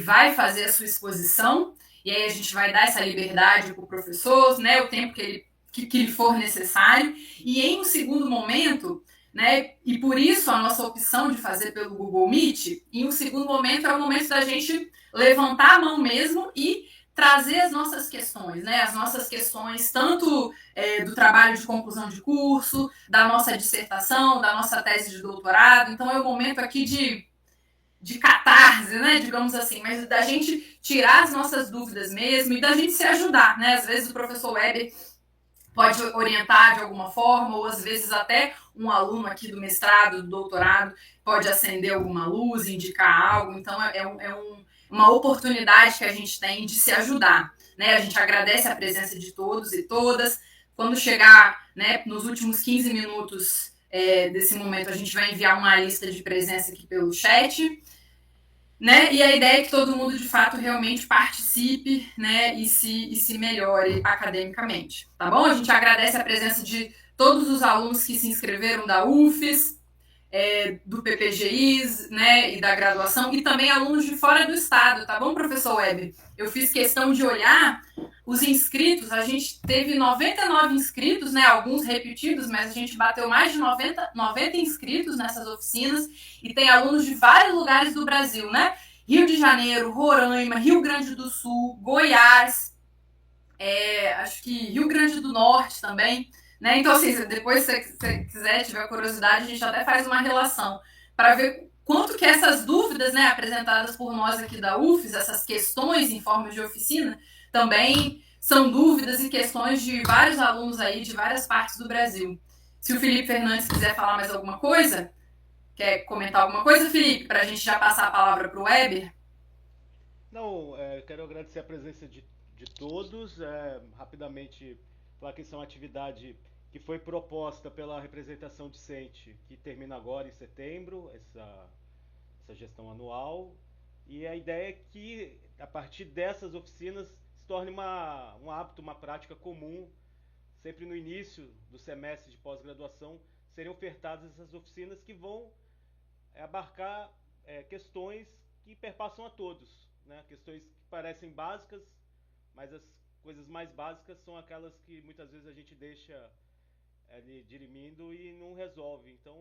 vai fazer a sua exposição, e aí a gente vai dar essa liberdade para o professor, né, o tempo que lhe for necessário, e em um segundo momento, né, e por isso a nossa opção de fazer pelo Google Meet, em um segundo momento é o momento da gente levantar a mão mesmo e trazer as nossas questões, né, as nossas questões tanto do trabalho de conclusão de curso, da nossa dissertação, da nossa tese de doutorado, então é o momento aqui de catarse, né, digamos assim, mas da gente tirar as nossas dúvidas mesmo e da gente se ajudar, né, às vezes o professor Weber pode orientar de alguma forma, ou às vezes até um aluno aqui do mestrado, do doutorado, pode acender alguma luz, indicar algo. Então, uma oportunidade que a gente tem de se ajudar. Né? A gente agradece a presença de todos e todas. Quando chegar, né, nos últimos 15 minutos desse momento, a gente vai enviar uma lista de presença aqui pelo chat. Né? E a ideia é que todo mundo, de fato, realmente participe, né? E se melhore academicamente, tá bom? A gente agradece a presença de todos os alunos que se inscreveram da UFES, do PPGI, né? E da graduação, e também alunos de fora do estado, tá bom, professor Weber? Eu fiz questão de olhar os inscritos, a gente teve 99 inscritos, né? Alguns repetidos, mas a gente bateu mais de 90 inscritos nessas oficinas, e tem alunos de vários lugares do Brasil, né? Rio de Janeiro, Roraima, Rio Grande do Sul, Goiás, acho que Rio Grande do Norte também, né? Então, assim, depois se você quiser, tiver curiosidade, a gente até faz uma relação para ver quanto que essas dúvidas, né, apresentadas por nós aqui da UFES, essas questões em forma de oficina, também são dúvidas e questões de vários alunos aí de várias partes do Brasil. Se o Felipe Fernandes quiser falar mais alguma coisa, quer comentar alguma coisa, Felipe, para a gente já passar a palavra para o Weber? Não, quero agradecer a presença de todos. Rapidamente, falar que isso é uma atividade que foi proposta pela representação discente, que termina agora em setembro, essa gestão anual. E a ideia é que, a partir dessas oficinas, se torne um hábito, uma prática comum, sempre no início do semestre de pós-graduação, serem ofertadas essas oficinas que vão abarcar questões que perpassam a todos, né? Questões que parecem básicas, mas as coisas mais básicas são aquelas que muitas vezes a gente deixa ali dirimindo e não resolve. Então,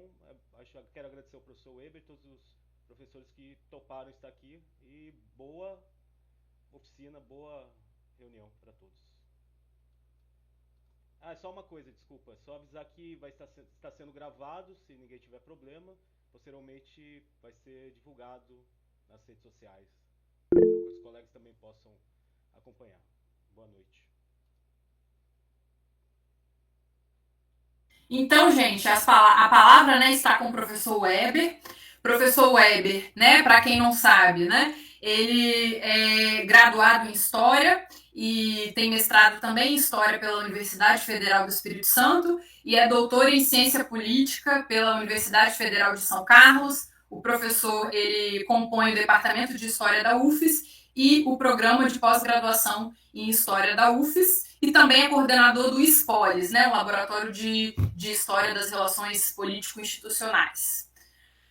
quero agradecer ao professor Weber e todos os professores que toparam estar aqui, e boa oficina, boa reunião para todos. Ah, só uma coisa, desculpa. Só avisar que está sendo gravado, se ninguém tiver problema. Posteriormente vai ser divulgado nas redes sociais, para que os colegas também possam acompanhar. Boa noite. Então, gente, a palavra, né, está com o professor Weber. Professor Weber, né, para quem não sabe, né, ele é graduado em História e tem mestrado também em História pela Universidade Federal do Espírito Santo e é doutor em Ciência Política pela Universidade Federal de São Carlos. O professor, ele compõe o Departamento de História da UFES e o Programa de Pós-Graduação em História da UFES, e também é coordenador do SPOLES, né, o Laboratório de História das Relações Político-Institucionais.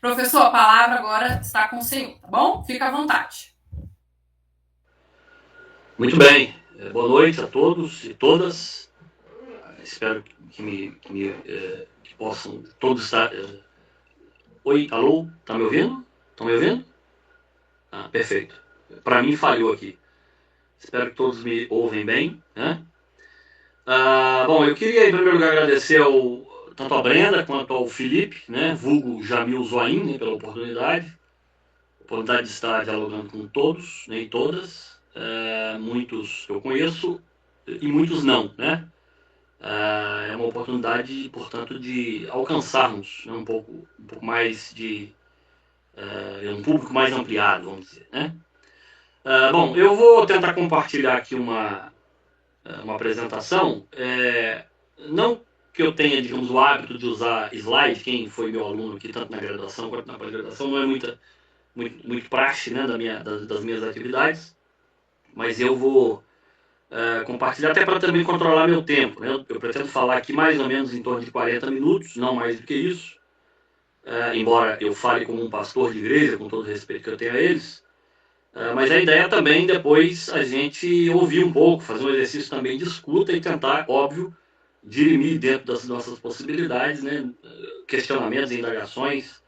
Professor, a palavra agora está com o senhor, tá bom? Fica à vontade. Muito bem. Boa noite a todos e todas. Espero que possam todos estar... Oi, alô? Tá me ouvindo? Estão me ouvindo? Ah, perfeito. Para mim falhou aqui. Espero que todos me ouvem bem, né? Bom, eu queria em primeiro lugar agradecer tanto a Brenda quanto ao Felipe, né? Vulgo Jamil Zoain, né, pela oportunidade de estar dialogando com todos, né, e todas. Muitos eu conheço e muitos não, né? É uma oportunidade, portanto, de alcançarmos, né, um pouco mais de um público mais ampliado, vamos dizer, né? Bom, eu vou tentar compartilhar aqui uma apresentação. Não que eu tenha, digamos, o hábito de usar slide. Quem foi meu aluno aqui, tanto na graduação quanto na pós-graduação, não é muito praxe, né, das minhas atividades, mas eu vou compartilhar até para também controlar meu tempo, né? Eu pretendo falar aqui mais ou menos em torno de 40 minutos, não mais do que isso, embora eu fale como um pastor de igreja, com todo o respeito que eu tenho a eles. Mas a ideia também depois a gente ouvir um pouco, fazer um exercício também de escuta e tentar, óbvio, dirimir dentro das nossas possibilidades, né, questionamentos, indagações,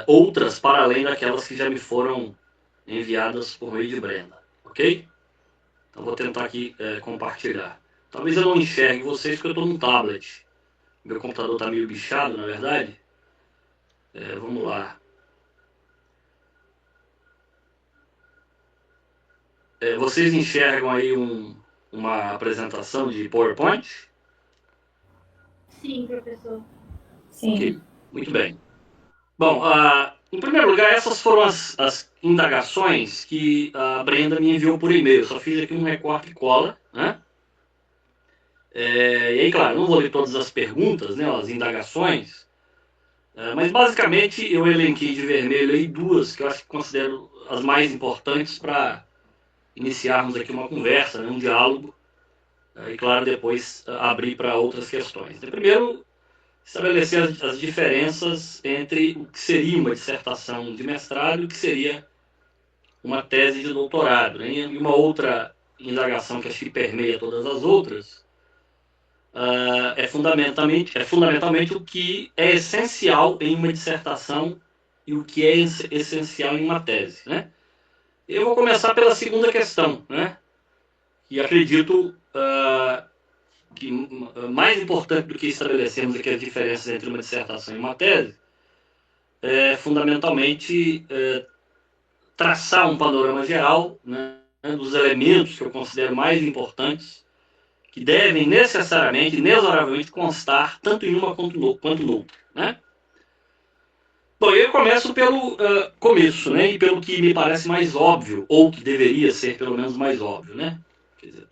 outras para além daquelas que já me foram enviadas por meio de Brenda, ok? Então vou tentar aqui compartilhar. Talvez eu não enxergue vocês porque eu estou num tablet. Meu computador está meio bichado, na verdade. Vamos lá. Vocês enxergam aí uma apresentação de PowerPoint? Sim, professor. Sim. Ok, muito bem. Bom, em primeiro lugar, essas foram as indagações que a Brenda me enviou por e-mail. Só fiz aqui um recorte e cola, né? E aí, claro, não vou ler todas as perguntas, né, as indagações, mas basicamente eu elenquei de vermelho aí duas que eu acho que considero as mais importantes para iniciarmos aqui uma conversa, né, um diálogo, e claro, depois abrir para outras questões. Primeiro, estabelecer as diferenças entre o que seria uma dissertação de mestrado e o que seria uma tese de doutorado, né? E uma outra indagação que acho que permeia todas as outras é fundamentalmente o que é essencial em uma dissertação e o que é essencial em uma tese, né? Eu vou começar pela segunda questão, né? E acredito que mais importante do que estabelecermos aqui as diferenças entre uma dissertação e uma tese é fundamentalmente traçar um panorama geral, né, dos elementos que eu considero mais importantes que devem necessariamente, inexoravelmente constar tanto em uma quanto noutra, né? Bom, eu começo pelo começo, né, e pelo que me parece mais óbvio, ou que deveria ser pelo menos mais óbvio, né? Quer dizer,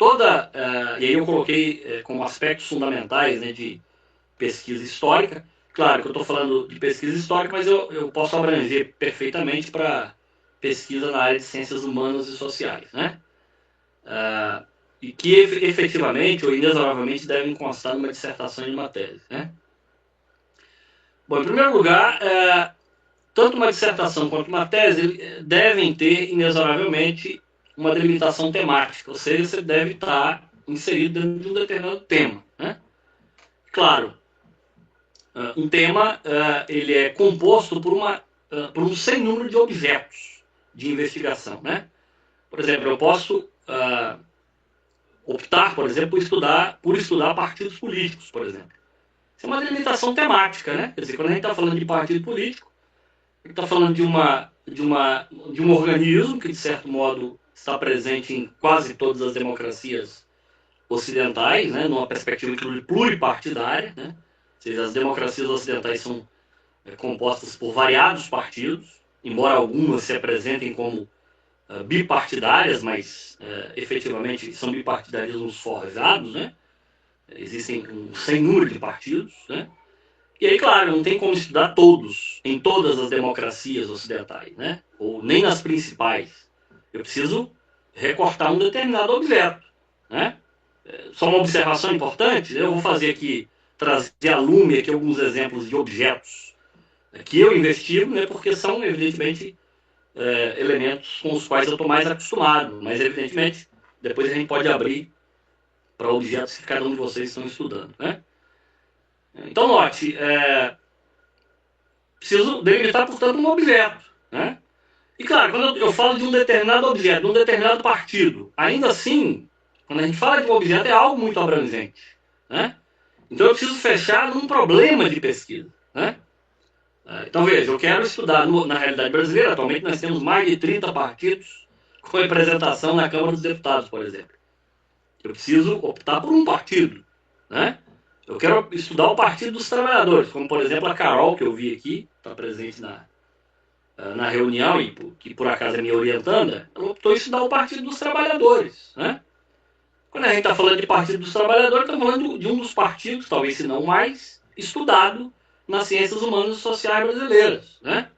e aí eu coloquei como aspectos fundamentais, né, de pesquisa histórica. Claro que eu estou falando de pesquisa histórica, mas eu posso abranger perfeitamente para pesquisa na área de ciências humanas e sociais, né? E que efetivamente ou inexoravelmente devem constar numa dissertação e numa tese, né? Bom, em primeiro lugar, tanto uma dissertação quanto uma tese devem ter inexoravelmente uma delimitação temática, ou seja, você deve estar inserido dentro de um determinado tema, né? Claro, um tema ele é composto por um sem número de objetos de investigação, né? Por exemplo, eu posso optar, por exemplo, por estudar partidos políticos, por exemplo. Isso é uma delimitação temática, né? Quer dizer, quando a gente está falando de partido político, a gente está falando de um organismo que, de certo modo, está presente em quase todas as democracias ocidentais, né? Numa perspectiva pluripartidária, né? Ou seja, as democracias ocidentais são compostas por variados partidos, embora algumas se apresentem como bipartidárias, mas efetivamente são bipartidarismos forjados, né? Existem um sem número de partidos, né? E aí, claro, não tem como estudar todos, em todas as democracias ocidentais, né? Ou nem nas principais. Eu preciso recortar um determinado objeto, né? Só uma observação importante, eu vou fazer aqui, trazer a lume aqui alguns exemplos de objetos que eu investigo, né? Porque são, evidentemente, elementos com os quais eu estou mais acostumado, mas evidentemente depois a gente pode abrir para objetos que cada um de vocês estão estudando, né? Então note, preciso delimitar, portanto, um objeto, né? E claro, quando eu falo de um determinado objeto, de um determinado partido, ainda assim, quando a gente fala de um objeto é algo muito abrangente, né? Então eu preciso fechar num problema de pesquisa, né? Então veja, eu quero estudar, na realidade brasileira, atualmente nós temos mais de 30 partidos com representação na Câmara dos Deputados, por exemplo. Eu preciso optar por um partido, né? Eu quero estudar o Partido dos Trabalhadores, como por exemplo a Carol, que eu vi aqui, está presente na reunião e que por acaso é minha orientanda, ela optou em estudar o Partido dos Trabalhadores, né? Quando a gente está falando de Partido dos Trabalhadores, estamos falando de um dos partidos, talvez se não mais, estudado nas ciências humanas e sociais brasileiras, né?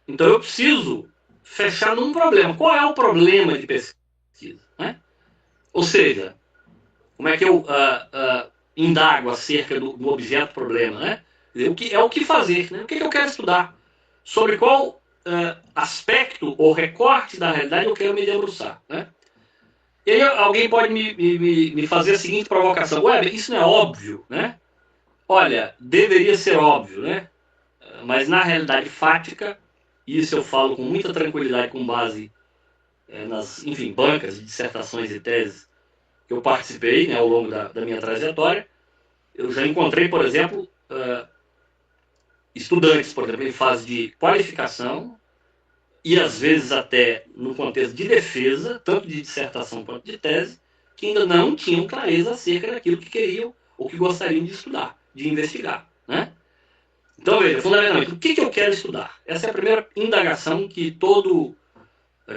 Então eu preciso fechar num problema. Qual é o problema de pesquisa, né? Ou seja, como é que eu indago acerca do objeto problema, né? O que fazer, né? O que eu quero estudar? Sobre qual aspecto ou recorte da realidade eu quero me debruçar, né? E aí alguém pode me fazer a seguinte provocação: ué, isso não é óbvio, né? Olha, deveria ser óbvio, né? Mas na realidade fática, isso eu falo com muita tranquilidade, com base nas, enfim, bancas de dissertações e teses que eu participei, né, ao longo da minha trajetória. Eu já encontrei, por exemplo, estudantes, por exemplo, em fase de qualificação e às vezes até no contexto de defesa, tanto de dissertação quanto de tese, que ainda não tinham clareza acerca daquilo que queriam ou que gostariam de estudar, de investigar, né? Então, veja, fundamentalmente, o que eu quero estudar? Essa é a primeira indagação que todo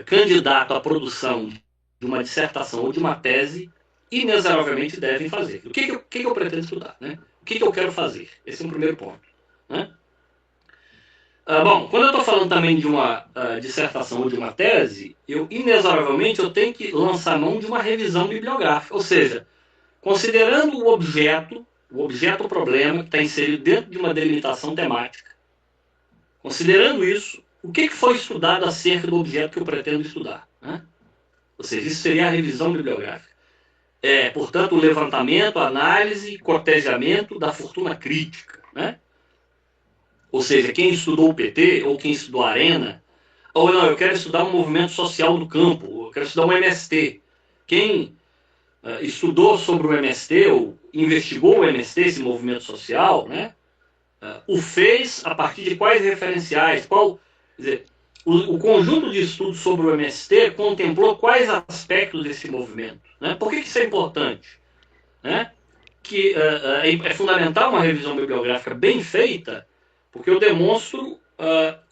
candidato à produção de uma dissertação ou de uma tese inexoravelmente devem fazer. O que eu pretendo estudar, né? O que eu quero fazer? Esse é o primeiro ponto, né? Bom, quando eu estou falando também de uma dissertação ou de uma tese, inexoravelmente eu tenho que lançar mão de uma revisão bibliográfica, ou seja, considerando o objeto problema que está inserido dentro de uma delimitação temática, considerando isso, o que foi estudado acerca do objeto que eu pretendo estudar, né? Ou seja, isso seria a revisão bibliográfica. Portanto, o levantamento, análise, cotejamento da fortuna crítica, né? Ou seja, quem estudou o PT, ou quem estudou a Arena, ou não, eu quero estudar um movimento social do campo, eu quero estudar um MST. Quem estudou sobre o MST, ou investigou o MST, esse movimento social, né? O fez a partir de quais referenciais, quer dizer, o conjunto de estudos sobre o MST contemplou quais aspectos desse movimento, né? Por que isso é importante, né? Que é fundamental uma revisão bibliográfica bem feita, porque eu demonstro,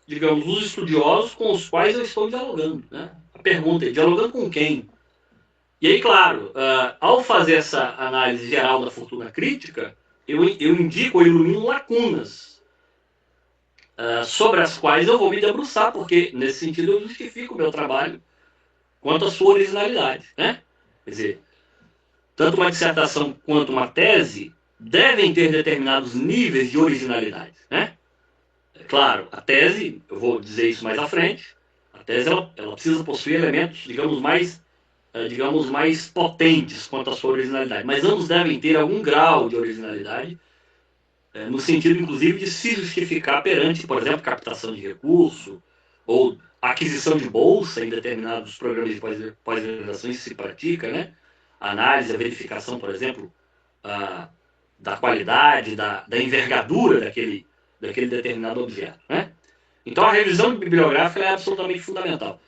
digamos, os estudiosos com os quais eu estou dialogando, né? A pergunta é, dialogando com quem? E aí, claro, ao fazer essa análise geral da fortuna crítica, eu indico ou ilumino lacunas sobre as quais eu vou me debruçar, porque, nesse sentido, eu justifico o meu trabalho quanto à sua originalidade, né? Quer dizer, tanto uma dissertação quanto uma tese devem ter determinados níveis de originalidade, né? Claro, a tese, eu vou dizer isso mais à frente, a tese ela precisa possuir elementos, digamos mais potentes quanto à sua originalidade, mas ambos devem ter algum grau de originalidade, no sentido, inclusive, de se justificar perante, por exemplo, captação de recurso ou aquisição de bolsa em determinados programas de pós-graduação, isso se pratica, né? A análise, a verificação, por exemplo, da qualidade, da envergadura daquele determinado objeto, né? Então, a revisão bibliográfica é absolutamente fundamental.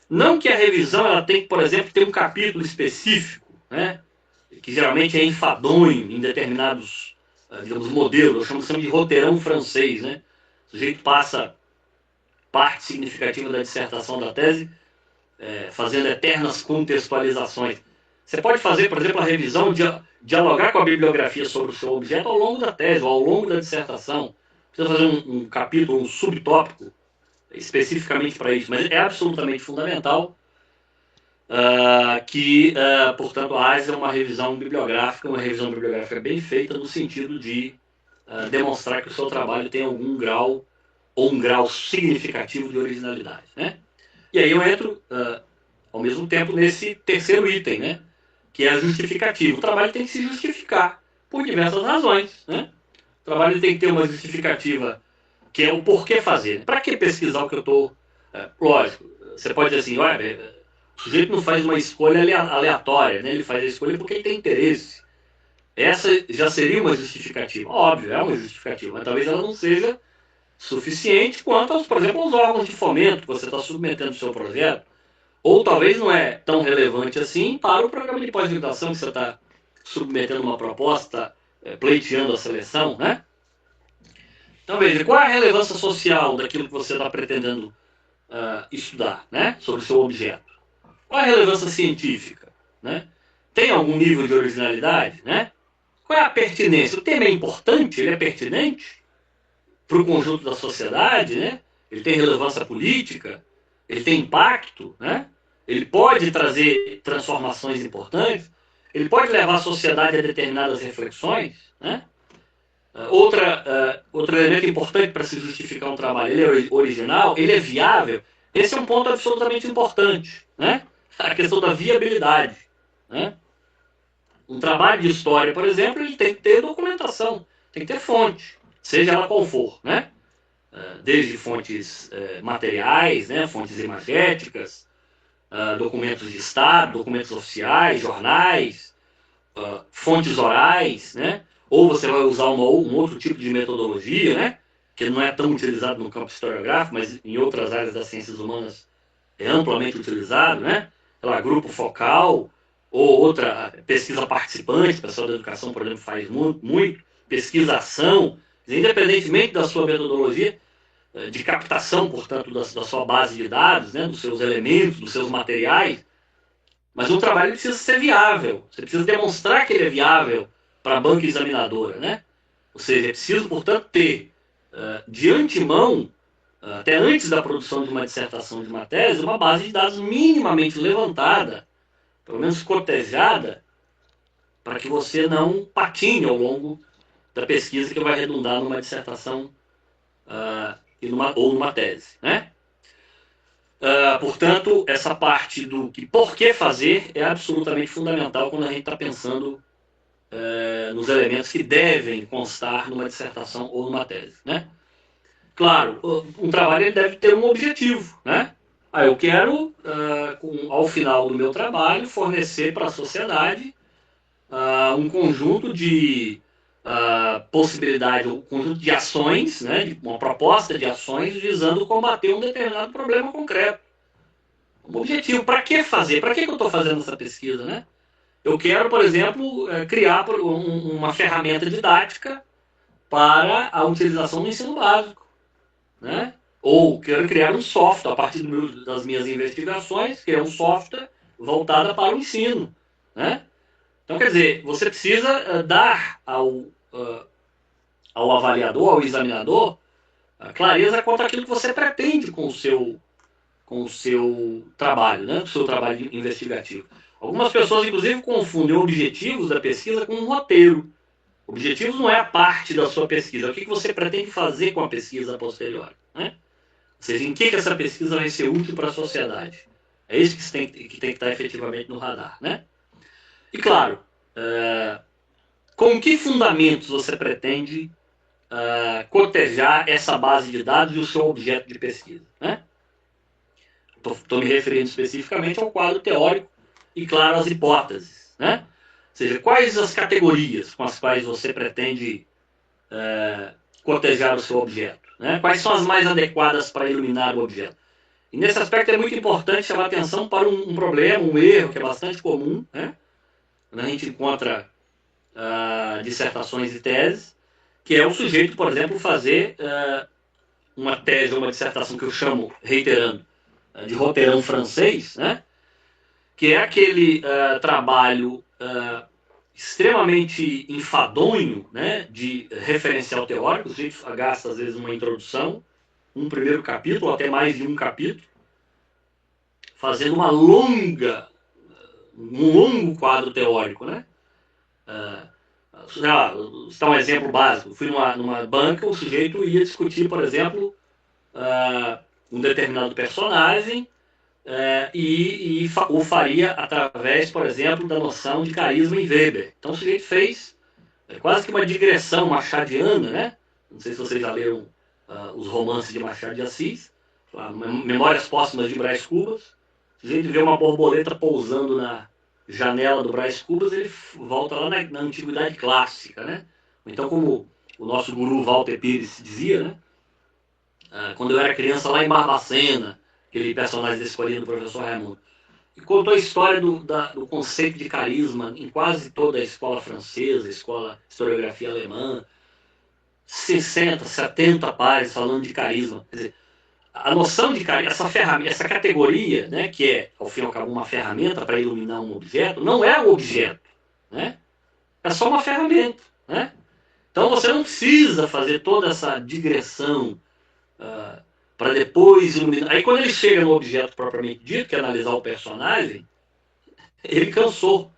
Não que a revisão ela tem que, por exemplo, ter um capítulo específico, né? Que geralmente é enfadonho em determinados, digamos, modelos. Eu chamo de roteirão francês, né? O sujeito passa parte significativa da dissertação da tese fazendo eternas contextualizações. Você pode fazer, por exemplo, a revisão, dialogar com a bibliografia sobre o seu objeto ao longo da tese, ou ao longo da dissertação. Precisa fazer um capítulo, um subtópico, especificamente para isso. Mas é absolutamente fundamental portanto, haja uma revisão bibliográfica bem feita, no sentido de demonstrar que o seu trabalho tem algum grau, ou um grau significativo de originalidade, né? E aí eu entro, ao mesmo tempo, nesse terceiro item, né? Que é a justificativa. O trabalho tem que se justificar por diversas razões, né? O trabalho tem que ter uma justificativa, que é o porquê fazer. Para que pesquisar o que eu estou... lógico, você pode dizer assim, olha, o sujeito não faz uma escolha aleatória, né? Ele faz a escolha porque ele tem interesse. Essa já seria uma justificativa. Óbvio, é uma justificativa, mas talvez ela não seja suficiente quanto, por exemplo, aos órgãos de fomento que você está submetendo ao seu projeto. Ou talvez não é tão relevante assim para o programa de pós-graduação que você está submetendo uma proposta, pleiteando a seleção, né? Então veja, qual é a relevância social daquilo que você está pretendendo estudar, né? Sobre o seu objeto? Qual é a relevância científica, né? Tem algum nível de originalidade, né? Qual é a pertinência? O tema é importante, ele é pertinente para o conjunto da sociedade, né? Ele tem relevância política, ele tem impacto, né? Ele pode trazer transformações importantes, ele pode levar a sociedade a determinadas reflexões, né? Outro elemento importante para se justificar um trabalho, ele é original, ele é viável. Esse é um ponto absolutamente importante, né? A questão da viabilidade, né? Um trabalho de história, por exemplo, ele tem que ter documentação, tem que ter fonte, seja ela qual for, né? Desde fontes materiais, né? Fontes imagéticas, documentos de Estado, documentos oficiais, jornais, fontes orais, né? Ou você vai usar um outro tipo de metodologia, né? Que não é tão utilizado no campo historiográfico, mas em outras áreas das ciências humanas é amplamente utilizado, né? Sei lá, grupo focal, ou outra pesquisa participante, o pessoal da educação, por exemplo, faz muito pesquisação, independentemente da sua metodologia, de captação, portanto, da sua base de dados, né? Dos seus elementos, dos seus materiais, mas o trabalho precisa ser viável. Você precisa demonstrar que ele é viável para a banca examinadora, né? Ou seja, é preciso, portanto, ter de antemão, até antes da produção de uma dissertação, de uma tese, uma base de dados minimamente levantada, pelo menos cotejada, para que você não patine ao longo da pesquisa que vai redundar numa dissertação ou numa tese, né? Portanto, essa parte do por que fazer é absolutamente fundamental quando a gente está pensando nos elementos que devem constar numa dissertação ou numa tese, né? Claro, um trabalho ele deve ter um objetivo, né? Eu quero, ao final do meu trabalho, fornecer para a sociedade um conjunto de possibilidades, um conjunto de ações, né? Uma proposta de ações visando combater um determinado problema concreto. Um objetivo. Para que fazer? Para que eu estou fazendo essa pesquisa, né? Eu quero, por exemplo, criar uma ferramenta didática para a utilização do ensino básico, né? Ou quero criar um software, a partir das minhas investigações, criar um software voltado para o ensino, né? Então, quer dizer, você precisa dar ao avaliador, ao examinador, clareza quanto àquilo que você pretende com o seu trabalho, né? Com o seu trabalho investigativo. Algumas pessoas, inclusive, confundem objetivos da pesquisa com um roteiro. Objetivos não é a parte da sua pesquisa, é o que você pretende fazer com a pesquisa posterior, né? Ou seja, em que essa pesquisa vai ser útil para a sociedade. É isso que tem que estar efetivamente no radar, né? E claro, com que fundamentos você pretende cotejar essa base de dados e o seu objeto de pesquisa, né? Estou me referindo especificamente ao quadro teórico e, claro, às hipóteses, né? Ou seja, quais as categorias com as quais você pretende cotejar o seu objeto, né? Quais são as mais adequadas para iluminar o objeto. E nesse aspecto é muito importante chamar atenção para um problema, um erro que é bastante comum, né? Quando a gente encontra dissertações e teses, que é o sujeito, por exemplo, fazer uma tese ou uma dissertação que eu chamo, reiterando, de roteirão francês, né? Que é aquele trabalho extremamente enfadonho, né? De referencial teórico. O sujeito gasta, às vezes, uma introdução, um primeiro capítulo, até mais de um capítulo, fazendo um longo quadro teórico, né? Citar um exemplo básico. Fui numa banca, o sujeito ia discutir, por exemplo, um determinado personagem e o faria através, por exemplo, da noção de carisma em Weber. Então o sujeito fez quase que uma digressão machadiana, né? Não sei se vocês já leram os romances de Machado de Assis, Memórias Póstumas de Brás Cubas. O sujeito vê uma borboleta pousando na janela do Brás Cubas, ele volta lá na antiguidade clássica, né? Então, como o nosso guru Walter Pires dizia, né? Quando eu era criança lá em Barbacena, aquele personagem da escolinha do professor Raimundo, e contou a história do conceito de carisma em quase toda a escola francesa, escola de historiografia alemã, 60, 70 pares falando de carisma. Quer dizer, a noção de carisma, essa ferramenta, essa categoria, né, que é, ao fim e ao cabo, uma ferramenta para iluminar um objeto, não é um objeto, né? É só uma ferramenta, né? Então você não precisa fazer toda essa digressão para depois iluminar. Aí quando ele chega no objeto propriamente dito, que é analisar o personagem, ele cansou.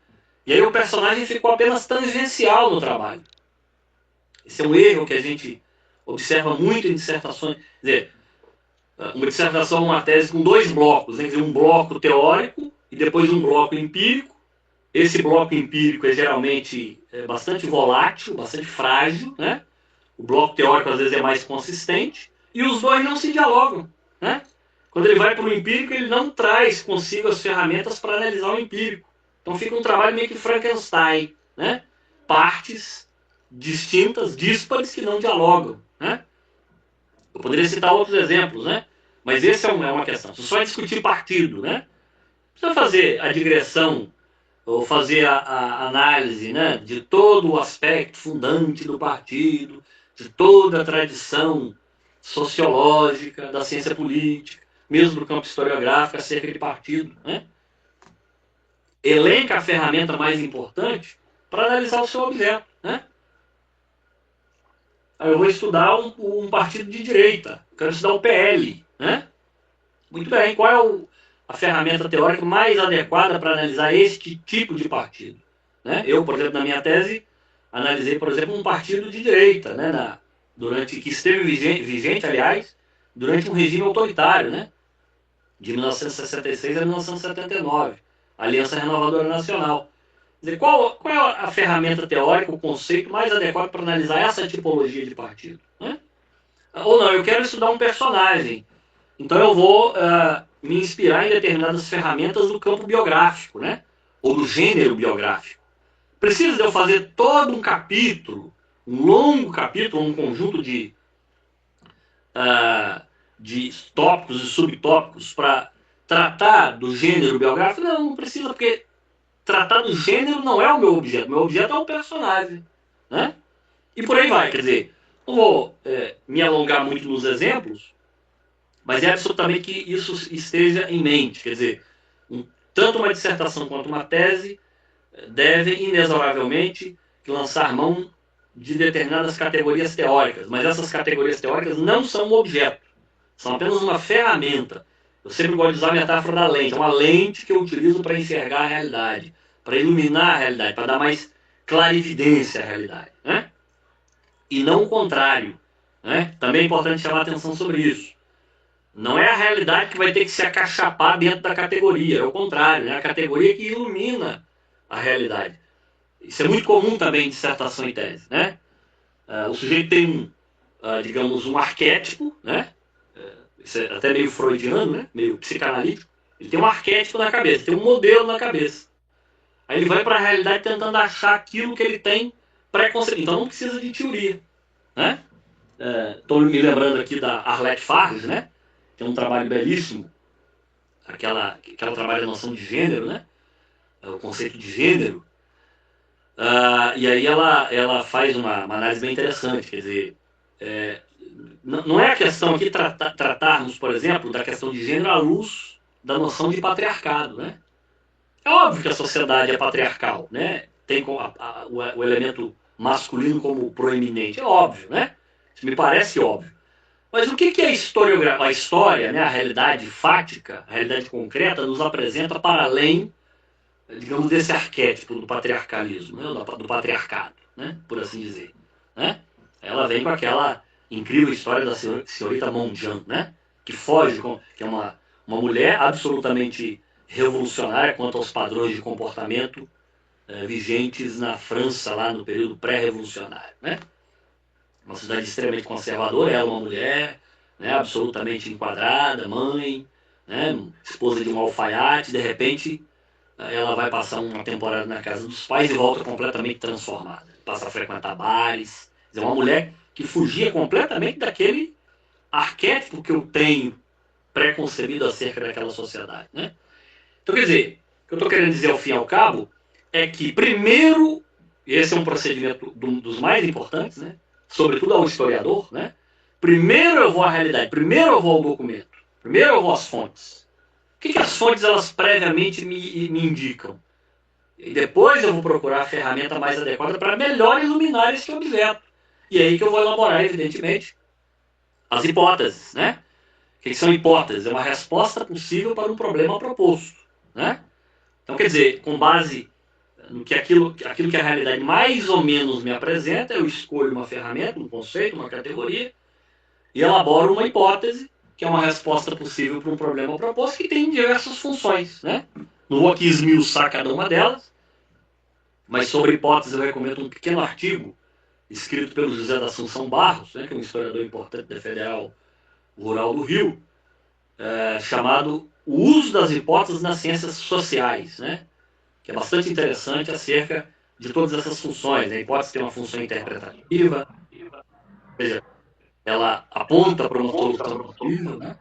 E aí o personagem ficou apenas tangencial no trabalho. Esse é um erro que a gente observa muito em dissertações. Quer dizer, uma dissertação é uma tese com 2 blocos, né? Quer dizer, um bloco teórico e depois um bloco empírico. Esse bloco empírico é geralmente bastante volátil, bastante frágil, né? O bloco teórico às vezes é mais consistente e os dois não se dialogam, né? Quando ele vai para o empírico, ele não traz consigo as ferramentas para analisar o empírico. Então fica um trabalho meio que Frankenstein, né? Partes distintas, díspares, que não dialogam, né? Eu poderia citar outros exemplos, né? Mas esse é uma questão. Se só discutir partido, né? Precisa fazer a digressão ou fazer a análise, né, de todo o aspecto fundante do partido, de toda a tradição sociológica da ciência política, mesmo do campo historiográfico acerca de partido, né? Elenca a ferramenta mais importante para analisar o seu objeto, né? Aí eu vou estudar um partido de direita, quero estudar o PL, né? Muito bem, qual é a ferramenta teórica mais adequada para analisar este tipo de partido, né? Eu, por exemplo, na minha tese, analisei, por exemplo, um partido de direita, né? Que esteve vigente, aliás, durante um regime autoritário, né? De 1966 a 1979, a Aliança Renovadora Nacional. Quer dizer, qual é a ferramenta teórica, o conceito mais adequado para analisar essa tipologia de partido, né? Ou não, eu quero estudar um personagem, então eu vou me inspirar em determinadas ferramentas do campo biográfico, né? Ou do gênero biográfico. Precisa de eu fazer todo um capítulo, um longo capítulo, um conjunto de tópicos e subtópicos para tratar do gênero biográfico? Não precisa, porque tratar do gênero não é o meu objeto. Meu objeto é o personagem, né? E por aí vai, quer dizer, não vou me alongar muito nos exemplos, mas é absolutamente que isso esteja em mente. Quer dizer, tanto uma dissertação quanto uma tese devem, inexoravelmente, lançar mão de determinadas categorias teóricas. Mas essas categorias teóricas não são um objeto. São apenas uma ferramenta. Eu sempre gosto de usar a metáfora da lente. É uma lente que eu utilizo para enxergar a realidade, para iluminar a realidade, para dar mais clarividência à realidade, né? E não o contrário, né? Também é importante chamar a atenção sobre isso. Não é a realidade que vai ter que se acachapar dentro da categoria, é o contrário, é a categoria que ilumina a realidade. Isso é muito comum também em dissertação e tese, né? O sujeito tem digamos, um arquétipo, né? Isso é até meio freudiano, né? Meio psicanalítico. Ele tem um arquétipo na cabeça, tem um modelo na cabeça. Aí ele vai para a realidade tentando achar aquilo que ele tem pré-concebido. Então não precisa de teoria, né? Estou me lembrando aqui da Arlette Farges, né? Tem um trabalho belíssimo, que ela trabalha a noção de gênero, né? O conceito de gênero. E aí ela faz uma análise bem interessante, quer dizer, não é a questão aqui tratarmos, por exemplo, da questão de gênero à luz da noção de patriarcado, né? É óbvio que a sociedade é patriarcal, né? Tem o elemento masculino como proeminente, é óbvio, né? Isso me parece óbvio. Mas o que é a história, né? A realidade fática, a realidade concreta, nos apresenta para além, digamos, desse arquétipo do patriarcalismo, né? Do patriarcado, né? Por assim dizer, né? Ela vem com aquela incrível história da senhorita Monjan, né? Que foge, que é uma mulher absolutamente revolucionária quanto aos padrões de comportamento vigentes na França, lá no período pré-revolucionário, né? Uma cidade extremamente conservadora, ela uma mulher, né, absolutamente enquadrada, mãe, né, esposa de um alfaiate, de repente ela vai passar uma temporada na casa dos pais e volta completamente transformada. Passa a frequentar bares. É uma mulher que fugia completamente daquele arquétipo que eu tenho pré-concebido acerca daquela sociedade, né? Então, quer dizer, o que eu estou querendo dizer ao fim e ao cabo é que, primeiro, esse é um procedimento dos mais importantes, né? Sobretudo ao historiador, né? Primeiro eu vou à realidade, primeiro eu vou ao documento, primeiro eu vou às fontes. O que as fontes elas previamente me indicam? E depois eu vou procurar a ferramenta mais adequada para melhor iluminar esse objeto. E aí que eu vou elaborar, evidentemente, as hipóteses, né? O que são hipóteses? É uma resposta possível para um problema proposto, né? Então, quer dizer, com base no que aquilo que a realidade mais ou menos me apresenta, eu escolho uma ferramenta, um conceito, uma categoria, e elaboro uma hipótese, que é uma resposta possível para um problema proposto, que tem diversas funções, né? Não vou aqui esmiuçar cada uma delas, mas sobre hipótese eu recomendo um pequeno artigo escrito pelo José da Assunção Barros, né, que é um historiador importante da Federal Rural do Rio, chamado O Uso das Hipóteses nas Ciências Sociais, né? Que é bastante interessante acerca de todas essas funções. A hipótese tem uma função interpretativa, ou seja, ela aponta para uma solução possível, né?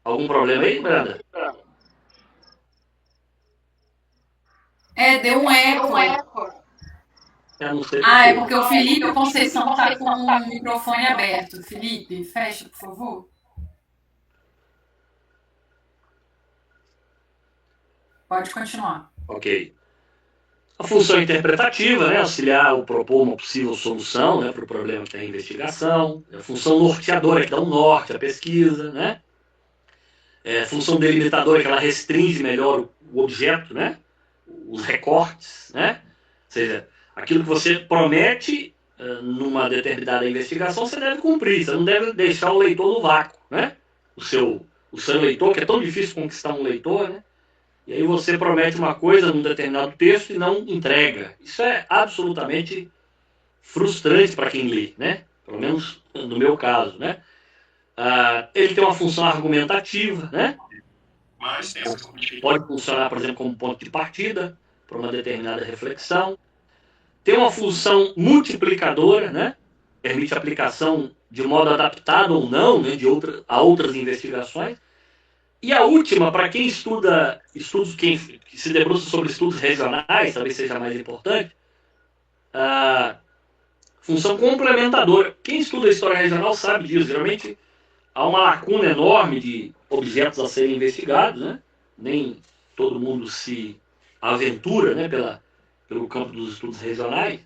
Algum problema aí, Branda? Deu um eco. Não sei É porque o Felipe, o Conceição está com o microfone aberto. Felipe, fecha, por favor. Pode continuar. Ok. A função interpretativa, né, auxiliar ou propor uma possível solução, né, para o problema que tem a investigação. A função norteadora, que dá um norte à pesquisa, né? A função delimitadora, que ela restringe melhor o objeto, né? Os recortes, né? Ou seja, aquilo que você promete numa determinada investigação, você deve cumprir. Você não deve deixar o leitor no vácuo, né? O seu leitor, que é tão difícil conquistar um leitor, né? E aí você promete uma coisa num determinado texto e não entrega. Isso é absolutamente frustrante para quem lê, né? Pelo menos no meu caso, né? Ele tem uma função argumentativa, né? Pode funcionar, por exemplo, como ponto de partida para uma determinada reflexão. Tem uma função multiplicadora, né? Permite aplicação de modo adaptado ou não, né? A outras investigações. E a última, para quem estuda quem se debruça sobre estudos regionais, talvez seja mais importante, a função complementadora. Quem estuda a história regional sabe disso. Geralmente há uma lacuna enorme de objetos a serem investigados, né? Nem todo mundo se aventura, né, pelo campo dos estudos regionais.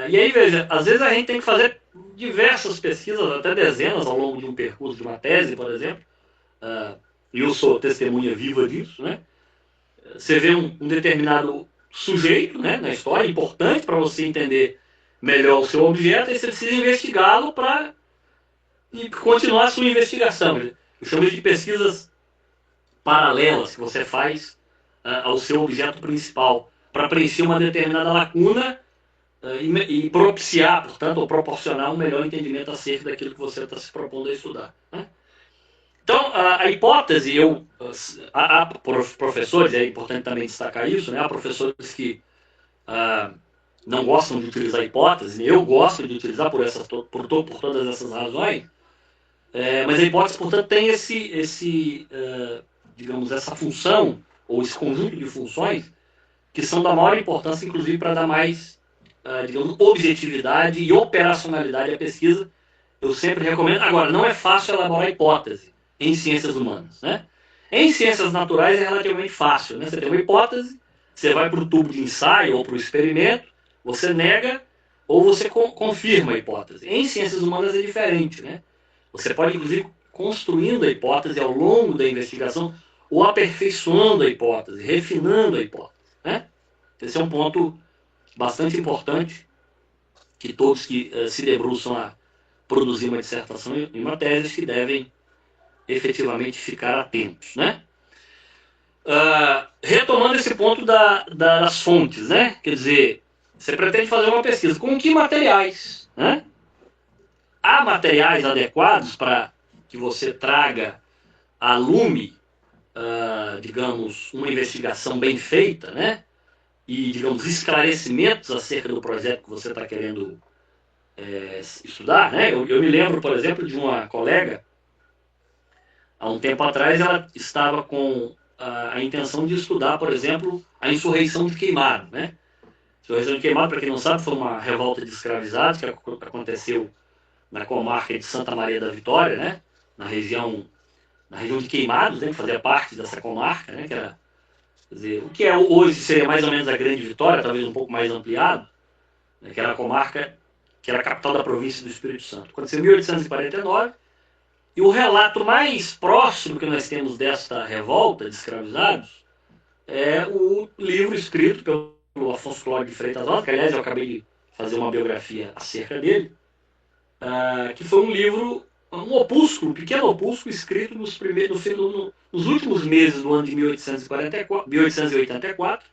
E aí, veja, às vezes a gente tem que fazer diversas pesquisas, até dezenas, ao longo de um percurso de uma tese, por exemplo. E eu sou testemunha viva disso, né? Você vê um determinado sujeito, né, na história, importante para você entender melhor o seu objeto, e você precisa investigá-lo para continuar a sua investigação. Eu chamo isso de pesquisas paralelas que você faz ao seu objeto principal, para preencher uma determinada lacuna e propiciar, portanto, ou proporcionar um melhor entendimento acerca daquilo que você está se propondo a estudar, né? Então, a hipótese, há professores, é importante também destacar isso, né? Há professores que não gostam de utilizar a hipótese, eu gosto de utilizar por todas essas razões, mas a hipótese, portanto, tem digamos, essa função, ou esse conjunto de funções, que são da maior importância, inclusive, para dar mais, digamos, objetividade e operacionalidade à pesquisa. Eu sempre recomendo. Agora, não é fácil elaborar hipótese em ciências humanas, né? Em ciências naturais é relativamente fácil, né? Você tem uma hipótese, você vai para o tubo de ensaio ou para o experimento, você nega ou você confirma a hipótese. Em ciências humanas é diferente, né? Você pode, inclusive, construindo a hipótese ao longo da investigação ou aperfeiçoando a hipótese, refinando a hipótese, né? Esse é um ponto bastante importante que todos que se debruçam a produzir uma dissertação e uma tese que devem efetivamente ficar atentos, né? Retomando esse ponto das fontes, né? Quer dizer, você pretende fazer uma pesquisa. Com que materiais, né? Há materiais adequados para que você traga a lume, digamos, uma investigação bem feita, né? E, digamos, esclarecimentos acerca do projeto que você está querendo estudar, né? Eu me lembro, por exemplo, de uma colega, há um tempo atrás, ela estava com a intenção de estudar, por exemplo, a insurreição de Queimado, né? A insurreição de Queimado, para quem não sabe, foi uma revolta de escravizados que aconteceu na comarca de Santa Maria da Vitória, né? Na região de Queimados, né? Que fazia parte dessa comarca, né? Que era, quer dizer, o que hoje seria mais ou menos a Grande Vitória, talvez um pouco mais ampliado, né? Que era a comarca que era a capital da província do Espírito Santo. Aconteceu em 1849, e o relato mais próximo que nós temos desta revolta de escravizados é o livro escrito pelo Afonso Cláudio de Freitas Rosa, que aliás eu acabei de fazer uma biografia acerca dele, que foi um livro, um opúsculo, um pequeno opúsculo escrito nos últimos meses do ano de 1884,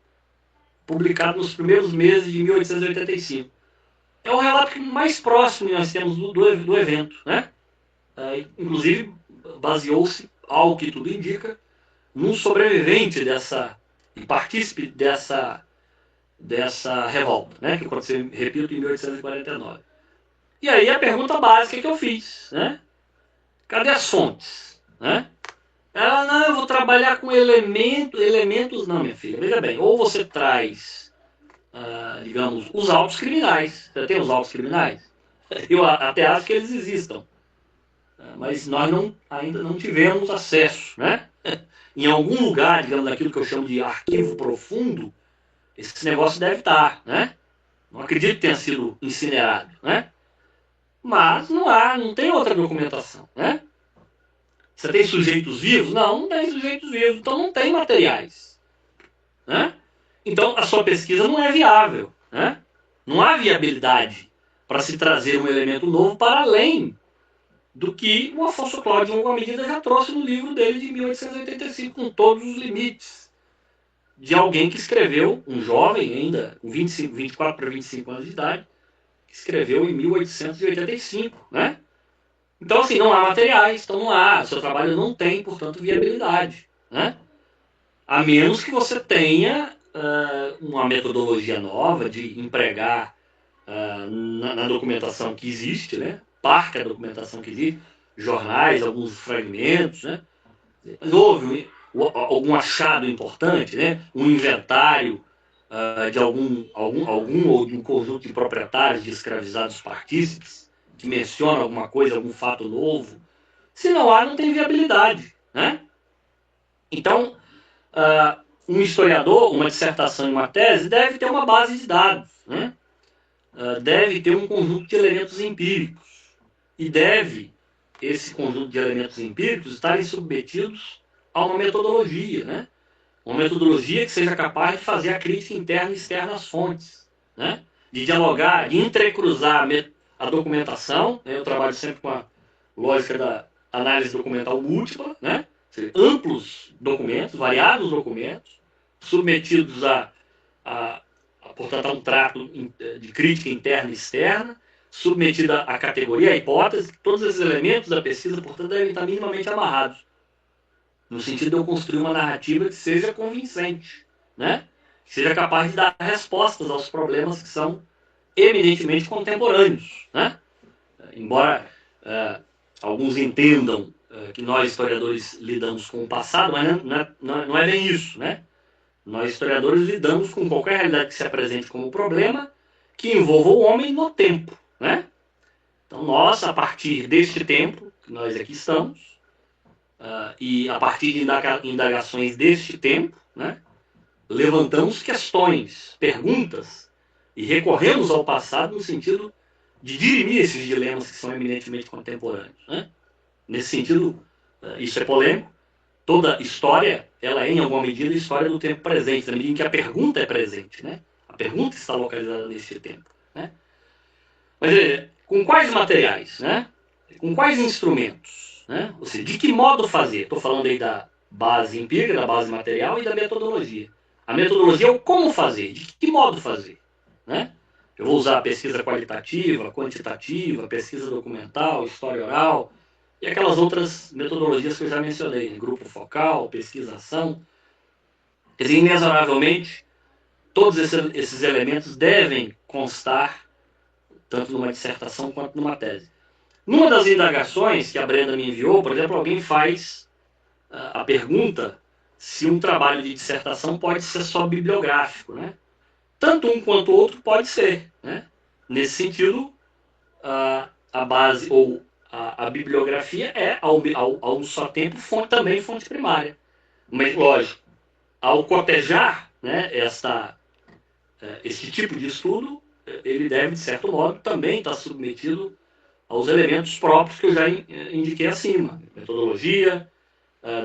publicado nos primeiros meses de 1885. É o relato mais próximo que nós temos do evento, né? Inclusive, baseou-se, ao que tudo indica, num sobrevivente e partícipe dessa revolta, né? Que aconteceu, repito, em 1849. E aí a pergunta básica que eu fiz, né? Cadê as fontes? Né? Ela, não, eu vou trabalhar com elementos, não, minha filha, veja bem, ou você traz, digamos, os autos criminais. Você tem os autos criminais? Eu até acho que eles existam, mas nós ainda não tivemos acesso, né? Em algum lugar, digamos, daquilo que eu chamo de arquivo profundo, esse negócio deve estar, né? Não acredito que tenha sido incinerado, né? Mas não tem outra documentação, né? Você tem sujeitos vivos? Não tem sujeitos vivos, então não tem materiais, né? Então a sua pesquisa não é viável, né? Não há viabilidade para se trazer um elemento novo para além do que o Afonso Cláudio, em alguma medida, já trouxe no livro dele de 1885, com todos os limites de alguém que escreveu, um jovem ainda, com 24 para 25 anos de idade, que escreveu em 1885, né? Então, assim, não há materiais, então não há, o seu trabalho não tem, portanto, viabilidade, né? A menos que você tenha uma metodologia nova de empregar na documentação que existe, né? Parte da documentação que existe, jornais, alguns fragmentos, né? Mas houve algum achado importante, né? Um inventário de algum ou de um conjunto de proprietários de escravizados partícipes, que menciona alguma coisa, algum fato novo. Se não há, não tem viabilidade, né? Então, um historiador, uma dissertação e uma tese deve ter uma base de dados, né? Deve ter um conjunto de elementos empíricos. E deve, esse conjunto de elementos empíricos, estarem submetidos a uma metodologia, né? Uma metodologia que seja capaz de fazer a crítica interna e externa às fontes, né? De dialogar, de entrecruzar a documentação, né? Eu trabalho sempre com a lógica da análise documental múltipla, né? Ou seja, amplos documentos, variados documentos, submetidos portanto, a um trato de crítica interna e externa, submetida à categoria, à hipótese. Todos esses elementos da pesquisa, portanto, devem estar minimamente amarrados, no sentido de eu construir uma narrativa que seja convincente, né? Que seja capaz de dar respostas aos problemas que são eminentemente contemporâneos, né? Embora alguns entendam que nós historiadores lidamos com o passado, mas não é bem isso, né? Nós historiadores lidamos com qualquer realidade que se apresente como problema que envolva o homem no tempo, né? Então nós, a partir deste tempo que nós aqui estamos, e a partir de indagações deste tempo, né, levantamos questões, perguntas, e recorremos ao passado no sentido de dirimir esses dilemas que são eminentemente contemporâneos, né? Nesse sentido, isso é polêmico. Toda história, ela é, em alguma medida, história do tempo presente, na medida em que a pergunta é presente, né? A pergunta está localizada nesse tempo, né? Mas com quais materiais, né? Com quais instrumentos, né? Ou seja, de que modo fazer? Estou falando aí da base empírica, da base material e da metodologia. A metodologia é o como fazer, de que modo fazer, né? Eu vou usar pesquisa qualitativa, quantitativa, pesquisa documental, história oral e aquelas outras metodologias que eu já mencionei, né? Grupo focal, pesquisação. Quer dizer, inexoravelmente, todos esses elementos devem constar tanto numa dissertação quanto numa tese. Numa das indagações que a Brenda me enviou, por exemplo, alguém faz a pergunta se um trabalho de dissertação pode ser só bibliográfico, né? Tanto um quanto o outro pode ser, né? Nesse sentido, a base ou a bibliografia é, ao só tempo, também fonte primária. Mas, lógico, ao cotejar, né, esse tipo de estudo, ele deve, de certo modo, também estar submetido aos elementos próprios que eu já indiquei acima. Metodologia,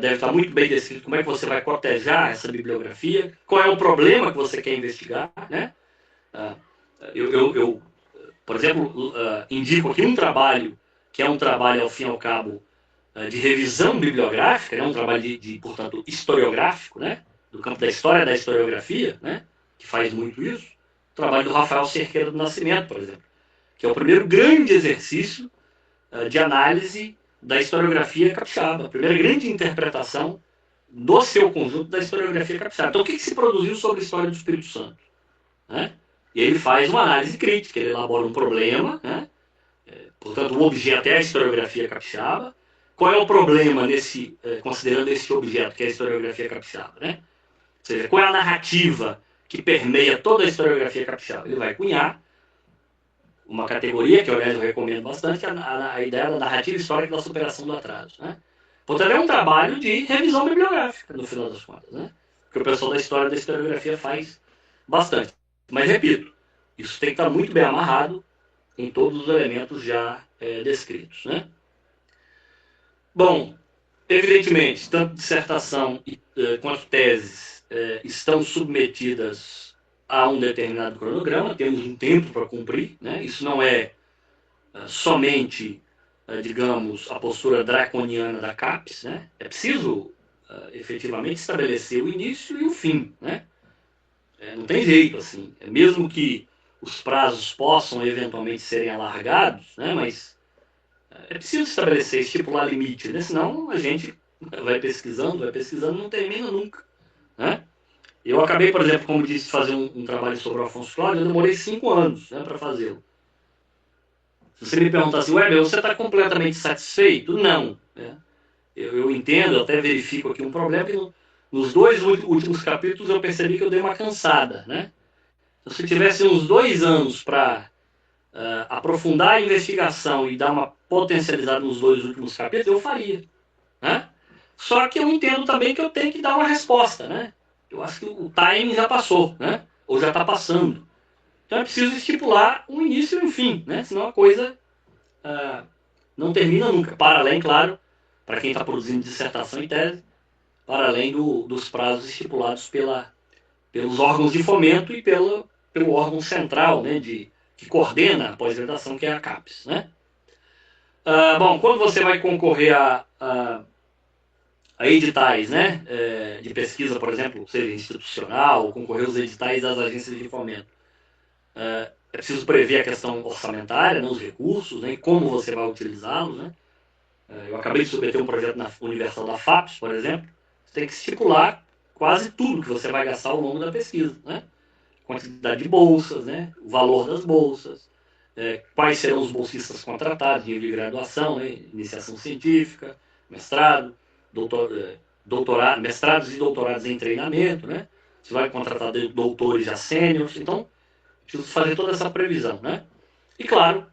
deve estar muito bem descrito como é que você vai cotejar essa bibliografia, qual é o problema que você quer investigar, né? Eu, por exemplo, indico aqui um trabalho que é um trabalho, ao fim e ao cabo, de revisão bibliográfica, né? Um trabalho portanto, historiográfico, né? Do campo da história, da historiografia, né? Que faz muito isso. O trabalho do Rafael Cerqueira do Nascimento, por exemplo, que é o primeiro grande exercício de análise da historiografia capixaba, a primeira grande interpretação do seu conjunto da historiografia capixaba. Então, o que se produziu sobre a história do Espírito Santo? Né? E ele faz uma análise crítica, ele elabora um problema, né? Portanto, o objeto é a historiografia capixaba. Qual é o problema considerando esse objeto, que é a historiografia capixaba? Né? Ou seja, qual é a narrativa que permeia toda a historiografia capixaba? Ele vai cunhar uma categoria que, aliás, eu recomendo bastante, que é a ideia da narrativa histórica da superação do atraso. Né? Portanto, é um trabalho de revisão bibliográfica, no final das contas, né? Que o pessoal da história da historiografia faz bastante. Mas, repito, isso tem que estar muito bem amarrado em todos os elementos já descritos. Né? Bom, evidentemente, tanto dissertação quanto teses estão submetidas a um determinado cronograma, temos um tempo para cumprir, né? Isso não é somente, digamos, a postura draconiana da CAPES, né? É preciso, efetivamente, estabelecer o início e o fim, né? Não tem jeito, assim. Mesmo que os prazos possam, eventualmente, serem alargados, né? Mas é preciso estabelecer, estipular limite, né? Senão a gente vai pesquisando, não termina nunca, né? Eu acabei, por exemplo, como disse, fazer um trabalho sobre o Afonso Cláudio, eu demorei 5 anos, né, para fazê-lo. Se você me perguntar assim, meu, você está completamente satisfeito? Não. Né? Eu entendo, eu até verifico aqui um problema, que nos 2 últimos capítulos eu percebi que eu dei uma cansada. Né? Então, se eu tivesse uns 2 anos para aprofundar a investigação e dar uma potencializada nos 2 últimos capítulos, eu faria. Né? Só que eu entendo também que eu tenho que dar uma resposta, né? Eu acho que o timing já passou, né? Ou já está passando. Então é preciso estipular um início e um fim, né? Senão a coisa não termina nunca. Para além, claro, para quem está produzindo dissertação e tese, para além dos prazos estipulados pelos órgãos de fomento e pelo órgão central, né? Que coordena a pós-graduação, que é a CAPES, né? Bom, quando você vai concorrer a editais, né, de pesquisa, por exemplo, seja institucional, ou concorrer aos editais das agências de fomento. É preciso prever a questão orçamentária, né, os recursos, né, e como você vai utilizá-los. Né. Eu acabei de submeter um projeto na Universal da FAPES, por exemplo. Você tem que estipular quase tudo que você vai gastar ao longo da pesquisa. Né. Quantidade de bolsas, né, o valor das bolsas, quais serão os bolsistas contratados, nível de graduação, né, iniciação científica, mestrado, doutorado, mestrados e doutorados em treinamento, né? Você vai contratar doutores já sêniores, então preciso fazer toda essa previsão, né? E claro,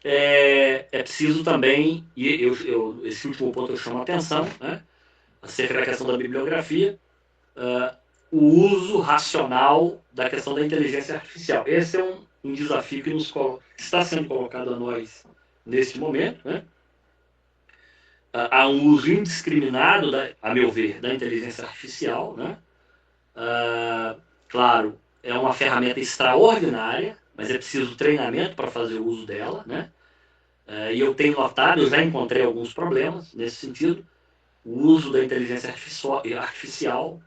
é preciso também, e esse último ponto eu chamo a atenção, né? Acerca da questão da bibliografia, o uso racional da questão da inteligência artificial. Esse é um desafio que está sendo colocado a nós neste momento, né? Há um uso indiscriminado, a meu ver, da inteligência artificial. Né? Claro, é uma ferramenta extraordinária, mas é preciso treinamento para fazer o uso dela. Né? E eu tenho notado, eu já encontrei alguns problemas nesse sentido, o uso da inteligência artificial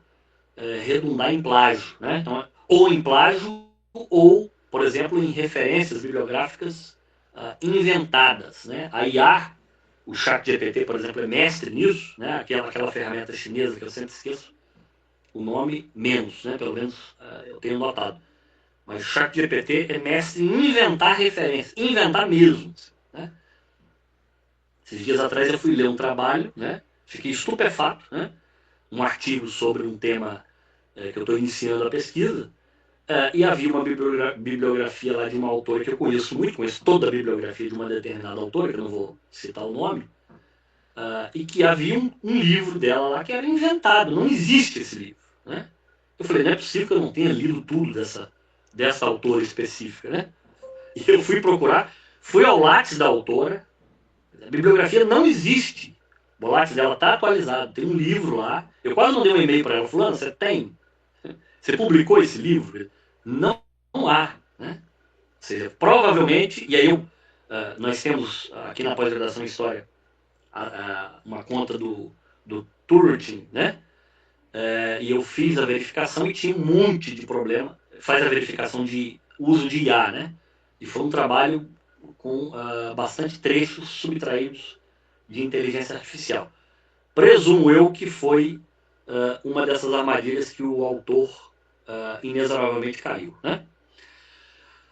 redundar em plágio. Né? Então, ou em plágio, ou, por exemplo, em referências bibliográficas inventadas. Né? A IA, o ChatGPT, por exemplo, é mestre nisso, né? Aquela ferramenta chinesa que eu sempre esqueço o nome menos, né? Pelo menos eu tenho notado. Mas o ChatGPT é mestre em inventar referências, inventar mesmo. Né? Esses dias atrás eu fui ler um trabalho, né? Fiquei estupefato, né? Um artigo sobre um tema que eu estou iniciando a pesquisa, e havia uma bibliografia lá de uma autora que eu conheço muito, conheço toda a bibliografia de uma determinada autora, que eu não vou citar o nome, e que havia um livro dela lá que era inventado, não existe esse livro. Né? Eu falei, não é possível que eu não tenha lido tudo dessa autora específica. Né? E eu fui procurar, fui ao lápis da autora, a bibliografia não existe. O Lattes dela está atualizado, tem um livro lá. Eu quase mandei um e-mail para ela, fulano, você tem? Você publicou esse livro? Não, não há, né? Ou seja, provavelmente, e aí nós temos aqui na pós-graduação em História uma conta do Turretin, né? E eu fiz a verificação e tinha um monte de problema. Faz a verificação de uso de IA, né? E foi um trabalho com bastante trechos subtraídos de inteligência artificial. Presumo eu que foi uma dessas armadilhas que o autor inexoravelmente caiu, né?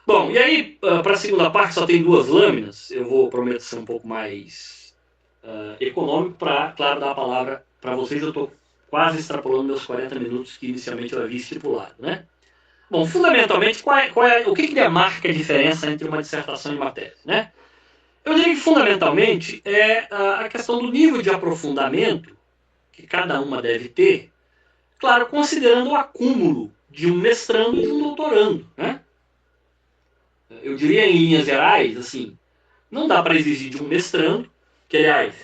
Bom, e aí, para a segunda parte, só tem 2 lâminas. Eu prometo ser um pouco mais econômico para, claro, dar a palavra para vocês. Eu estou quase extrapolando meus 40 minutos que inicialmente eu havia estipulado, né? Bom, fundamentalmente, o que demarca a diferença entre uma dissertação e uma tese, né? Eu diria que, fundamentalmente, é a questão do nível de aprofundamento que cada uma deve ter, claro, considerando o acúmulo de um mestrando e de um doutorando, né? Eu diria, em linhas gerais, assim, não dá para exigir de um mestrando, que, aliás,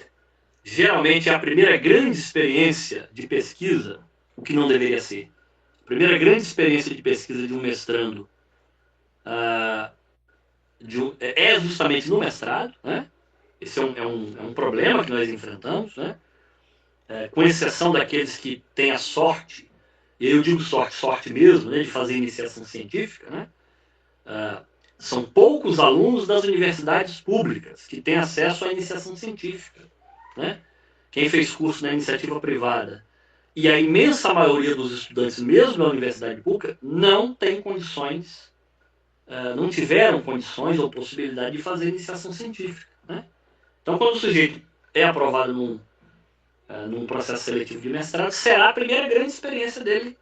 geralmente é a primeira grande experiência de pesquisa, o que não deveria ser. A primeira grande experiência de pesquisa de um mestrando é justamente no mestrado, né? Esse é um problema que nós enfrentamos, né? Com exceção daqueles que têm a sorte, e eu digo sorte mesmo, né, de fazer iniciação científica, né? São poucos alunos das universidades públicas que têm acesso à iniciação científica, né? Quem fez curso na iniciativa privada e a imensa maioria dos estudantes, mesmo na universidade pública, não tem condições, não tiveram condições ou possibilidade de fazer iniciação científica, né? Então, quando o sujeito é aprovado num processo seletivo de mestrado, será a primeira grande experiência dele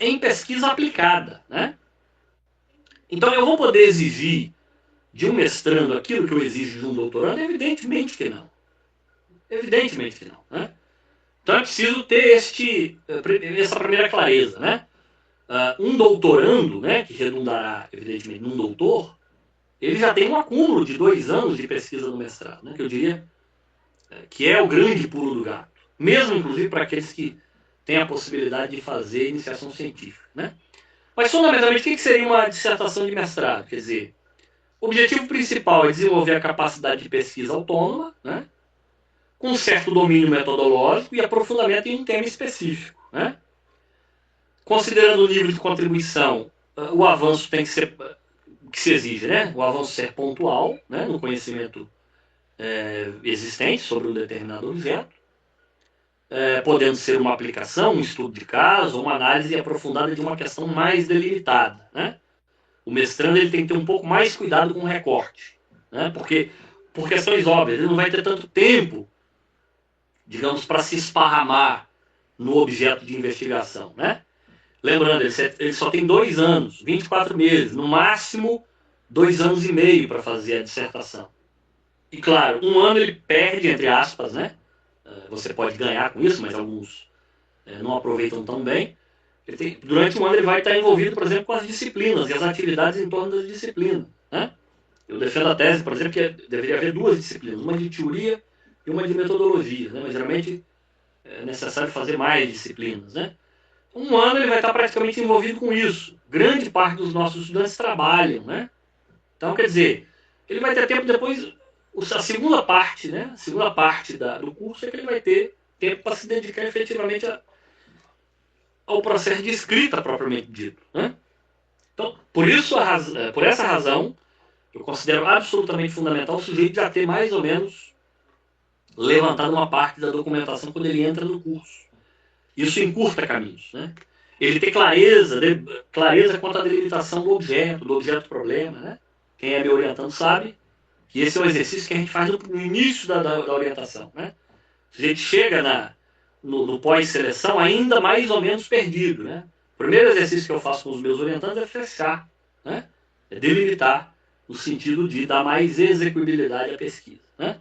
em pesquisa aplicada, né? Então, eu vou poder exigir de um mestrando aquilo que eu exijo de um doutorando? Evidentemente que não. Evidentemente que não, né? Então, é preciso ter essa primeira clareza, né? Um doutorando, né, que redundará, evidentemente, num doutor, ele já tem um acúmulo de 2 anos de pesquisa no mestrado, né? Que eu diria que é o grande pulo do gato. Mesmo, inclusive, para aqueles que têm a possibilidade de fazer iniciação científica, né? Mas, fundamentalmente, o que seria uma dissertação de mestrado? Quer dizer, o objetivo principal é desenvolver a capacidade de pesquisa autônoma, né? Com certo domínio metodológico e aprofundamento em um tema específico, né? Considerando o nível de contribuição, o avanço tem que ser, o que se exige, né? O avanço ser pontual, né? No conhecimento existente sobre um determinado objeto, podendo ser uma aplicação, um estudo de caso, uma análise aprofundada de uma questão mais delimitada, né? O mestrando ele tem que ter um pouco mais cuidado com o recorte, né? Porque, por questões óbvias, ele não vai ter tanto tempo, digamos, para se esparramar no objeto de investigação, né? Lembrando, ele só tem 2 anos, 24 meses, no máximo 2 anos e meio para fazer a dissertação. E claro, 1 ano ele perde, entre aspas, né? Você pode ganhar com isso, mas alguns não aproveitam tão bem. Durante 1 ano ele vai estar envolvido, por exemplo, com as disciplinas e as atividades em torno das disciplinas, né? Eu defendo a tese, por exemplo, que deveria haver 2 disciplinas, uma de teoria e uma de metodologia, né? Mas geralmente é necessário fazer mais disciplinas, né? 1 ano ele vai estar praticamente envolvido com isso. Grande parte dos nossos estudantes trabalham, né? Então, quer dizer, ele vai ter tempo depois, a segunda parte, né? A segunda parte do curso é que ele vai ter tempo para se dedicar efetivamente ao processo de escrita propriamente dito, né? Então, por essa razão, eu considero absolutamente fundamental o sujeito já ter mais ou menos levantado uma parte da documentação quando ele entra no curso. Isso encurta caminhos, né? Ele ter clareza quanto à delimitação do objeto-problema, né? Quem é me orientando sabe que esse é um exercício que a gente faz no início da orientação, né? O sujeito chega no pós-seleção ainda mais ou menos perdido, né? O primeiro exercício que eu faço com os meus orientandos é fechar, né? É delimitar, no sentido de dar mais execuibilidade à pesquisa, né?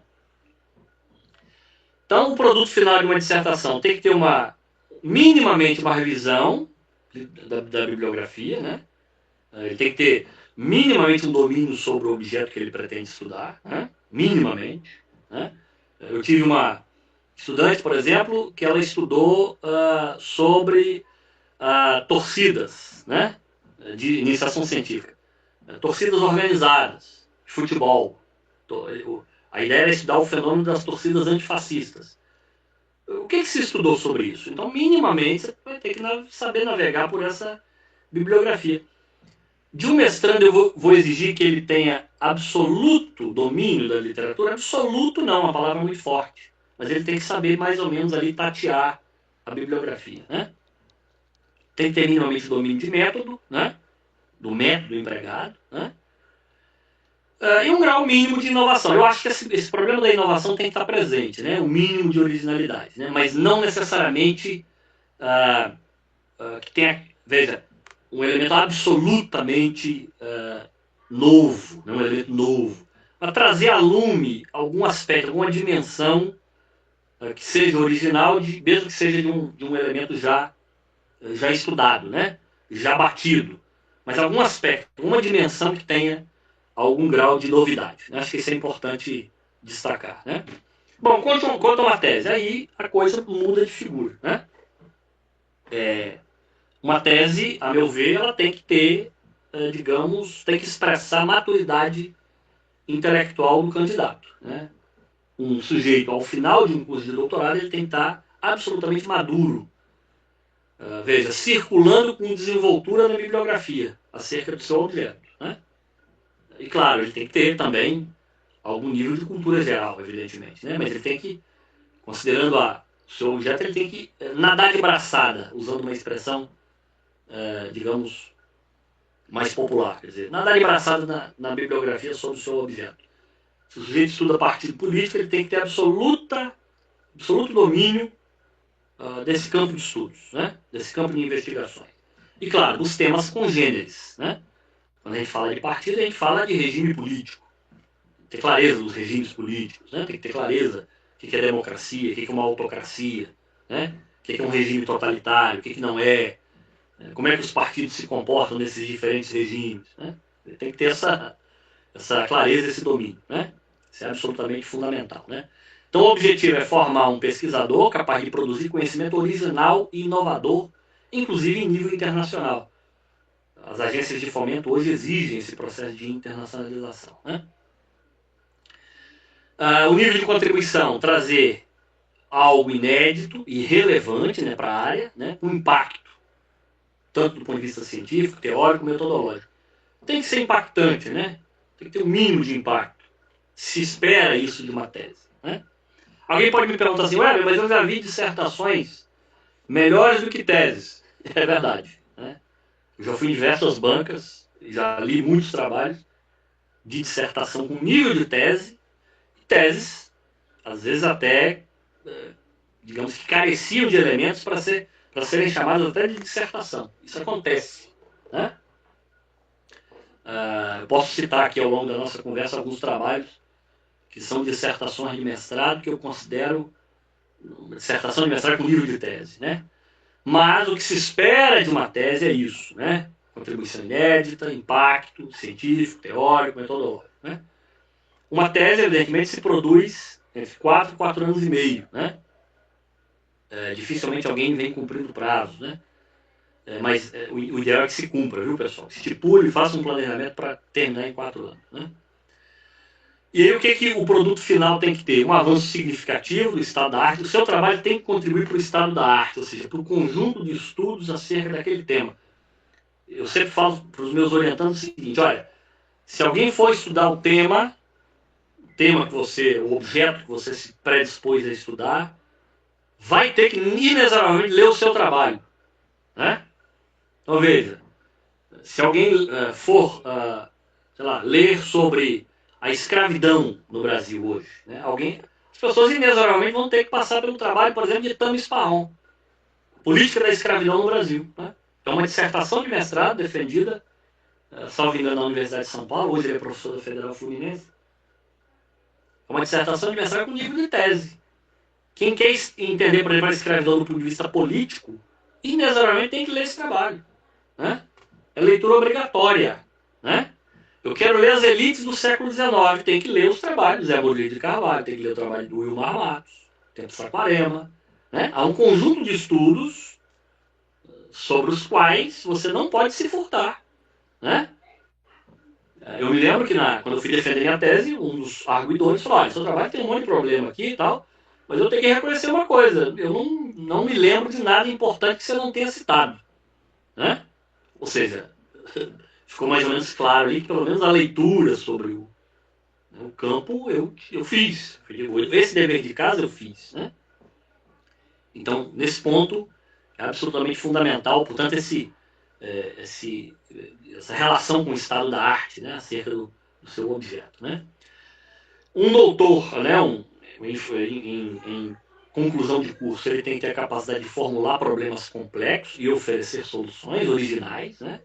Então, o produto final de uma dissertação tem que ter minimamente uma revisão da bibliografia, né? Ele tem que ter minimamente um domínio sobre o objeto que ele pretende estudar, né? Minimamente, né? Eu tive uma Estudante, por exemplo, que ela estudou sobre torcidas, né, de iniciação científica. Torcidas organizadas, de futebol. A ideia era estudar o fenômeno das torcidas antifascistas. O que se estudou sobre isso? Então, minimamente, você vai ter que saber navegar por essa bibliografia. De um mestrando, eu vou exigir que ele tenha absoluto domínio da literatura. Absoluto não, uma palavra muito forte. Mas ele tem que saber mais ou menos ali tatear a bibliografia, né? Tem que ter minimamente domínio de método, né? Do método empregado, né? E um grau mínimo de inovação. Eu acho que esse problema da inovação tem que estar presente, né? O mínimo de originalidade, né? Mas não necessariamente que tenha, veja, um elemento absolutamente novo, né? Um elemento novo, para trazer a lume algum aspecto, alguma dimensão que seja original, mesmo que seja de um elemento já estudado, né? Já batido, mas algum aspecto, uma dimensão que tenha algum grau de novidade. Né? Acho que isso é importante destacar. Né? Bom, quanto a uma tese, aí a coisa muda de figura. Né? Uma tese, a meu ver, ela tem que ter, digamos, tem que expressar a maturidade intelectual do candidato. Né? Um sujeito, ao final de um curso de doutorado, ele tem que estar absolutamente maduro. Veja, circulando com desenvoltura na bibliografia acerca do seu objeto. Né? E claro, ele tem que ter também algum nível de cultura geral, evidentemente. Né? Mas ele tem que, considerando o seu objeto, ele tem que nadar de braçada, usando uma expressão, digamos, mais popular. Quer dizer, nadar de braçada na bibliografia sobre o seu objeto. Se o sujeito estuda partido político, ele tem que ter absoluto domínio desse campo de estudos, né? Desse campo de investigações. E, claro, dos temas congêneres. Né? Quando a gente fala de partido, a gente fala de regime político. Tem que ter clareza dos regimes políticos. Né? Tem que ter clareza o que é democracia, o que é uma autocracia, né? O que é um regime totalitário, o que não é, como é que os partidos se comportam nesses diferentes regimes. Né? Tem que ter essa clareza, esse domínio. Né? Isso é absolutamente fundamental. Né? Então, o objetivo é formar um pesquisador capaz de produzir conhecimento original e inovador, inclusive em nível internacional. As agências de fomento hoje exigem esse processo de internacionalização. Né? O nível de contribuição, trazer algo inédito e relevante, né, para a área, né, com impacto, tanto do ponto de vista científico, teórico, metodológico. Tem que ser impactante, né? Tem que ter um mínimo de impacto. Se espera isso de uma tese. Né? Alguém pode me perguntar assim, ué, mas eu já vi dissertações melhores do que teses. É verdade. Né? Eu já fui em diversas bancas, já li muitos trabalhos de dissertação com nível de tese, e teses, às vezes até, digamos que careciam de elementos para serem chamadas até de dissertação. Isso acontece. Né? Eu posso citar aqui ao longo da nossa conversa alguns trabalhos que são dissertações de mestrado, que eu considero dissertação de mestrado com nível de tese. Né? Mas o que se espera de uma tese é isso, né? Contribuição inédita, impacto científico, teórico, metodológico. Né? Uma tese, evidentemente, se produz entre 4 e 4 anos e meio. Né? Dificilmente alguém vem cumprindo prazo. Né? Mas o ideal é que se cumpra, viu, pessoal? Estipule e faça um planejamento para terminar em 4 anos. Né? E aí o que o produto final tem que ter? Um avanço significativo do estado da arte. O seu trabalho tem que contribuir para o estado da arte, ou seja, para o conjunto de estudos acerca daquele tema. Eu sempre falo para os meus orientandos o seguinte, olha, se alguém for estudar o tema o objeto que você se predispôs a estudar, vai ter que inexoravelmente ler o seu trabalho. Né? Então veja, se alguém for, sei lá, ler sobre a escravidão no Brasil hoje, né? As pessoas inexoravelmente vão ter que passar pelo trabalho, por exemplo, de Tamis Parron, Política da Escravidão no Brasil. Né? É uma dissertação de mestrado defendida, salvo engano, na Universidade de São Paulo, hoje ele é professor da Federal Fluminense. É uma dissertação de mestrado com nível de tese. Quem quer entender, por exemplo, a escravidão do ponto de vista político, inexoravelmente tem que ler esse trabalho. Né? É leitura obrigatória. Né? Eu quero ler as elites do século XIX, tem que ler os trabalhos do Zé Murilo de Carvalho, tem que ler o trabalho do Wilmar Matos, tem a Saquarema, né? Há um conjunto de estudos sobre os quais você não pode se furtar, né? Eu me lembro que quando eu fui defender minha tese, um dos arguidores falou: olha, seu trabalho tem um monte de problema aqui e tal, mas eu tenho que reconhecer uma coisa, eu não me lembro de nada importante que você não tenha citado, né? Ou seja, ficou mais ou menos claro ali que pelo menos a leitura sobre o campo eu fiz. Esse dever de casa eu fiz, né? Então, nesse ponto, é absolutamente fundamental, portanto, essa relação com o estado da arte, né, acerca do seu objeto, né? Um doutor, né, em conclusão de curso, ele tem que ter a capacidade de formular problemas complexos e oferecer soluções originais, né?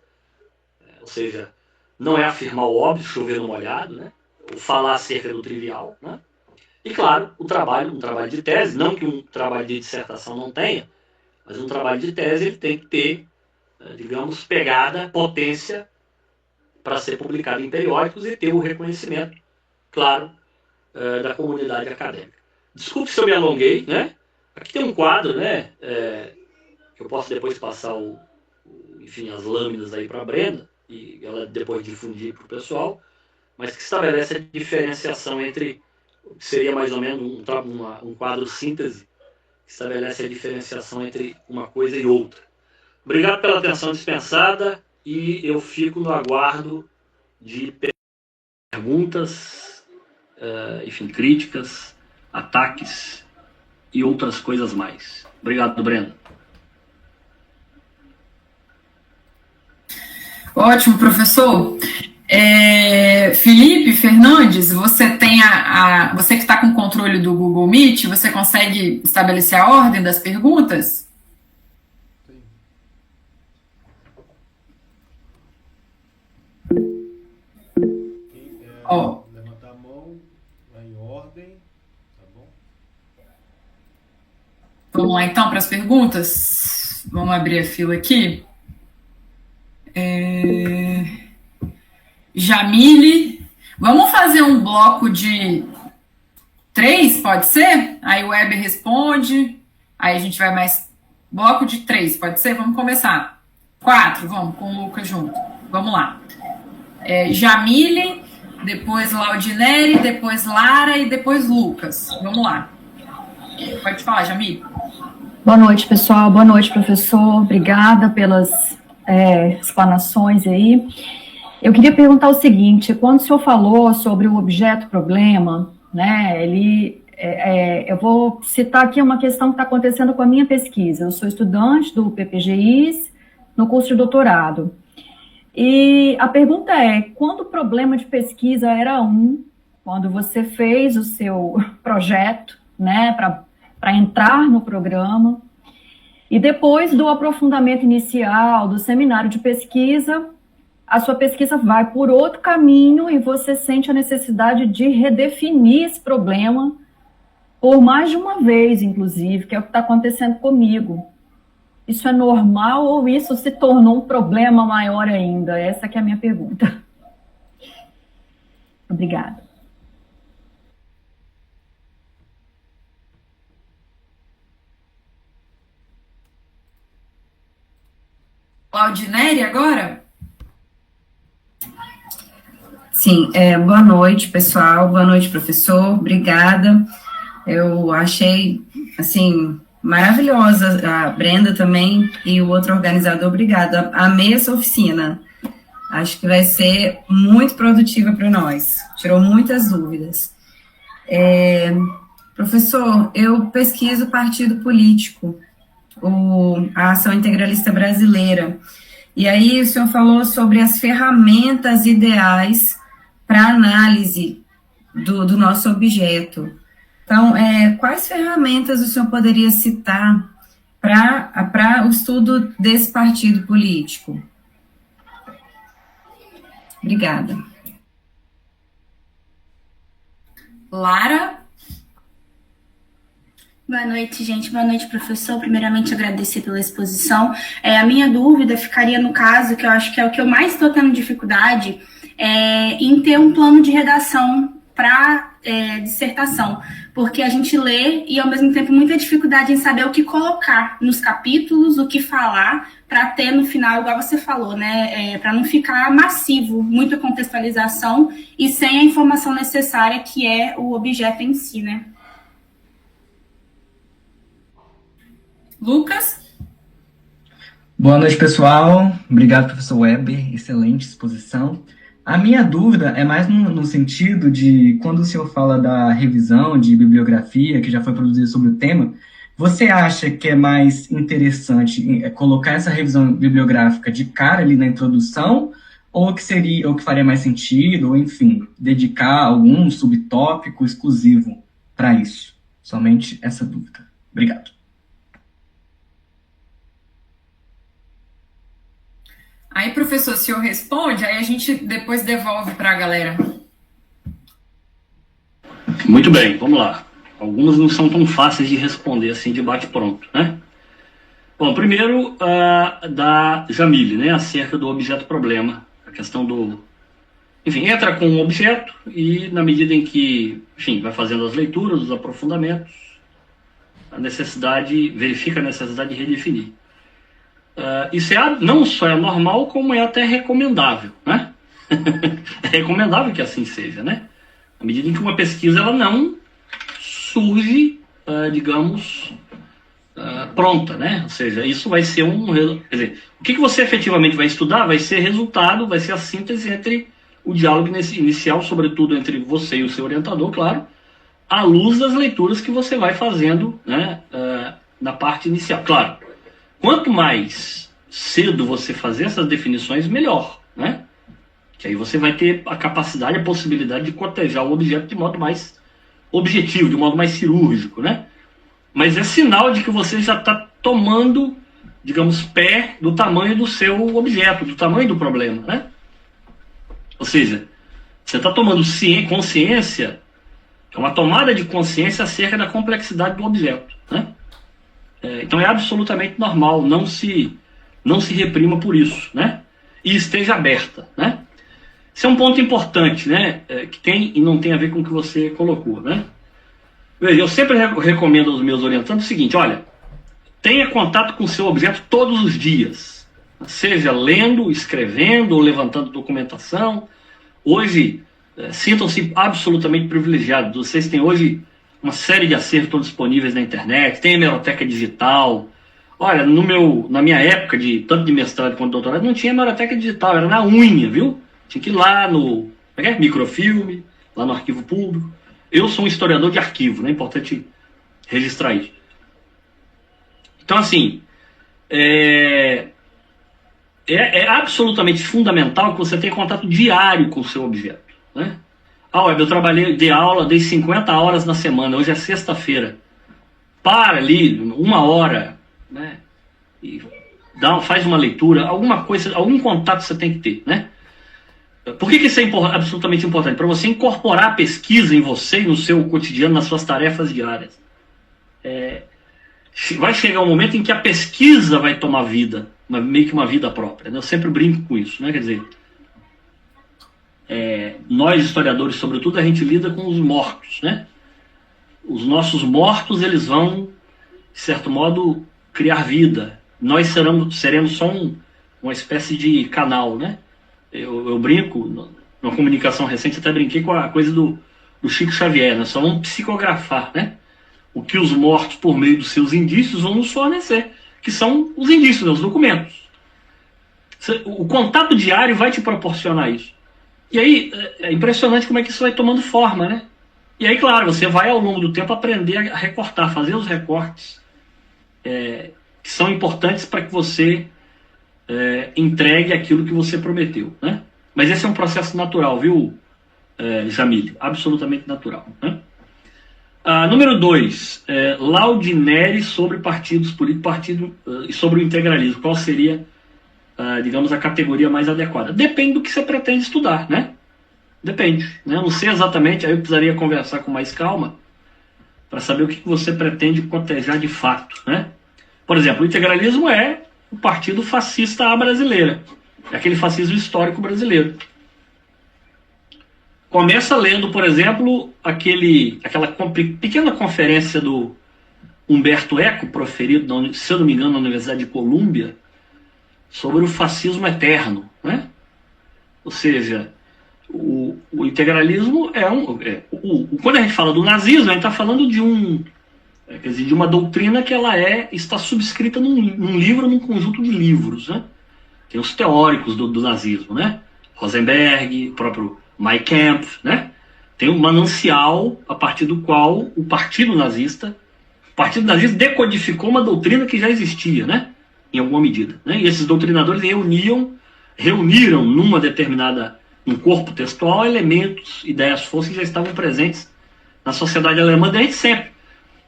Ou seja, não é afirmar o óbvio, chover no molhado, né? Ou falar acerca do trivial, né? E, claro, um trabalho de tese, não que um trabalho de dissertação não tenha, mas um trabalho de tese ele tem que ter, digamos, pegada, potência para ser publicado em periódicos e ter o reconhecimento, claro, da comunidade acadêmica. Desculpe se eu me alonguei, né? Aqui tem um quadro, né? Que eu posso depois passar enfim, as lâminas aí para a Brenda, e ela depois difundir para o pessoal, mas que estabelece a diferenciação entre o que seria mais ou menos um quadro síntese, que estabelece a diferenciação entre uma coisa e outra. Obrigado pela atenção dispensada e eu fico no aguardo de perguntas, enfim, críticas, ataques e outras coisas mais. Obrigado, Brenda. Ótimo, professor. Felipe Fernandes, você tem você que está com o controle do Google Meet, você consegue estabelecer a ordem das perguntas? Sim. Levantar a mão, vai em ordem, tá bom? Vamos lá então para as perguntas? Vamos abrir a fila aqui. Jamile, vamos fazer um bloco de 3, pode ser? Aí o Weber responde, aí a gente vai mais... Bloco de 3, pode ser? Vamos começar. 4, vamos, com o Lucas junto. Vamos lá. Jamile, depois Laudineri, depois Lara e depois Lucas. Vamos lá. Pode falar, Jamile. Boa noite, pessoal. Boa noite, professor. Obrigada pelas explanações aí. Eu queria perguntar o seguinte: quando o senhor falou sobre o objeto problema, né, eu vou citar aqui uma questão que está acontecendo com a minha pesquisa. Eu sou estudante do PPGI no curso de doutorado. E a pergunta é, quando o problema de pesquisa era quando você fez o seu projeto, né, para entrar no programa, e depois do aprofundamento inicial, do seminário de pesquisa, a sua pesquisa vai por outro caminho e você sente a necessidade de redefinir esse problema por mais de uma vez, inclusive, que é o que está acontecendo comigo. Isso é normal ou isso se tornou um problema maior ainda? Essa que é a minha pergunta. Obrigada. Laudineri agora? Sim, boa noite, pessoal. Boa noite, professor. Obrigada. Eu achei, assim, maravilhosa a Brenda também e o outro organizador. Obrigada. Amei essa oficina. Acho que vai ser muito produtiva para nós. Tirou muitas dúvidas. Professor, eu pesquiso partido político, a Ação Integralista Brasileira. E aí o senhor falou sobre as ferramentas ideais para análise do nosso objeto. Então, quais ferramentas o senhor poderia citar para o estudo desse partido político? Obrigada. Lara? Boa noite, gente. Boa noite, professor. Primeiramente, agradecer pela exposição. A minha dúvida ficaria no caso, que eu acho que é o que eu mais estou tendo dificuldade, em ter um plano de redação para dissertação, porque a gente lê e, ao mesmo tempo, muita dificuldade em saber o que colocar nos capítulos, o que falar, para ter no final, igual você falou, né, para não ficar massivo, muita contextualização e sem a informação necessária que é o objeto em si, né? Lucas? Boa noite, pessoal. Obrigado, professor Weber. Excelente exposição. A minha dúvida é mais no sentido de, quando o senhor fala da revisão de bibliografia que já foi produzida sobre o tema, você acha que é mais interessante colocar essa revisão bibliográfica de cara ali na introdução, ou que faria mais sentido, ou enfim, dedicar algum subtópico exclusivo para isso? Somente essa dúvida. Obrigado. Aí, professor, o senhor responde, aí a gente depois devolve para a galera. Muito bem, vamos lá. Algumas não são tão fáceis de responder assim de bate-pronto, né? Bom, primeiro, da Jamile, né, acerca do objeto-problema, a questão do... Enfim, entra com um objeto e, na medida em que, enfim, vai fazendo as leituras, os aprofundamentos, verifica a necessidade de redefinir. Isso não só é normal, como é até recomendável, né? É recomendável que assim seja, né? À medida em que uma pesquisa ela não surge, digamos, pronta, né? Ou seja, isso vai ser quer dizer, o que você efetivamente vai estudar vai ser resultado, vai ser a síntese entre o diálogo inicial, sobretudo entre você e o seu orientador, claro, à luz das leituras que você vai fazendo, né, na parte inicial. Claro, quanto mais cedo você fazer essas definições, melhor, né? Que aí você vai ter a capacidade, a possibilidade de cotejar o objeto de modo mais objetivo, de modo mais cirúrgico, né? Mas é sinal de que você já está tomando, digamos, pé do tamanho do seu objeto, do tamanho do problema, né? Ou seja, você está tomando consciência, é uma tomada de consciência acerca da complexidade do objeto, né? Então é absolutamente normal, não se reprima por isso, né? E esteja aberta, né? Esse é um ponto importante, né? Que tem e não tem a ver com o que você colocou, né? Veja, eu sempre recomendo aos meus orientandos o seguinte: olha, tenha contato com o seu objeto todos os dias, seja lendo, escrevendo ou levantando documentação. Hoje, sintam-se absolutamente privilegiados. Vocês têm hoje uma série de acertos disponíveis na internet, tem hemeroteca digital. Olha, na minha época, tanto de mestrado quanto de doutorado, não tinha hemeroteca digital, era na unha, viu? Tinha que ir lá no microfilme, lá no arquivo público. Eu sou um historiador de arquivo, né? É importante registrar isso. Então, assim, é absolutamente fundamental que você tenha contato diário com o seu objeto, né? Eu dei 50 horas na semana, hoje é sexta-feira. Para ali, 1 hora, né? E faz uma leitura, alguma coisa, algum contato você tem que ter, né? Por que isso é absolutamente importante? Para você incorporar a pesquisa em você e no seu cotidiano, nas suas tarefas diárias. Vai chegar um momento em que a pesquisa vai tomar vida, meio que uma vida própria, né? Eu sempre brinco com isso, né? Quer dizer, nós historiadores, sobretudo, a gente lida com os mortos, né? Os nossos mortos, eles vão, de certo modo, criar vida. Nós seremos só uma espécie de canal, né? Eu brinco, numa comunicação recente, até brinquei com a coisa do Chico Xavier, nós só vamos psicografar, né? O que os mortos, por meio dos seus indícios, vão nos fornecer, que são os indícios, né? Os documentos. O contato diário vai te proporcionar isso. E aí, é impressionante como é que isso vai tomando forma, né? E aí, claro, você vai ao longo do tempo aprender a recortar, fazer os recortes que são importantes para que você entregue aquilo que você prometeu, né? Mas esse é um processo natural, viu, Jamile? Absolutamente natural, né? Número 2, Laudineri sobre partidos políticos, e sobre o integralismo. Qual seria, digamos, a categoria mais adequada? Depende do que você pretende estudar, né? Depende, né? Eu não sei exatamente, aí eu precisaria conversar com mais calma para saber o que você pretende cotejar de fato, né? Por exemplo, o integralismo é o partido fascista à brasileira, é aquele fascismo histórico brasileiro. começa lendo, por exemplo, aquela pequena conferência do Humberto Eco, proferido, se eu não me engano, na Universidade de Colômbia, sobre o fascismo eterno, né? Ou seja, o integralismo quando a gente fala do nazismo, a gente está falando de de uma doutrina que está subscrita num livro, num conjunto de livros, né? Tem os teóricos do nazismo, né? Rosenberg, o próprio Mein Kampf, né? Tem um manancial a partir do qual o Partido Nazista decodificou uma doutrina que já existia, né? Em alguma medida, né? E esses doutrinadores reuniram num corpo textual elementos, ideias forças que já estavam presentes na sociedade alemã desde sempre.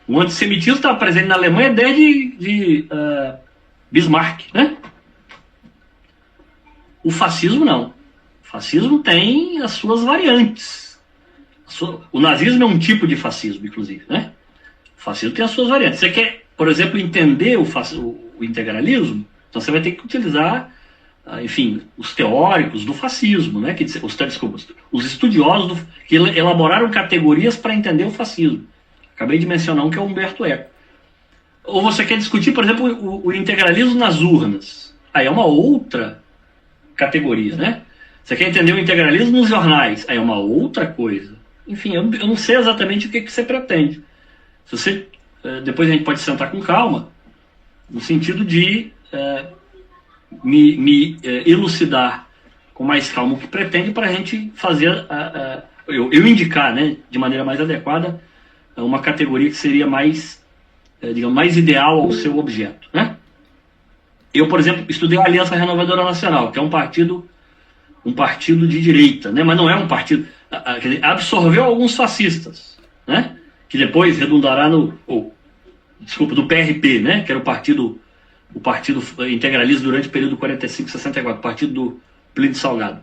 O antissemitismo estava presente na Alemanha desde Bismarck, né? O fascismo não. O fascismo tem as suas variantes. O nazismo é um tipo de fascismo, inclusive, né? O fascismo tem as suas variantes. Você quer, por exemplo, entender o integralismo? Então você vai ter que utilizar, enfim, os teóricos do fascismo, né? Os estudiosos que elaboraram categorias para entender o fascismo. Acabei de mencionar um que é o Humberto Eco. Ou você quer discutir, por exemplo, o integralismo nas urnas. Aí é uma outra categoria, né? Você quer entender o integralismo nos jornais. Aí é uma outra coisa. Enfim, eu não sei exatamente o que você pretende. Se você, depois a gente pode sentar com calma, no sentido de me elucidar com mais calma o que pretende para a gente fazer, eu indicar, né, de maneira mais adequada, uma categoria que seria mais, digamos, mais ideal ao seu objeto, né? Eu, por exemplo, estudei a Aliança Renovadora Nacional, que é um partido de direita, né? Mas não é um partido, quer dizer, absorveu alguns fascistas, né? Que depois redundará do PRP, né? Que era o partido integralista durante o período 45-64, o partido do Plínio Salgado.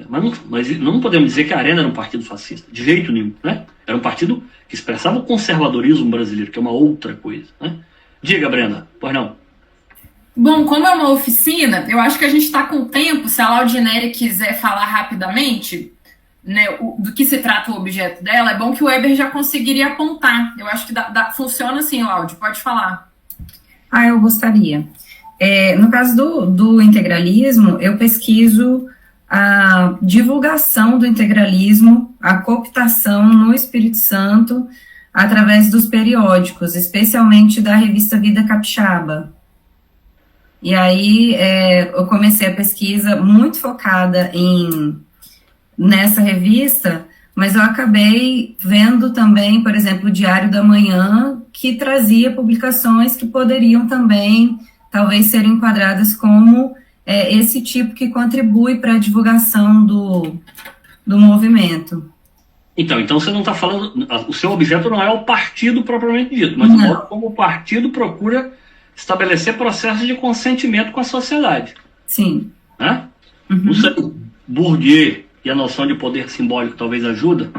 Mas não podemos dizer que a Arena era um partido fascista, de jeito nenhum, né? Era um partido que expressava o conservadorismo brasileiro, que é uma outra coisa, né? Diga, Brenda, pois não? Bom, como é uma oficina, eu acho que a gente está com tempo. Se a Laudinelli quiser falar rapidamente, né, do que se trata o objeto dela, é bom que o Weber já conseguiria apontar. Eu acho que funciona assim, Laude, pode falar. Eu gostaria. No caso do integralismo, eu pesquiso a divulgação do integralismo, a cooptação no Espírito Santo através dos periódicos, especialmente da revista Vida Capixaba. E aí eu comecei a pesquisa muito focada nessa revista, mas eu acabei vendo também, por exemplo, o Diário da Manhã, que trazia publicações que poderiam também, talvez, ser enquadradas como esse tipo que contribui para a divulgação do movimento. Então você não está falando, o seu objeto não é o partido propriamente dito, mas o modo como o partido procura estabelecer processos de consentimento com a sociedade. Sim. Né? Não sei, Bourdieu e a noção de poder simbólico talvez ajuda.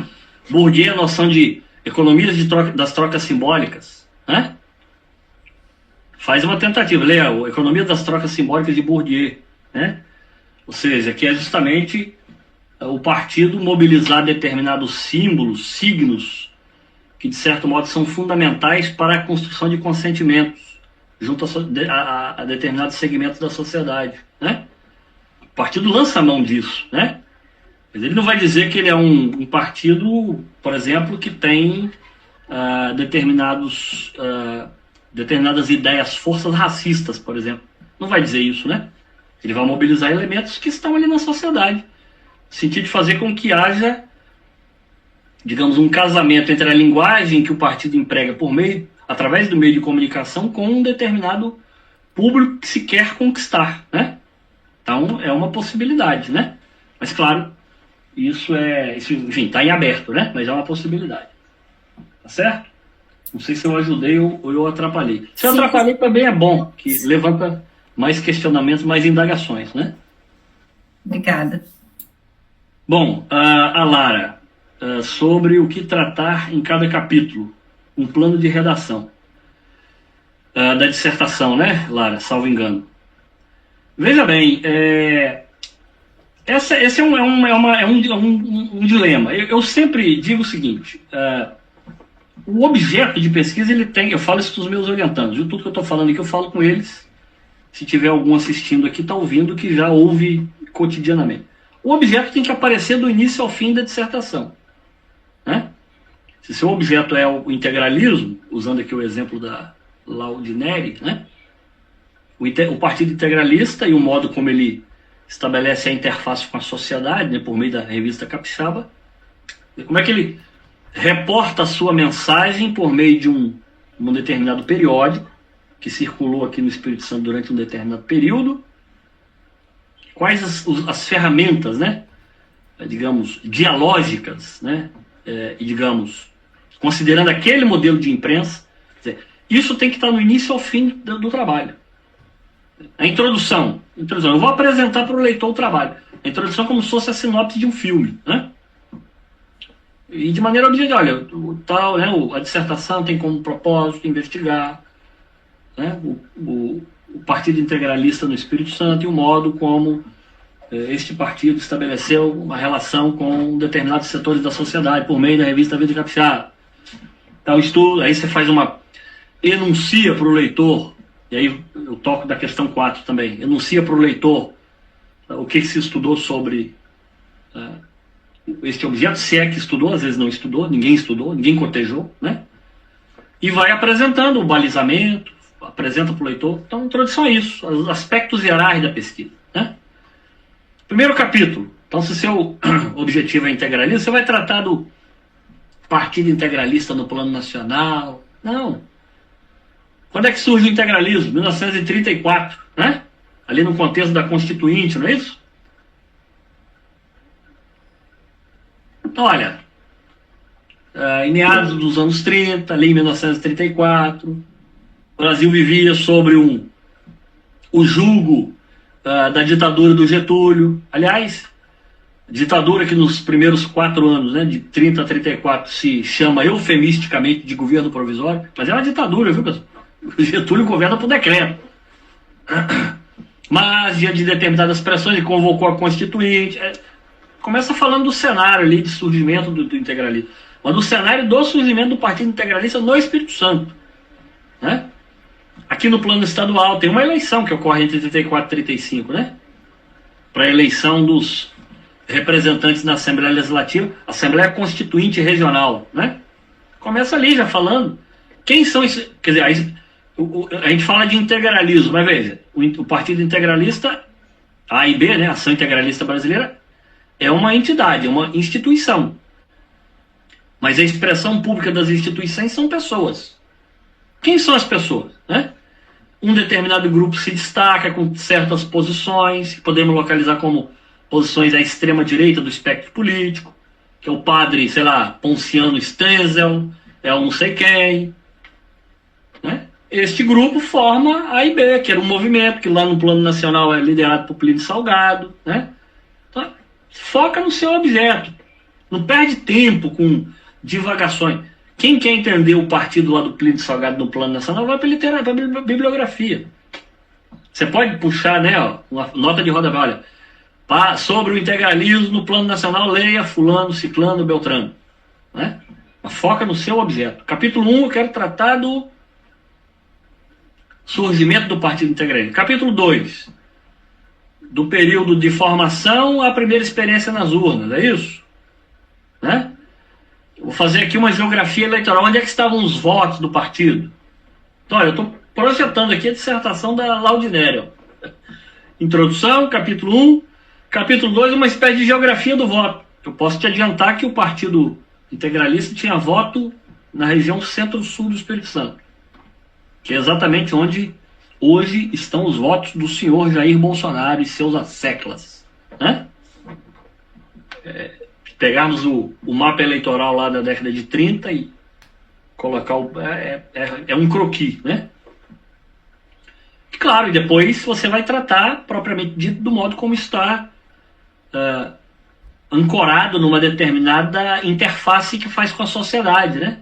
Bourdieu, a noção de economias das trocas simbólicas, né? Faz uma tentativa, lê a Economia das Trocas Simbólicas de Bourdieu, né? Ou seja, que é justamente o partido mobilizar determinados símbolos, signos, que de certo modo são fundamentais para a construção de consentimentos junto a determinados segmentos da sociedade, né? O partido lança a mão disso, né? Mas ele não vai dizer que ele é um partido, por exemplo, que tem determinadas ideias, forças racistas, por exemplo. Não vai dizer isso, né? Ele vai mobilizar elementos que estão ali na sociedade, no sentido de fazer com que haja, digamos, um casamento entre a linguagem que o partido emprega através do meio de comunicação com um determinado público que se quer conquistar, né? Então, é uma possibilidade, né? Mas, claro, isso enfim, está em aberto, né? Mas é uma possibilidade. Tá certo? Não sei se eu ajudei ou eu atrapalhei. Se eu atrapalhei também é bom, que levanta mais questionamentos, mais indagações, né? Obrigada. Bom, a Lara, sobre o que tratar em cada capítulo, um plano de redação da dissertação, né, Lara? Salvo engano. Veja bem, Esse é um dilema. Eu sempre digo o seguinte, o objeto de pesquisa, ele tem, eu falo isso para os meus orientandos, de tudo que eu estou falando aqui eu falo com eles, se tiver algum assistindo aqui, está ouvindo, que já ouve cotidianamente. O objeto tem que aparecer do início ao fim da dissertação, né? Se seu objeto é o integralismo, usando aqui o exemplo da Laudinelli, né? O Partido Integralista e o modo como ele estabelece a interface com a sociedade, né, por meio da revista Capixaba, como é que ele reporta a sua mensagem por meio de um determinado periódico que circulou aqui no Espírito Santo durante um determinado período, quais as ferramentas, né, digamos, dialógicas, né, e digamos, considerando aquele modelo de imprensa, quer dizer, isso tem que estar no início ao fim do trabalho. A introdução, eu vou apresentar para o leitor o trabalho. A introdução é como se fosse a sinopse de um filme, né? E de maneira objetiva, olha, a dissertação tem como propósito investigar, né, o Partido Integralista no Espírito Santo e o modo como este partido estabeleceu uma relação com determinados setores da sociedade por meio da revista Vida Capixaba. Tal estudo, aí você faz enuncia para o leitor. E aí eu toco da questão 4 também. Enuncia para o leitor o que se estudou sobre este objeto, se é que estudou, às vezes não estudou, ninguém cotejou, né? E vai apresentando o balizamento, apresenta para o leitor. Então, a introdução é isso, os aspectos gerais da pesquisa, né? Primeiro capítulo. Então, se seu objetivo é integralista, você vai tratar do Partido Integralista no plano nacional. Não. Quando é que surge o integralismo? 1934, né? Ali no contexto da Constituinte, não é isso? Então, olha, em meados dos anos 30, ali em 1934, o Brasil vivia sobre o jugo da ditadura do Getúlio. Aliás, ditadura que nos primeiros 4 anos, né, de 30 a 34, se chama eufemisticamente de governo provisório, mas é uma ditadura, viu, pessoal? O Getúlio governa por decreto. Mas, diante de determinadas pressões, ele convocou a Constituinte. Começa falando do cenário ali de surgimento do integralismo. Mas do cenário do surgimento do Partido Integralista no Espírito Santo, né? Aqui no plano estadual tem uma eleição que ocorre entre 34 e 35, né? Para a eleição dos representantes na Assembleia Legislativa, Assembleia Constituinte Regional, né? Começa ali já falando. Quem são esses... Quer dizer, a gente fala de integralismo, mas veja, o Partido Integralista, a AIB, né, Ação Integralista Brasileira, é uma entidade, é uma instituição. Mas a expressão pública das instituições são pessoas. Quem são as pessoas, né? Um determinado grupo se destaca com certas posições, que podemos localizar como posições à extrema-direita do espectro político, que é o padre, sei lá, Ponciano Stenzel, é o não sei quem, né? Este grupo forma a AIB, que era um movimento que lá no plano nacional é liderado por Plínio Salgado, né? Então, foca no seu objeto. Não perde tempo com divagações. Quem quer entender o partido lá do Plínio Salgado no plano nacional, vai para literatura, para bibliografia. Você pode puxar, né, uma nota de rodapé, olha, sobre o integralismo no plano nacional, leia fulano, ciclano, beltrano, né? Mas foca no seu objeto. Capítulo 1, eu quero tratar do surgimento do Partido Integralista. Capítulo 2, do período de formação à primeira experiência nas urnas, é isso? Né? Vou fazer aqui uma geografia eleitoral. Onde é que estavam os votos do partido? Então, olha, eu estou projetando aqui a dissertação da Laudinelli. Introdução, capítulo 1. Capítulo 2, uma espécie de geografia do voto. Eu posso te adiantar que o Partido Integralista tinha voto na região centro-sul do Espírito Santo, que é exatamente onde hoje estão os votos do senhor Jair Bolsonaro e seus asseclas, né? Pegarmos o mapa eleitoral lá da década de 30 e colocar é um croquis, né? E, claro, e depois você vai tratar, propriamente dito, do modo como está ancorado numa determinada interface que faz com a sociedade, né?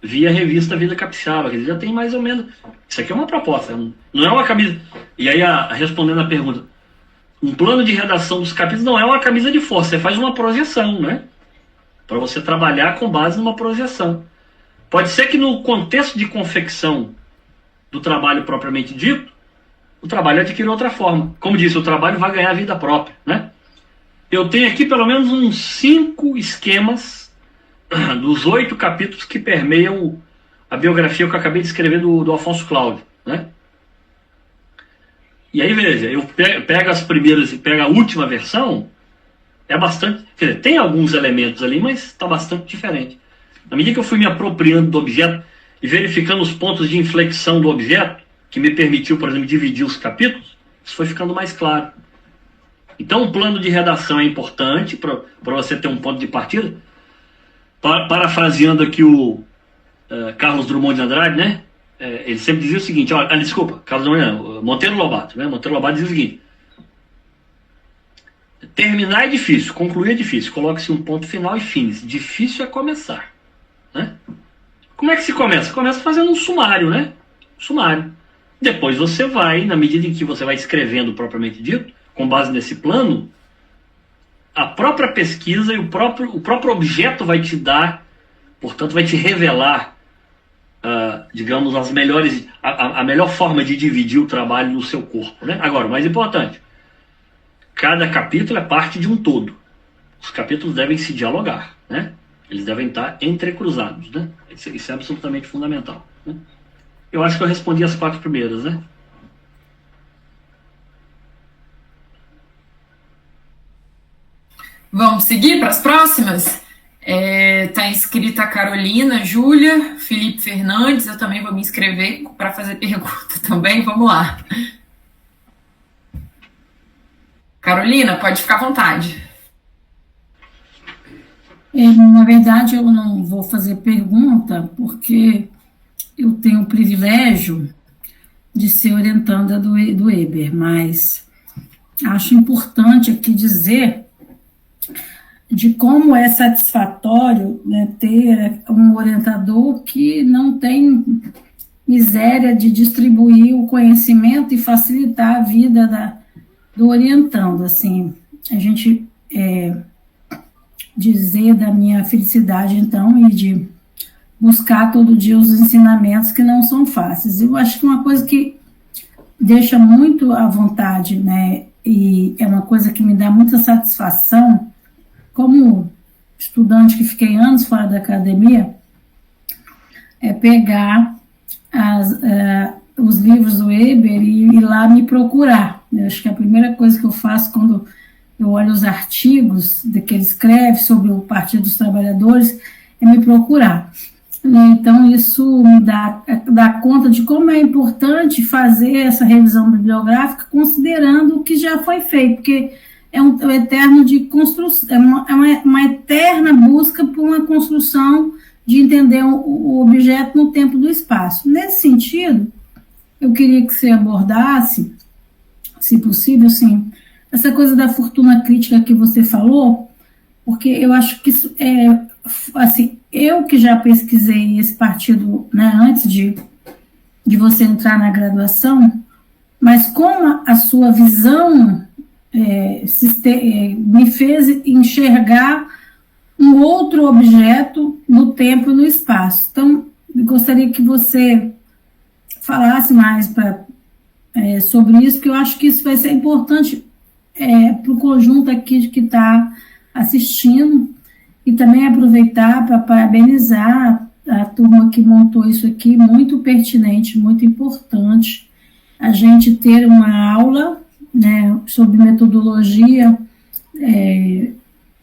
Via a revista Vida Capixaba, que já tem mais ou menos... Isso aqui é uma proposta, não é uma camisa... E aí, respondendo a pergunta, um plano de redação dos capítulos não é uma camisa de força, você faz uma projeção, né? Para você trabalhar com base numa projeção. Pode ser que no contexto de confecção do trabalho propriamente dito, o trabalho adquire outra forma. Como disse, o trabalho vai ganhar vida própria, né? Eu tenho aqui pelo menos uns 5 esquemas dos 8 capítulos que permeiam a biografia que eu acabei de escrever do Afonso Cláudio, né? E aí, veja, eu pego as primeiras e pego a última versão, é bastante... Quer dizer, tem alguns elementos ali, mas está bastante diferente. Na medida que eu fui me apropriando do objeto e verificando os pontos de inflexão do objeto, que me permitiu, por exemplo, dividir os capítulos, isso foi ficando mais claro. Então, o plano de redação é importante para você ter um ponto de partida. Parafraseando aqui o Carlos Drummond de Andrade, né? Ele sempre dizia o seguinte, Carlos Drummond não, Monteiro Lobato, né? Monteiro Lobato dizia o seguinte: terminar é difícil, concluir é difícil, coloque-se um ponto final e fins. Difícil é começar, né? Como é que se começa? Começa fazendo um sumário, né? Sumário. Depois você vai, na medida em que você vai escrevendo propriamente dito, com base nesse plano, a própria pesquisa e o próprio objeto vai te dar, portanto, vai te revelar, digamos, a melhor forma de dividir o trabalho no seu corpo, né? Agora, o mais importante, cada capítulo é parte de um todo. Os capítulos devem se dialogar, né? Eles devem estar entrecruzados, né? Isso é absolutamente fundamental, né? Eu acho que eu respondi as 4 primeiras, né? Vamos seguir para as próximas? Está inscrita a Carolina, Júlia, Felipe Fernandes. Eu também vou me inscrever para fazer pergunta também. Vamos lá. Carolina, pode ficar à vontade. Na verdade, eu não vou fazer pergunta, porque eu tenho o privilégio de ser orientanda do Weber, mas acho importante aqui dizer de como é satisfatório, né, ter um orientador que não tem miséria de distribuir o conhecimento e facilitar a vida do orientando. Assim, a gente dizer da minha felicidade, então, e de buscar todo dia os ensinamentos que não são fáceis. Eu acho que uma coisa que deixa muito à vontade, né, e é uma coisa que me dá muita satisfação, como estudante que fiquei anos fora da academia, é pegar os livros do Weber e ir lá me procurar. Eu acho que a primeira coisa que eu faço quando eu olho os artigos que ele escreve sobre o Partido dos Trabalhadores é me procurar. Então, isso me dá conta de como é importante fazer essa revisão bibliográfica considerando o que já foi feito, porque é um eterno de construção, é uma eterna busca por uma construção de entender o objeto no tempo do espaço. Nesse sentido, eu queria que você abordasse, se possível, assim, essa coisa da fortuna crítica que você falou, porque eu acho que isso assim, eu que já pesquisei esse partido, né, antes de você entrar na graduação, mas como a sua visão me fez enxergar um outro objeto no tempo e no espaço. Então, eu gostaria que você falasse mais sobre isso, porque eu acho que isso vai ser importante para o conjunto aqui que está assistindo, e também aproveitar para parabenizar a turma que montou isso aqui, muito pertinente, muito importante, a gente ter uma aula, né, sobre metodologia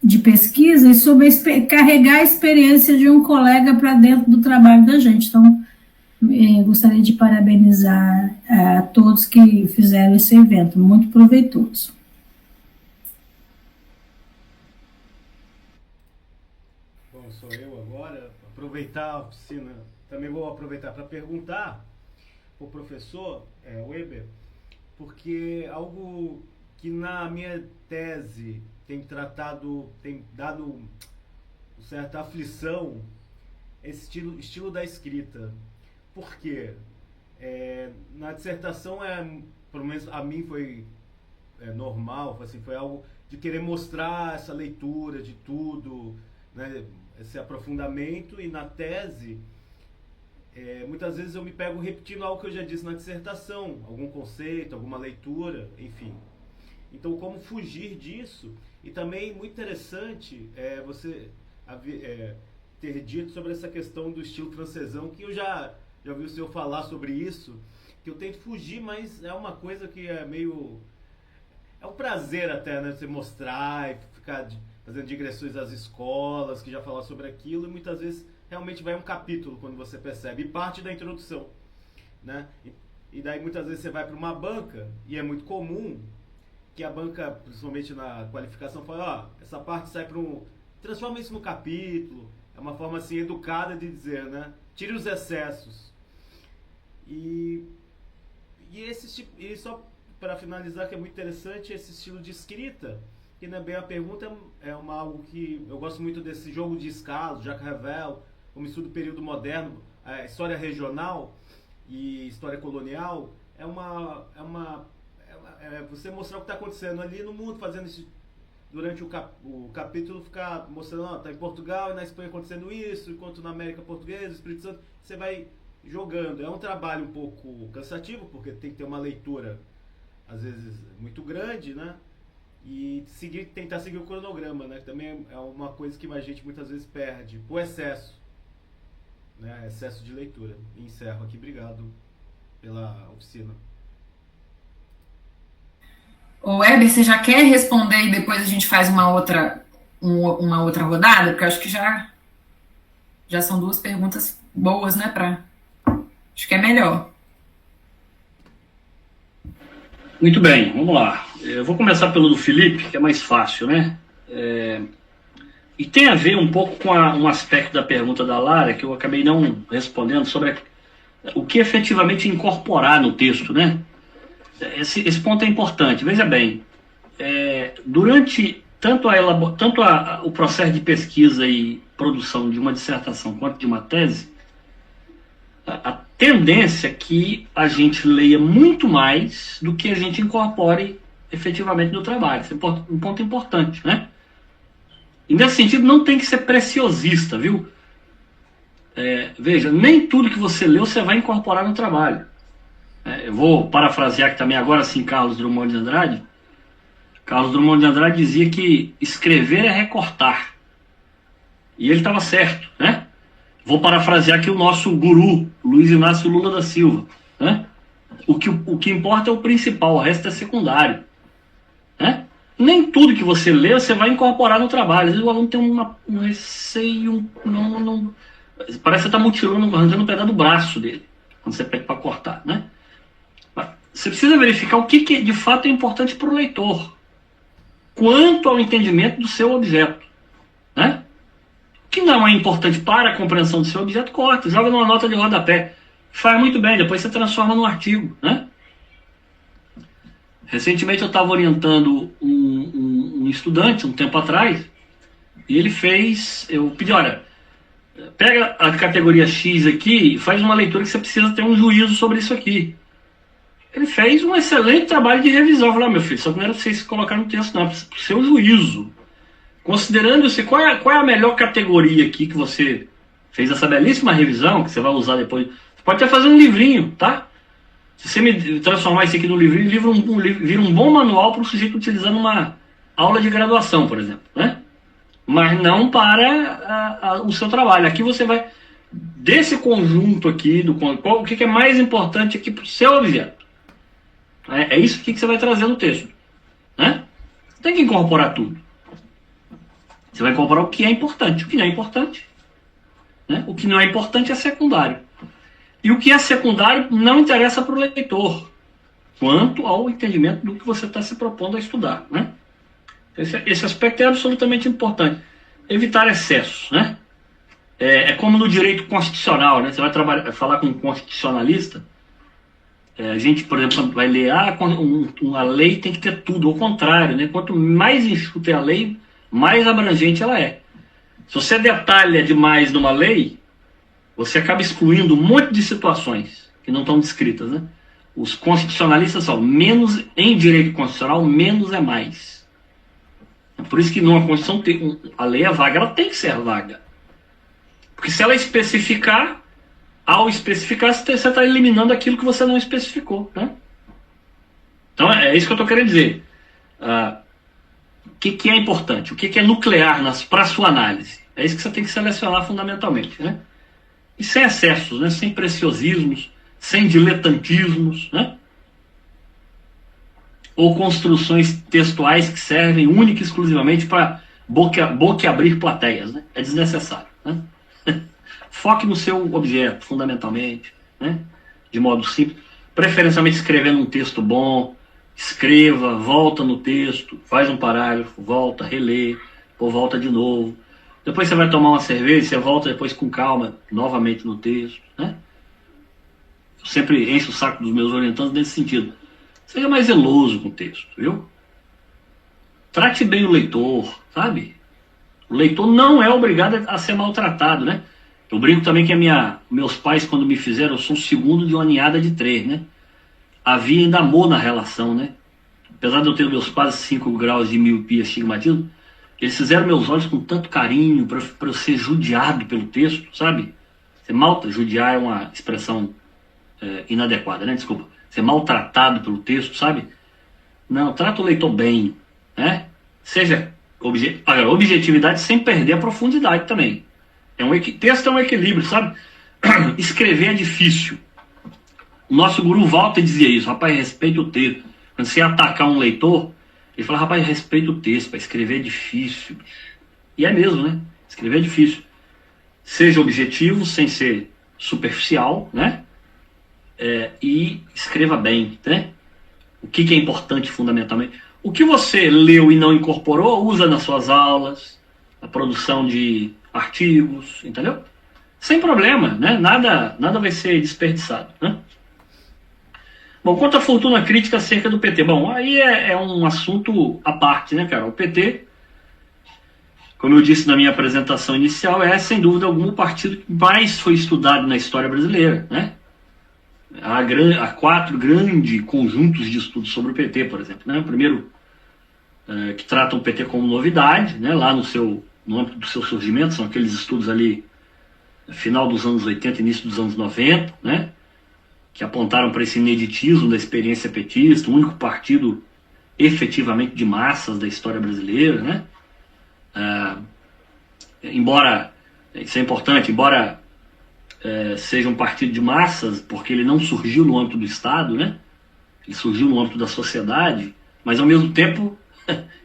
de pesquisa e sobre carregar a experiência de um colega para dentro do trabalho da gente. Então, gostaria de parabenizar a todos que fizeram esse evento, muito proveitoso. Bom, sou eu agora, aproveitar a oficina, também vou aproveitar para perguntar para o professor Weber, porque algo que na minha tese tem dado certa aflição, esse estilo da escrita. Por quê? Na dissertação, pelo menos a mim foi normal, assim, foi algo de querer mostrar essa leitura de tudo, né, esse aprofundamento, e na tese, muitas vezes eu me pego repetindo algo que eu já disse na dissertação, algum conceito, alguma leitura, enfim. Então, como fugir disso? E também, muito interessante, você ter dito sobre essa questão do estilo francesão, que eu já ouvi o senhor falar sobre isso, que eu tento fugir, mas é uma coisa que é meio... É um prazer até, né, você mostrar e ficar fazendo digressões às escolas, que já falaram sobre aquilo, e muitas vezes realmente vai um capítulo quando você percebe, e parte da introdução, né? E daí muitas vezes você vai para uma banca, e é muito comum que a banca, principalmente na qualificação, fala, essa parte sai para transforma isso no capítulo, é uma forma assim educada de dizer, né? Tire os excessos. E só para finalizar, que é muito interessante, esse estilo de escrita, que não é bem a pergunta, algo que eu gosto muito desse jogo de escalas, Jacques Ravel, como estudo do período moderno, a história regional e história colonial, você mostrar o que está acontecendo ali no mundo, fazendo isso durante o capítulo, ficar mostrando, está em Portugal e na Espanha acontecendo isso, enquanto na América Portuguesa, Espírito Santo, você vai jogando. É um trabalho um pouco cansativo, porque tem que ter uma leitura, às vezes, muito grande, né? E tentar seguir o cronograma, né? Que também é uma coisa que a gente muitas vezes perde, o excesso, né? Excesso de leitura. E encerro aqui. Obrigado pela oficina. Ô, Weber, você já quer responder e depois a gente faz uma outra rodada? Porque eu acho que já são duas perguntas boas, né? Acho que é melhor. Muito bem, vamos lá. Eu vou começar pelo do Felipe, que é mais fácil, né? E tem a ver um pouco com um aspecto da pergunta da Lara, que eu acabei não respondendo, sobre o que efetivamente incorporar no texto, né? Esse ponto é importante. Veja bem, durante tanto o processo de pesquisa e produção de uma dissertação quanto de uma tese, a tendência é que a gente leia muito mais do que a gente incorpore efetivamente no trabalho. Isso é um ponto importante, né? E nesse sentido não tem que ser preciosista, viu? Veja, nem tudo que você leu você vai incorporar no trabalho. Eu vou parafrasear aqui também agora sim Carlos Drummond de Andrade. Carlos Drummond de Andrade dizia que escrever é recortar. E ele estava certo, né? Vou parafrasear aqui o nosso guru, Luiz Inácio Lula da Silva, né? O que importa é o principal, o resto é secundário, né? Nem tudo que você lê você vai incorporar no trabalho. Às vezes o aluno tem um receio, parece que você está mutilando, arrancando um pedaço do braço dele, quando você pede para cortar, né? Você precisa verificar o que de fato é importante para o leitor, quanto ao entendimento do seu objeto, né? O que não é importante para a compreensão do seu objeto, corta, joga numa nota de rodapé. Faz muito bem, depois você transforma num artigo, né? Recentemente eu estava orientando um estudante, um tempo atrás, e ele eu pedi, olha, pega a categoria X aqui e faz uma leitura que você precisa ter um juízo sobre isso aqui. Ele fez um excelente trabalho de revisão. Eu falei, meu filho, só que não era pra vocês colocar no texto, não, é para o seu juízo. Considerando-se qual é a melhor categoria aqui que você fez essa belíssima revisão, que você vai usar depois. Você pode até fazer um livrinho, tá? Se você me transformar isso aqui num livrinho, vira um bom manual para o sujeito utilizar numa aula de graduação, por exemplo, né? Mas não para o seu trabalho. Aqui você vai, desse conjunto aqui, o que é mais importante aqui para o seu objeto. É isso que você vai trazer no texto, né? Tem que incorporar tudo. Você vai incorporar o que é importante. O que não é importante, né? O que não é importante é secundário. E o que é secundário não interessa para o leitor, quanto ao entendimento do que você está se propondo a estudar, né? Esse aspecto é absolutamente importante. Evitar excessos, né? É como no direito constitucional, né? Você vai falar com um constitucionalista, a gente, por exemplo, vai ler, a lei tem que ter tudo, ao contrário, né? Quanto mais enxuta é a lei, mais abrangente ela é. Se você detalha demais numa lei, você acaba excluindo um monte de situações que não estão descritas, né? Os constitucionalistas são menos, em direito constitucional, menos é mais. É por isso que numa Constituição, a lei é vaga, ela tem que ser vaga. Porque se ela especificar, ao especificar, você está eliminando aquilo que você não especificou, né? Então é isso que eu estou querendo dizer. O que é importante? O que é nuclear para a sua análise? É isso que você tem que selecionar fundamentalmente, né? E sem excessos, né? Sem preciosismos, sem diletantismos, né? Ou construções textuais que servem única e exclusivamente para boquiabrir plateias, né? É desnecessário, né? Foque no seu objeto, fundamentalmente, né? De modo simples. Preferencialmente escrevendo um texto bom. Escreva, volta no texto, faz um parágrafo, volta, relê, ou volta de novo. Depois você vai tomar uma cerveja, você volta depois com calma, novamente no texto, né? Eu sempre encho o saco dos meus orientandos nesse sentido. Seja mais zeloso com o texto, viu? Trate bem o leitor, sabe? O leitor não é obrigado a ser maltratado, né? Eu brinco também que meus pais, quando me fizeram, eu sou o segundo de uma ninhada de 3, né? Havia ainda amor na relação, né? Apesar de eu ter meus quase 5 graus de miopia e astigmatismo, eles fizeram meus olhos com tanto carinho para eu ser judiado pelo texto, sabe? Judiar é uma expressão inadequada, né? Desculpa. Ser maltratado pelo texto, sabe? Não, trata o leitor bem, né? Seja objetividade sem perder a profundidade também. Texto é um equilíbrio, sabe? Escrever é difícil. O nosso guru Walter dizia isso: rapaz, respeita o texto. Quando você ia atacar um leitor, ele fala: rapaz, respeita o texto, para escrever é difícil. E é mesmo, né? Escrever é difícil. Seja objetivo, sem ser superficial, né? E escreva bem, né? O que é importante fundamentalmente? O que você leu e não incorporou, usa nas suas aulas, na produção de artigos, entendeu? Sem problema, né? Nada vai ser desperdiçado, né? Bom, quanto à fortuna crítica acerca do PT, bom, aí é um assunto à parte, né, cara? O PT, como eu disse na minha apresentação inicial, é, sem dúvida alguma, o partido que mais foi estudado na história brasileira, né? Há 4 grandes conjuntos de estudos sobre o PT, por exemplo, né? O primeiro, que trata o PT como novidade, né? Lá no âmbito do seu surgimento, são aqueles estudos ali, final dos anos 80, início dos anos 90, né? Que apontaram para esse ineditismo da experiência petista, o único partido efetivamente de massas da história brasileira, né? Embora, isso é importante, seja um partido de massas, porque ele não surgiu no âmbito do Estado, né? Ele surgiu no âmbito da sociedade, mas ao mesmo tempo,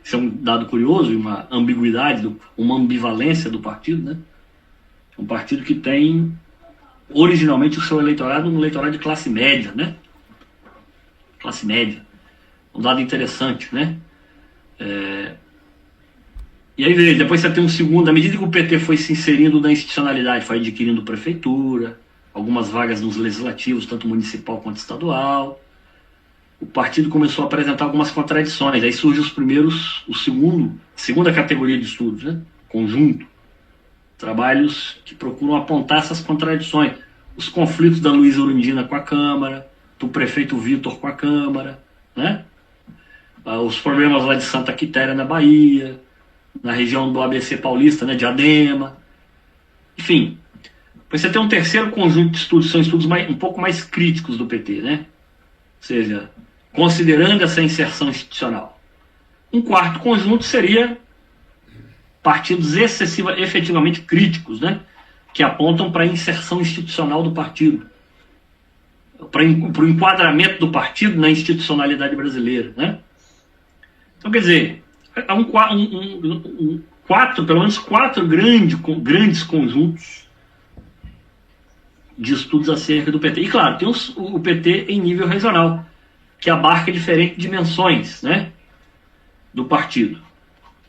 isso é um dado curioso, uma ambiguidade, uma ambivalência do partido, né? É um partido que tem originalmente o seu eleitorado um eleitorado de classe média, né? Classe média. Um dado interessante, né? E aí depois você tem um segundo, à medida que o PT foi se inserindo na institucionalidade, foi adquirindo prefeitura, algumas vagas nos legislativos, tanto municipal quanto estadual, o partido começou a apresentar algumas contradições. Aí surge segunda categoria de estudos, né? Conjunto. Trabalhos que procuram apontar essas contradições. Os conflitos da Luísa Urundina com a Câmara, do prefeito Vitor com a Câmara, né? Os problemas lá de Santa Quitéria, na Bahia, na região do ABC Paulista, né? Diadema. Enfim, depois você tem um terceiro conjunto de estudos, são estudos um pouco mais críticos do PT, né? Ou seja, considerando essa inserção institucional. Um quarto conjunto seria partidos efetivamente críticos, né? Que apontam para a inserção institucional do partido, para o enquadramento do partido na institucionalidade brasileira, né? Então, quer dizer, há pelo menos quatro grandes conjuntos de estudos acerca do PT. E, claro, tem o PT em nível regional, que abarca diferentes dimensões, né, do partido.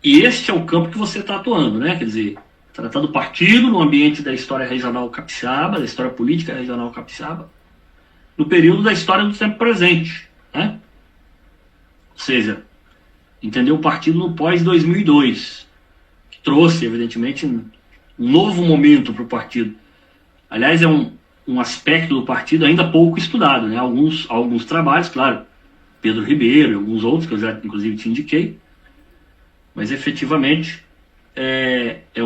E este é o campo que você está atuando, né? Quer dizer, tratar do partido no ambiente da história regional capixaba, da história política regional capixaba, no período da história do tempo presente, né? Ou seja, entender o partido no pós-2002, que trouxe, evidentemente, um novo momento para o partido. Aliás, um aspecto do partido ainda pouco estudado, né? Alguns trabalhos, claro, Pedro Ribeiro e alguns outros, que eu já inclusive te indiquei, mas efetivamente é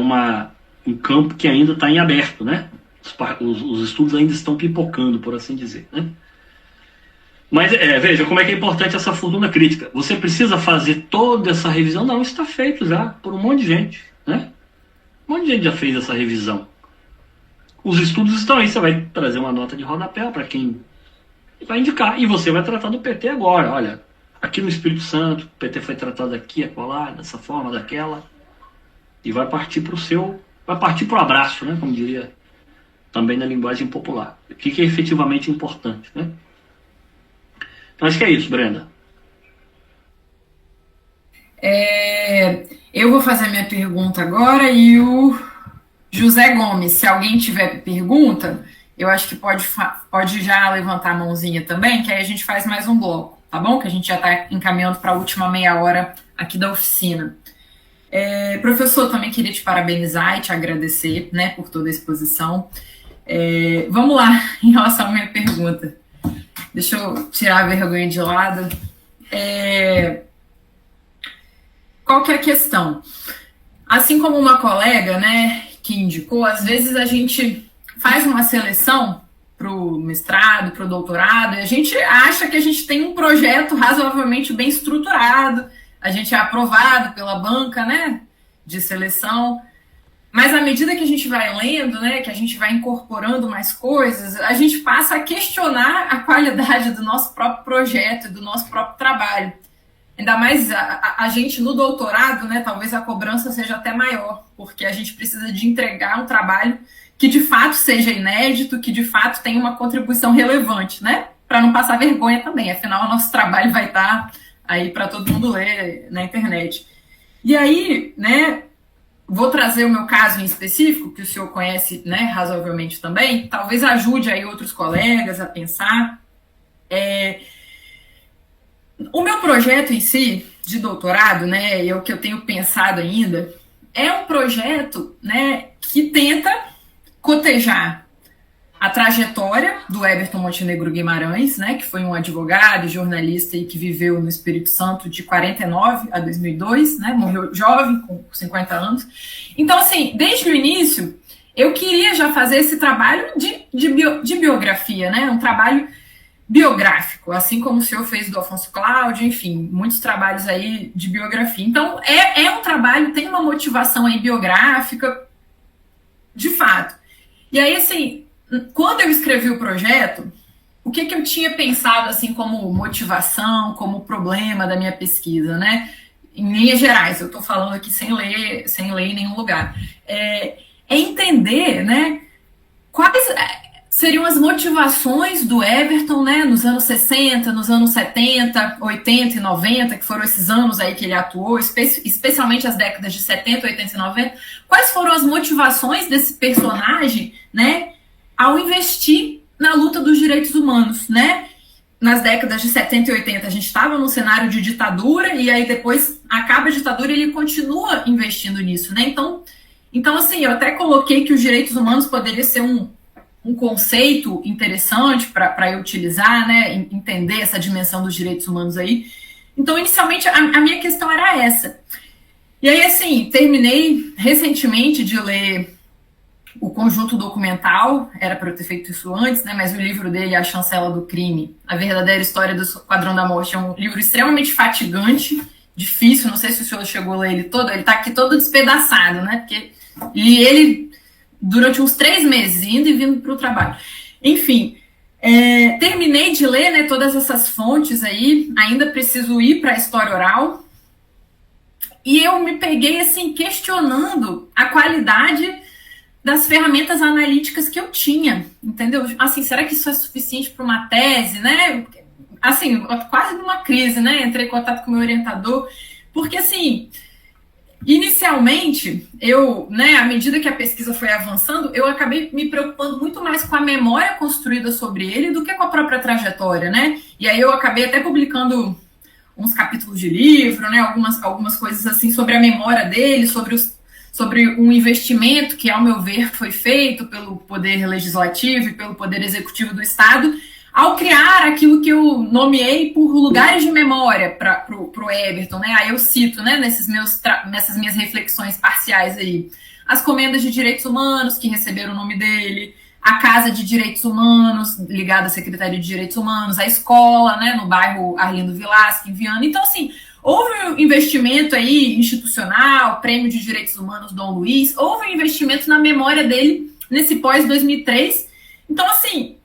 um campo que ainda está em aberto, né? Os estudos ainda estão pipocando, por assim dizer, né? Mas veja como é que é importante essa fortuna crítica. Você precisa fazer toda essa revisão? Não, isso está feito já por um monte de gente, né? Um monte de gente já fez essa revisão. Os estudos estão aí, você vai trazer uma nota de rodapé para quem vai indicar, e você vai tratar do PT agora. Olha, aqui no Espírito Santo, o PT foi tratado aqui, acolá, dessa forma, daquela, e vai partir para o abraço, né? Como diria também na linguagem popular. O que é efetivamente importante, né? Então, acho que é isso, Brenda. Eu vou fazer minha pergunta agora e o José Gomes, se alguém tiver pergunta, eu acho que pode já levantar a mãozinha também, que aí a gente faz mais um bloco, tá bom? Que a gente já está encaminhando para a última meia hora aqui da oficina. Professor, também queria te parabenizar e te agradecer, né, por toda a exposição. Vamos lá, em relação à minha pergunta. Deixa eu tirar a vergonha de lado. Qual que é a questão? Assim como uma colega, né, que indicou, às vezes a gente faz uma seleção para o mestrado, para o doutorado, e a gente acha que a gente tem um projeto razoavelmente bem estruturado, a gente é aprovado pela banca, né, de seleção, mas à medida que a gente vai lendo, né, que a gente vai incorporando mais coisas, a gente passa a questionar a qualidade do nosso próprio projeto, do nosso próprio trabalho. Ainda mais a gente no doutorado, né, talvez a cobrança seja até maior, porque a gente precisa de entregar um trabalho que de fato seja inédito, que de fato tenha uma contribuição relevante, né, para não passar vergonha também, afinal o nosso trabalho vai estar aí para todo mundo ler na internet. E aí, né, vou trazer o meu caso em específico, que o senhor conhece, né, razoavelmente também, talvez ajude aí outros colegas a pensar. O meu projeto em si, de doutorado, né, e é o que eu tenho pensado ainda, é um projeto, né, que tenta cotejar a trajetória do Heberton Montenegro Guimarães, né, que foi um advogado e jornalista e que viveu no Espírito Santo de 49 a 2002, né, morreu jovem, com 50 anos. Então, assim, desde o início, eu queria já fazer esse trabalho de biografia, né, um trabalho biográfico, assim como o senhor fez do Afonso Cláudio, enfim, muitos trabalhos aí de biografia. Então, é um trabalho, tem uma motivação aí biográfica, de fato. E aí, assim, quando eu escrevi o projeto, o que eu tinha pensado, assim, como motivação, como problema da minha pesquisa, né? Em linhas gerais, eu estou falando aqui sem ler em nenhum lugar. É entender, né, quais seriam as motivações do Heberton, né, nos anos 60, nos anos 70, 80 e 90, que foram esses anos aí que ele atuou, especialmente as décadas de 70, 80 e 90. Quais foram as motivações desse personagem, né, ao investir na luta dos direitos humanos, né? Nas décadas de 70 e 80 a gente estava num cenário de ditadura e aí depois acaba a ditadura e ele continua investindo nisso, né? Então assim, eu até coloquei que os direitos humanos poderia ser um conceito interessante para eu utilizar, né? Entender essa dimensão dos direitos humanos aí. Então, inicialmente, a minha questão era essa. E aí, assim, terminei recentemente de ler o conjunto documental, era para eu ter feito isso antes, né, mas o livro dele, A Chancela do Crime, A Verdadeira História do Esquadrão da Morte, é um livro extremamente fatigante, difícil, não sei se o senhor chegou a ler ele todo, ele está aqui todo despedaçado, né, porque li ele durante uns 3 meses, indo e vindo para o trabalho. Enfim, terminei de ler, né, todas essas fontes aí, ainda preciso ir para a história oral, e eu me peguei, assim, questionando a qualidade das ferramentas analíticas que eu tinha, entendeu? Assim, será que isso é suficiente para uma tese, né? Assim, quase numa crise, né? Entrei em contato com o meu orientador, porque, assim, inicialmente, eu, né, à medida que a pesquisa foi avançando, eu acabei me preocupando muito mais com a memória construída sobre ele do que com a própria trajetória, né? E aí eu acabei até publicando uns capítulos de livro, né? Algumas coisas, assim, sobre a memória dele, sobre sobre um investimento que, ao meu ver, foi feito pelo Poder Legislativo e pelo Poder Executivo do Estado, ao criar aquilo que eu nomeei por lugares de memória para o Everton, né? Aí eu cito, né, nessas minhas reflexões parciais aí, as comendas de direitos humanos que receberam o nome dele, a Casa de Direitos Humanos, ligada à Secretaria de Direitos Humanos, a escola, né, no bairro Arlindo Vilasque, em Viana. Então, assim, houve um investimento aí institucional, Prêmio de Direitos Humanos Dom Luiz, houve um investimento na memória dele nesse pós-2003. Então, assim,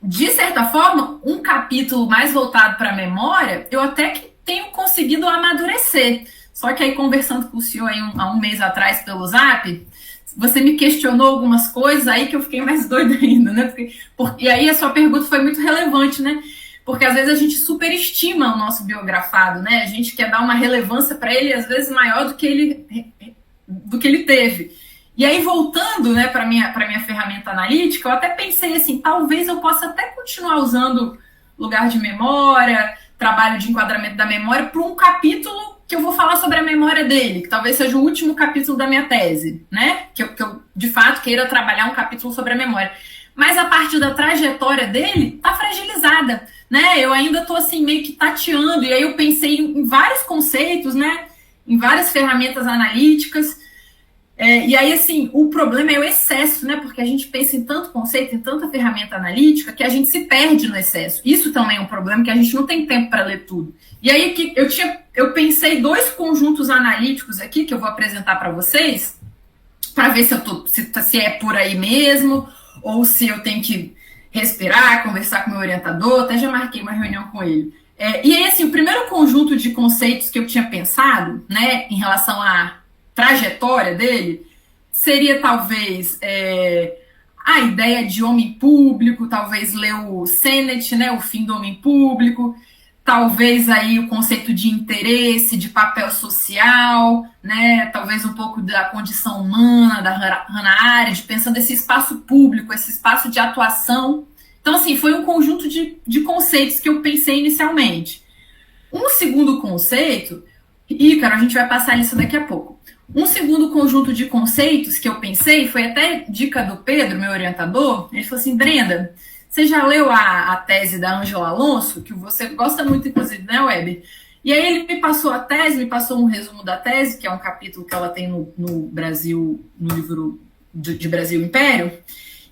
de certa forma, um capítulo mais voltado para a memória, eu até que tenho conseguido amadurecer. Só que aí, conversando com o senhor aí há um mês atrás pelo Zap, você me questionou algumas coisas aí que eu fiquei mais doida ainda, né? E aí a sua pergunta foi muito relevante, né? Porque às vezes a gente superestima o nosso biografado, né? A gente quer dar uma relevância para ele, às vezes, maior do que ele teve. E aí, voltando, né, para minha ferramenta analítica, eu até pensei assim, talvez eu possa até continuar usando lugar de memória, trabalho de enquadramento da memória, para um capítulo que eu vou falar sobre a memória dele, que talvez seja o último capítulo da minha tese, né? Que eu de fato, queira trabalhar um capítulo sobre a memória. Mas a partir da trajetória dele, tá fragilizada, né? Eu ainda tô assim, meio que tateando, e aí eu pensei em vários conceitos, né? Em várias ferramentas analíticas. E aí, assim, o problema é o excesso, né? Porque a gente pensa em tanto conceito, em tanta ferramenta analítica, que a gente se perde no excesso. Isso também é um problema, que a gente não tem tempo para ler tudo. E aí, eu pensei 2 conjuntos analíticos aqui, que eu vou apresentar para vocês, para ver se é por aí mesmo, ou se eu tenho que respirar, conversar com o meu orientador. Até já marquei uma reunião com ele. E aí, assim, o primeiro conjunto de conceitos que eu tinha pensado, né, em relação à trajetória dele, seria talvez a ideia de homem público, talvez ler o Sennett, né, o fim do homem público, talvez aí o conceito de interesse, de papel social, né, talvez um pouco da condição humana, da Hannah Arendt, pensando esse espaço público, esse espaço de atuação. Então, assim, foi um conjunto de conceitos que eu pensei inicialmente. Um segundo conceito, Ícaro, a gente vai passar isso daqui a pouco. Um segundo conjunto de conceitos que eu pensei, foi até dica do Pedro, meu orientador. Ele falou assim, Brenda, você já leu a tese da Ângela Alonso, que você gosta muito, inclusive, né, Weber? E aí ele me passou a tese, me passou um resumo da tese, que é um capítulo que ela tem no Brasil, no livro de Brasil Império.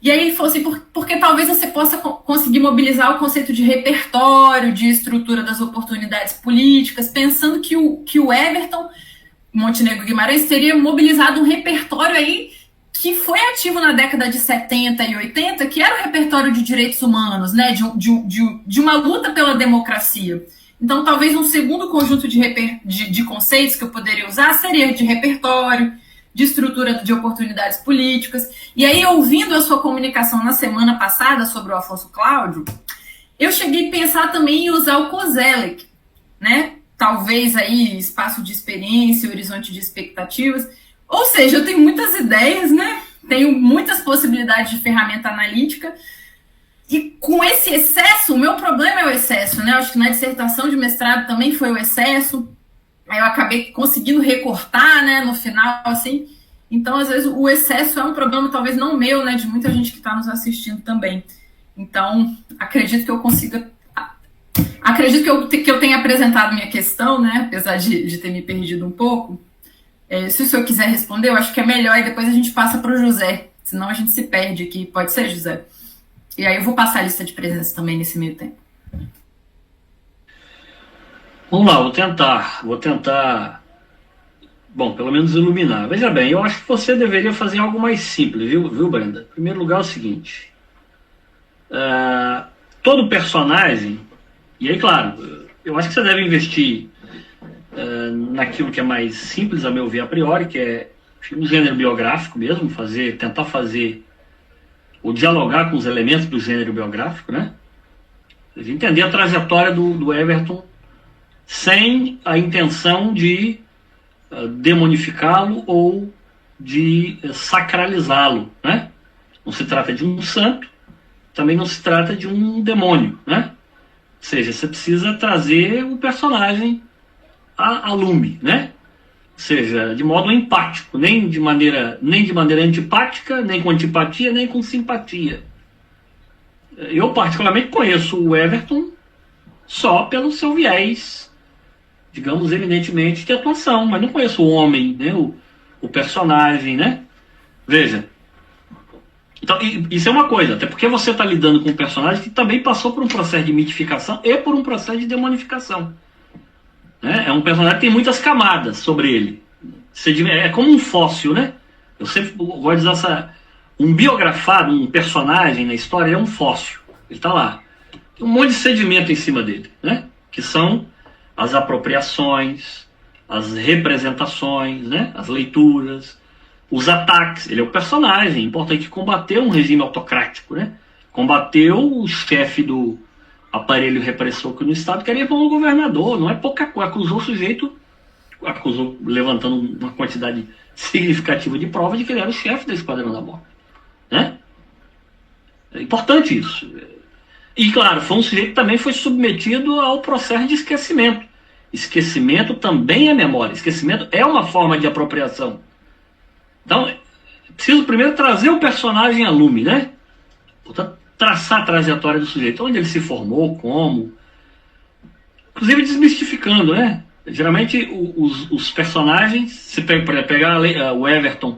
E aí ele falou assim, porque talvez você possa conseguir mobilizar o conceito de repertório, de estrutura das oportunidades políticas, pensando que o Everton Montenegro Guimarães teria mobilizado um repertório aí que foi ativo na década de 70 e 80, que era o repertório de direitos humanos, né, de uma luta pela democracia. Então, talvez um segundo conjunto de conceitos que eu poderia usar seria de repertório, de estrutura de oportunidades políticas. E aí, ouvindo a sua comunicação na semana passada sobre o Afonso Cláudio, eu cheguei a pensar também em usar o Koselleck, né? Talvez aí espaço de experiência, horizonte de expectativas. Ou seja, eu tenho muitas ideias, né? Tenho muitas possibilidades de ferramenta analítica. E com esse excesso, o meu problema é o excesso, né? Eu acho que na dissertação de mestrado também foi o excesso. Aí eu acabei conseguindo recortar, né, no final, assim. Então, às vezes, o excesso é um problema, talvez não meu, né, de muita gente que está nos assistindo também. Então, acredito que eu consiga... Acredito que eu tenha apresentado minha questão, né, apesar de ter me perdido um pouco. Se o senhor quiser responder, eu acho que é melhor, e depois a gente passa para o José, senão a gente se perde aqui. Pode ser, José? E aí eu vou passar a lista de presença também nesse meio tempo. Vamos lá, vou tentar, bom, pelo menos iluminar. Veja bem, eu acho que você deveria fazer algo mais simples, viu, Brenda? Em primeiro lugar é o seguinte, todo personagem, e aí, claro, eu acho que você deve investir naquilo que é mais simples, a meu ver, a priori, que é um gênero biográfico mesmo, tentar fazer, ou dialogar com os elementos do gênero biográfico, né? Entender a trajetória do Everton sem a intenção de demonificá-lo ou de sacralizá-lo, né? Não se trata de um santo, também não se trata de um demônio, né? Ou seja, você precisa trazer o personagem a lume, né? seja, de modo empático, nem de maneira antipática, nem com antipatia, nem com simpatia. Eu particularmente conheço o Everton só pelo seu viés, digamos, eminentemente de atuação, mas não conheço o homem, né, o personagem, né? Veja, então, isso é uma coisa, até porque você está lidando com um personagem que também passou por um processo de mitificação e por um processo de demonificação. Né? É um personagem que tem muitas camadas sobre ele. É como um fóssil, né? Eu sempre gosto de dizer um biografado, um personagem na história é um fóssil. Ele está lá. Tem um monte de sedimento em cima dele, né? Que são as apropriações, as representações, né? As leituras, os ataques. Ele é o personagem importante que combateu um regime autocrático, né? Combateu o chefe do aparelho repressor que no Estado queria pôr um governador. Não é pouca coisa. Acusou o sujeito, levantando uma quantidade significativa de prova de que ele era o chefe da Esquadrão da Morte, né? É importante isso. E claro, foi um sujeito que também foi submetido ao processo de esquecimento. Esquecimento também é memória. Esquecimento é uma forma de apropriação. Então, preciso primeiro trazer o personagem a lume, né? Portanto, traçar a trajetória do sujeito, onde ele se formou, como. Inclusive desmistificando, né? Geralmente os personagens, se pegar o Everton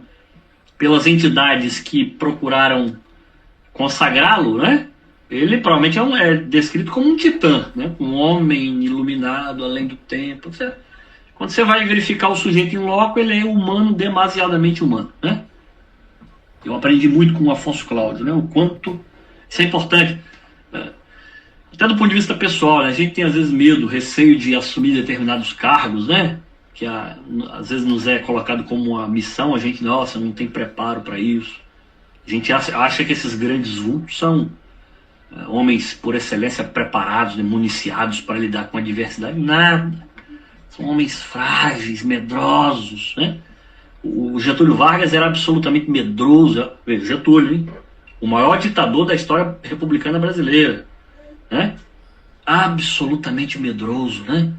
pelas entidades que procuraram consagrá-lo, né? Ele provavelmente é descrito como um titã, né? Um homem iluminado além do tempo. Quando você vai verificar o sujeito em loco, ele é humano, demasiadamente humano, né? Eu aprendi muito com o Afonso Cláudio, né? O quanto isso é importante. Até do ponto de vista pessoal, né? A gente tem às vezes medo, receio de assumir determinados cargos, né? Que às vezes nos é colocado como uma missão, a gente, nossa, não tem preparo para isso. A gente acha que esses grandes vultos são homens por excelência preparados, né? Municiados para lidar com a diversidade. Nada. São homens frágeis, medrosos, né? O Getúlio Vargas era absolutamente medroso. Getúlio, hein? O maior ditador da história republicana brasileira, né? Absolutamente medroso, né?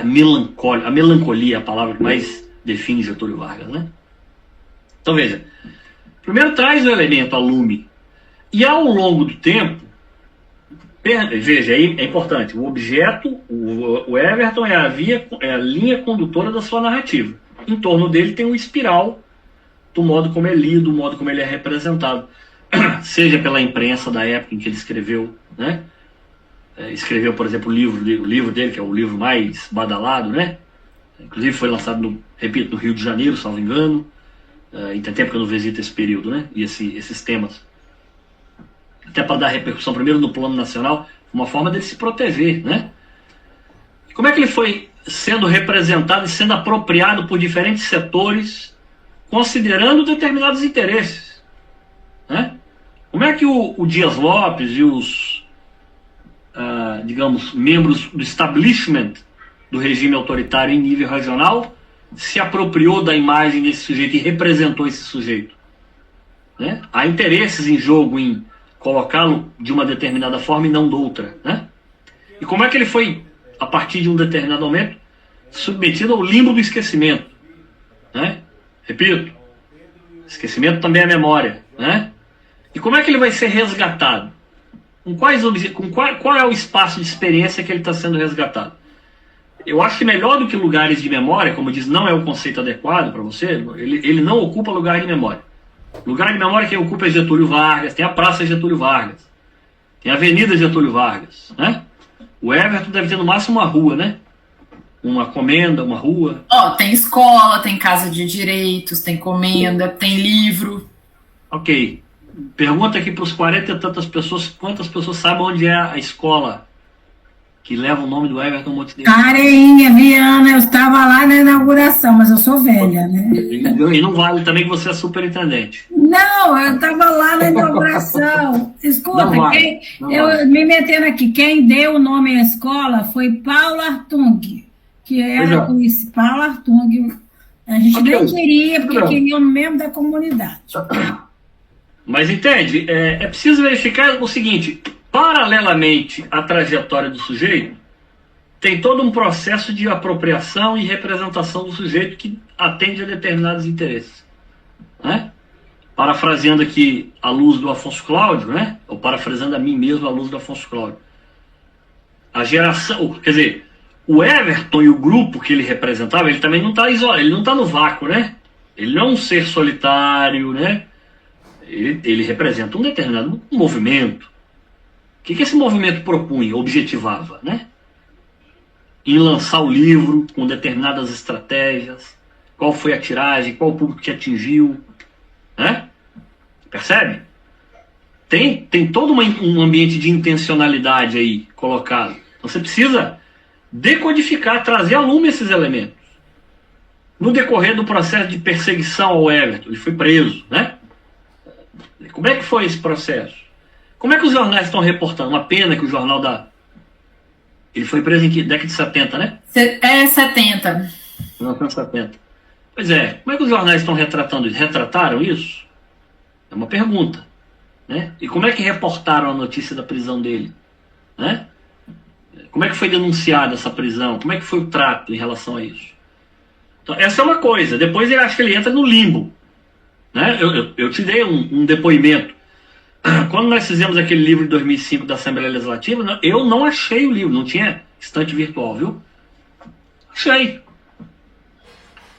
Melancólico. A melancolia é a palavra que mais define Getúlio Vargas, né? Então veja, primeiro traz o elemento a lume, e ao longo do tempo, veja, aí é importante, o objeto, o Everton é a linha condutora da sua narrativa. Em torno dele tem um espiral do modo como é lido, do modo como ele é representado. Seja pela imprensa da época em que ele escreveu, né? Escreveu, por exemplo, o livro dele, que é o livro mais badalado, né? Inclusive foi lançado, no Rio de Janeiro, salvo engano. E tem tempo que eu não visito esse período, né? E esses temas. Até para dar repercussão primeiro no plano nacional, uma forma dele se proteger, né? Como é que ele foi sendo representado e sendo apropriado por diferentes setores, considerando determinados interesses, né? Como é que o Dias Lopes e os, digamos, membros do establishment do regime autoritário em nível regional se apropriou da imagem desse sujeito e representou esse sujeito, né? Há interesses em jogo em colocá-lo de uma determinada forma e não de outra, né? E como é que ele foi, a partir de um determinado momento, submetido ao limbo do esquecimento, né? Repito, esquecimento também é memória, né? E como é que ele vai ser resgatado? Qual é o espaço de experiência que ele está sendo resgatado? Eu acho que melhor do que lugares de memória, como diz, não é o conceito adequado para você, ele não ocupa lugar de memória. Lugar de memória quem ocupa é Getúlio Vargas, tem a Praça Getúlio Vargas, tem a Avenida Getúlio Vargas, né? O Everton deve ter no máximo uma rua, né? Uma comenda, uma rua. Tem escola, tem casa de direitos, tem comenda, tem livro. Ok. Pergunta aqui para os 40 e tantas pessoas, quantas pessoas sabem onde é a escola que leva o nome do Everton Montenegro? Areinha, Viana, eu estava lá na inauguração, mas eu sou velha, né? E não vale também que você é superintendente. Não, eu estava lá na inauguração. Escuta, eu me metendo aqui, quem deu o nome à escola foi Paulo Artung, que era isso, Paulo Artung. A gente nem queria, porque queria o membro da comunidade. Mas entende, é preciso verificar o seguinte: paralelamente à trajetória do sujeito, tem todo um processo de apropriação e representação do sujeito que atende a determinados interesses. Né? Parafraseando aqui a luz do Afonso Cláudio, né? Ou parafraseando a mim mesmo a luz do Afonso Cláudio. A geração, quer dizer, o Everton e o grupo que ele representava, ele também não está isolado, ele não está no vácuo, né? Ele não é um ser solitário, né? Ele representa um determinado movimento. O que esse movimento propunha, objetivava, né? Em lançar o livro com determinadas estratégias, qual foi a tiragem, qual o público que atingiu, né? Percebe? Tem todo um ambiente de intencionalidade aí colocado. Então você precisa decodificar, trazer a lume esses elementos. No decorrer do processo de perseguição ao Everton, ele foi preso, né? Como é que foi esse processo? Como é que os jornais estão reportando? Uma pena que o jornal da... Ele foi preso em que década de 70, né? 70. 1970. Pois é, como é que os jornais estão retratando isso? Retrataram isso? É uma pergunta. Né? E como é que reportaram a notícia da prisão dele? Né? Como é que foi denunciada essa prisão? Como é que foi o trato em relação a isso? Então, essa é uma coisa. Depois eu acho que ele entra no limbo. Né? Eu te dei um depoimento. Quando nós fizemos aquele livro de 2005 da Assembleia Legislativa, eu não achei o livro, não tinha estante virtual, viu? Achei.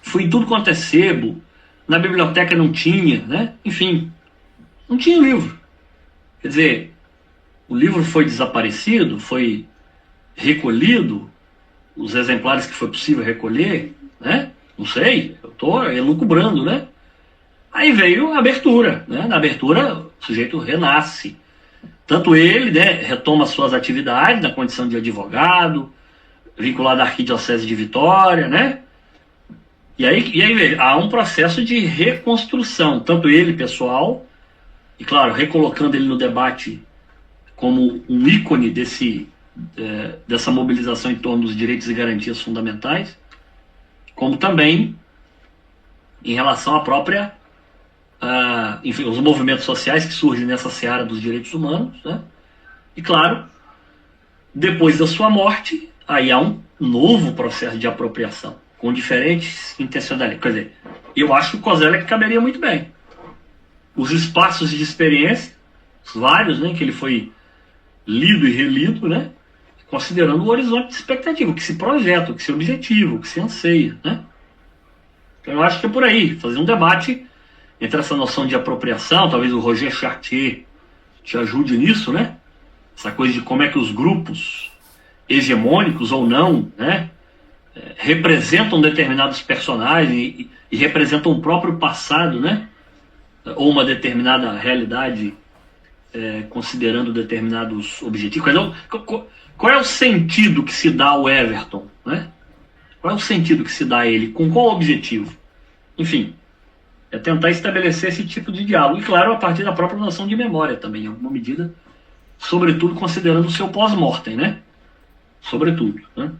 Fui em tudo quanto é sebo, na biblioteca não tinha, né? Enfim, não tinha o livro. Quer dizer, o livro foi desaparecido, foi recolhido, os exemplares que foi possível recolher, né? Não sei, eu estou elucubrando, né? Aí veio a abertura, né? Na abertura o sujeito renasce. Tanto ele, né, retoma suas atividades na condição de advogado, vinculado à Arquidiocese de Vitória, né? E aí veja, há um processo de reconstrução, tanto ele pessoal, e claro, recolocando ele no debate como um ícone dessa mobilização em torno dos direitos e garantias fundamentais, como também em relação à própria, enfim, os movimentos sociais que surgem nessa seara dos direitos humanos, né? E claro, depois da sua morte, aí há um novo processo de apropriação, com diferentes intencionalidades. Quer dizer, eu acho que o Koselleck caberia muito bem. Os espaços de experiência, vários, né, que ele foi lido e relido, né, considerando o horizonte de expectativa, o que se projeta, o que se objetiva, o que se anseia, né? Então eu acho que é por aí, fazer um debate entre essa noção de apropriação, talvez o Roger Chartier te ajude nisso, né? Essa coisa de como é que os grupos hegemônicos ou não, né, representam determinados personagens e representam o próprio passado, né? Ou uma determinada realidade, considerando determinados objetivos. Qual é o sentido que se dá ao Everton? Né? Qual é o sentido que se dá a ele? Com qual objetivo? Enfim, é tentar estabelecer esse tipo de diálogo. E claro, a partir da própria noção de memória também, em alguma medida, sobretudo considerando o seu pós-mortem, né? Sobretudo, né?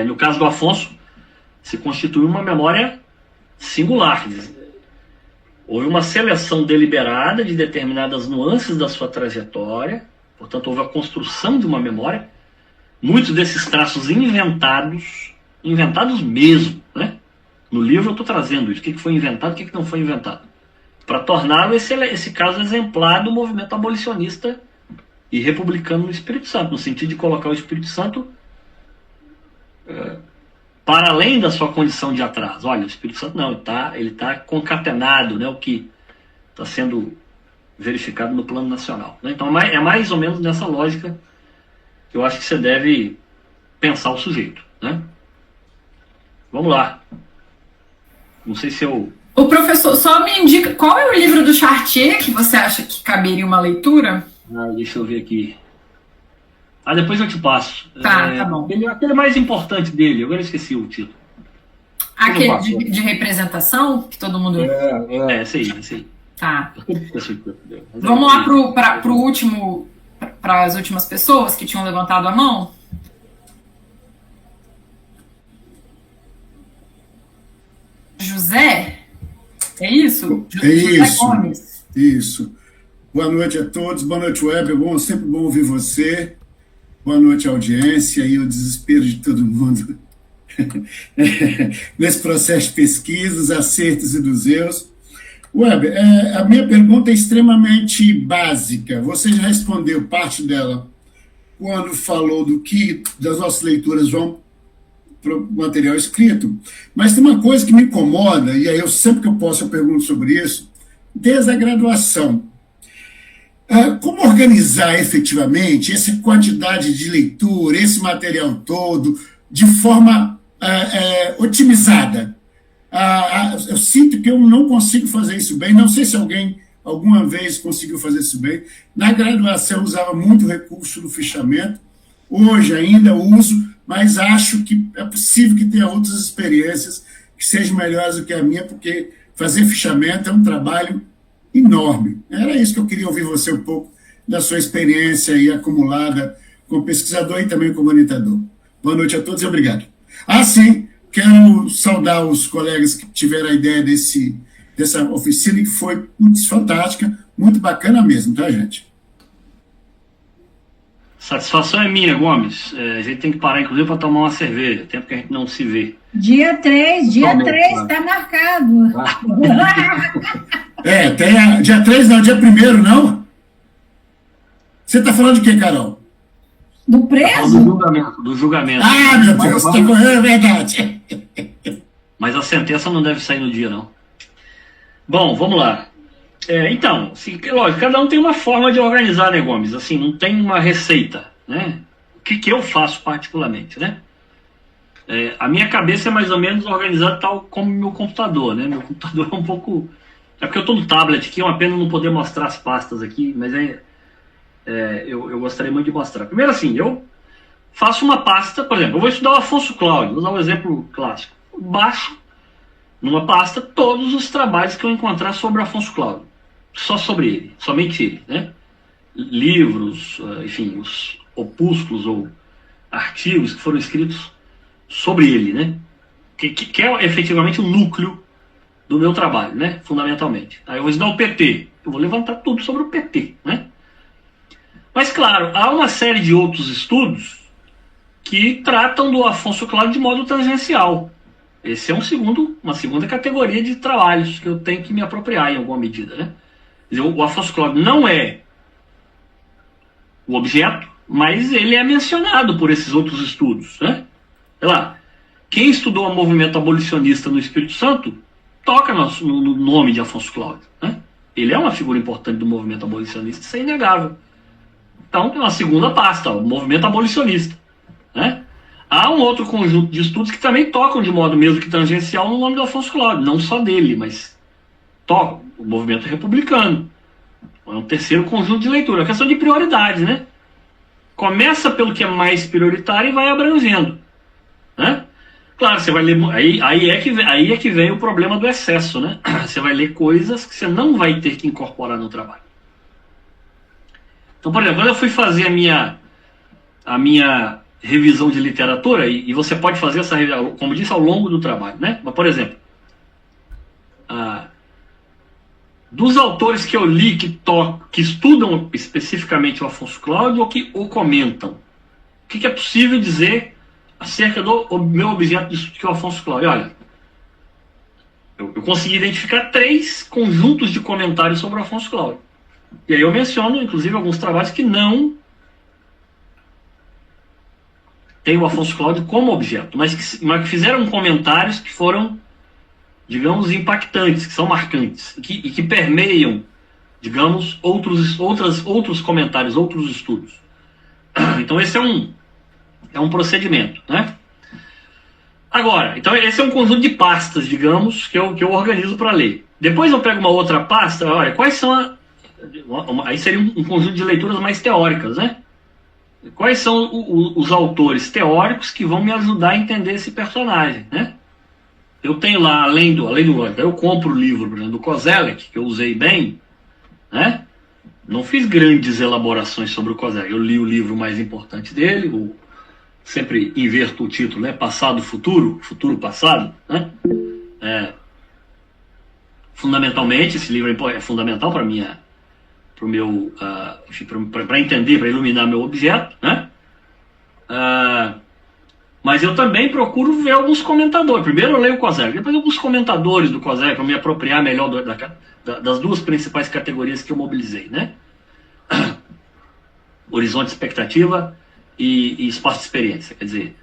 No caso do Afonso, se constituiu uma memória singular. Quer dizer, houve uma seleção deliberada de determinadas nuances da sua trajetória, portanto houve a construção de uma memória, muitos desses traços inventados mesmo, né? No livro eu estou trazendo isso, o que foi inventado, o que não foi inventado, para torná-lo esse caso exemplar do movimento abolicionista e republicano no Espírito Santo, no sentido de colocar o Espírito Santo para além da sua condição de atraso. Olha, o Espírito Santo não, ele tá concatenado, né, o que está sendo verificado no plano nacional. Né? Então é mais ou menos nessa lógica que eu acho que você deve pensar o sujeito. Né? Vamos lá. Não sei se eu... O professor, só me indica, qual é o livro do Chartier que você acha que caberia uma leitura? Deixa eu ver aqui. Depois eu te passo. Tá bom. Aquele mais importante dele, agora eu esqueci o título. Aquele de representação, que todo mundo... Esse aí. Tá. Vamos lá para as últimas pessoas que tinham levantado a mão? José? É isso? José Gomes. Isso. Boa noite a todos, boa noite, Web. Sempre bom ouvir você. Boa noite, audiência, e o desespero de todo mundo nesse processo de pesquisa, os acertos e dos erros. Weber, a minha pergunta é extremamente básica. Você já respondeu parte dela quando falou das nossas leituras vão para o material escrito, mas tem uma coisa que me incomoda, e aí sempre que eu posso eu pergunto sobre isso, desde a graduação. Como organizar efetivamente essa quantidade de leitura, esse material todo, de forma otimizada? Eu sinto que eu não consigo fazer isso bem, não sei se alguém alguma vez conseguiu fazer isso bem. Na graduação eu usava muito recurso do fichamento, hoje ainda uso, mas acho que é possível que tenha outras experiências que sejam melhores do que a minha, porque fazer fichamento é um trabalho enorme. Era isso que eu queria ouvir você um pouco da sua experiência aí acumulada como pesquisador e também como orientador. Boa noite a todos e obrigado. Sim, quero saudar os colegas que tiveram a ideia dessa oficina, que foi muito fantástica, muito bacana mesmo, tá, gente? Satisfação é minha, Gomes. A gente tem que parar, inclusive, para tomar uma cerveja, tempo que a gente não se vê. Dia 3, está marcado. Dia 3 não, dia 1º, não? Você está falando de quê, Carol? Do preso? Do julgamento. Meu Deus, é verdade. Mas a sentença não deve sair no dia, não. Bom, vamos lá. Então, assim, lógico, cada um tem uma forma de organizar, né, Gomes? Assim, não tem uma receita, né? O que eu faço particularmente, né? A minha cabeça é mais ou menos organizada tal como meu computador, né? Meu computador é um pouco... É porque eu estou no tablet aqui, é uma pena não poder mostrar as pastas aqui, mas eu gostaria muito de mostrar. Primeiro, assim, eu faço uma pasta, por exemplo, eu vou estudar o Afonso Cláudio, vou usar um exemplo clássico. Baixo numa pasta todos os trabalhos que eu encontrar sobre o Afonso Cláudio. Só sobre ele, somente ele, né? Livros, enfim, os opúsculos ou artigos que foram escritos sobre ele, né? Que é efetivamente o núcleo do meu trabalho, né? Fundamentalmente. Aí eu vou estudar o PT, eu vou levantar tudo sobre o PT, né? Mas, claro, há uma série de outros estudos que tratam do Afonso Cláudio de modo tangencial. Esse é uma segunda categoria de trabalhos que eu tenho que me apropriar em alguma medida, né? Quer dizer, o Afonso Cláudio não é o objeto, mas ele é mencionado por esses outros estudos, né? Sei lá, quem estudou o movimento abolicionista no Espírito Santo toca no nome de Afonso Cláudio, né? Ele é uma figura importante do movimento abolicionista, isso é inegável. Então tem uma segunda pasta, o movimento abolicionista, né? Há um outro conjunto de estudos que também tocam de modo mesmo que tangencial no nome do Afonso Cláudio, não só dele, mas tocam o movimento republicano. É um terceiro conjunto de leitura, a questão de prioridade, né? Começa pelo que é mais prioritário e vai abrangendo, né? Claro, você vai ler, aí é que vem o problema do excesso, né? Você vai ler coisas que você não vai ter que incorporar no trabalho. Então, por exemplo, quando eu fui fazer a minha revisão de literatura, e você pode fazer essa revisão, como disse, ao longo do trabalho, né? Mas, por exemplo, dos autores que eu li que estudam especificamente o Afonso Cláudio ou que o comentam, o que é possível dizer acerca do meu objeto de estudo, que é o Afonso Cláudio? Olha, eu consegui identificar 3 conjuntos de comentários sobre o Afonso Cláudio. E aí eu menciono, inclusive, alguns trabalhos que não tem o Afonso Cláudio como objeto, mas que fizeram comentários que foram, digamos, impactantes, que são marcantes, e que permeiam, digamos, outros comentários, outros estudos. Então esse é um procedimento, né? Agora, então esse é um conjunto de pastas, digamos, que eu organizo para ler. Depois eu pego uma outra pasta, olha, quais são aí seria um conjunto de leituras mais teóricas, né? Quais são os autores teóricos que vão me ajudar a entender esse personagem, né? Eu tenho lá, além do eu compro o livro, por exemplo, do Koselleck, que eu usei bem, né? Não fiz grandes elaborações sobre o Koselleck. Eu li o livro mais importante dele, sempre inverto o título, né? Passado, futuro, futuro, passado, né? Fundamentalmente, esse livro é fundamental para para entender, para iluminar meu objeto, né? Mas eu também procuro ver alguns comentadores. Primeiro eu leio o COSEC, depois alguns comentadores do COSEC, para me apropriar melhor das duas principais categorias que eu mobilizei, né? Horizonte expectativa e espaço de experiência. Quer dizer,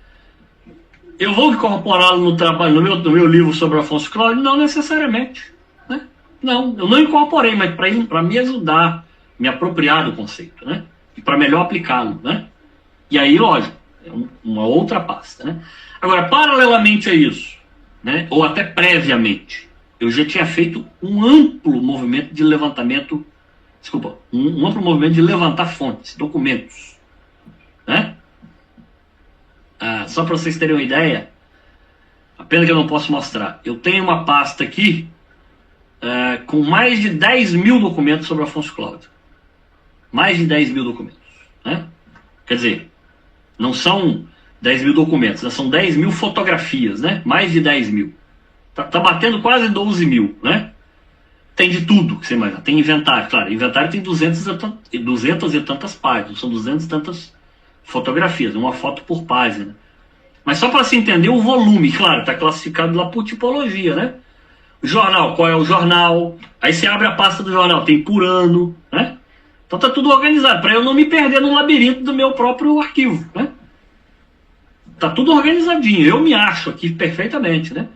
eu vou incorporá-lo no trabalho, no meu livro sobre Afonso Cláudio? Não necessariamente, né? Não, eu não incorporei, mas para me ajudar, me apropriar do conceito, né? E para melhor aplicá-lo, né? E aí, lógico, é uma outra pasta, né? Agora, paralelamente a isso, né? Ou até previamente, eu já tinha feito um amplo movimento de levantamento, um amplo movimento de levantar fontes, documentos, né? Só para vocês terem uma ideia, a pena que eu não posso mostrar, eu tenho uma pasta aqui com mais de 10 mil documentos sobre Afonso Cláudio. Mais de 10 mil documentos, né? Quer dizer, não são 10 mil documentos, são 10 mil fotografias, né? Mais de 10 mil. Tá batendo quase 12 mil, né? Tem de tudo que você imagina. Tem inventário, claro. Inventário tem 200 e tantas páginas, são 200 e tantas fotografias, uma foto por página. Mas só para se entender o volume, claro, está classificado lá por tipologia, né? Jornal, qual é o jornal? Aí você abre a pasta do jornal, tem por ano, né? Então tá tudo organizado, para eu não me perder no labirinto do meu próprio arquivo, né? Tá tudo organizadinho, eu me acho aqui perfeitamente, né?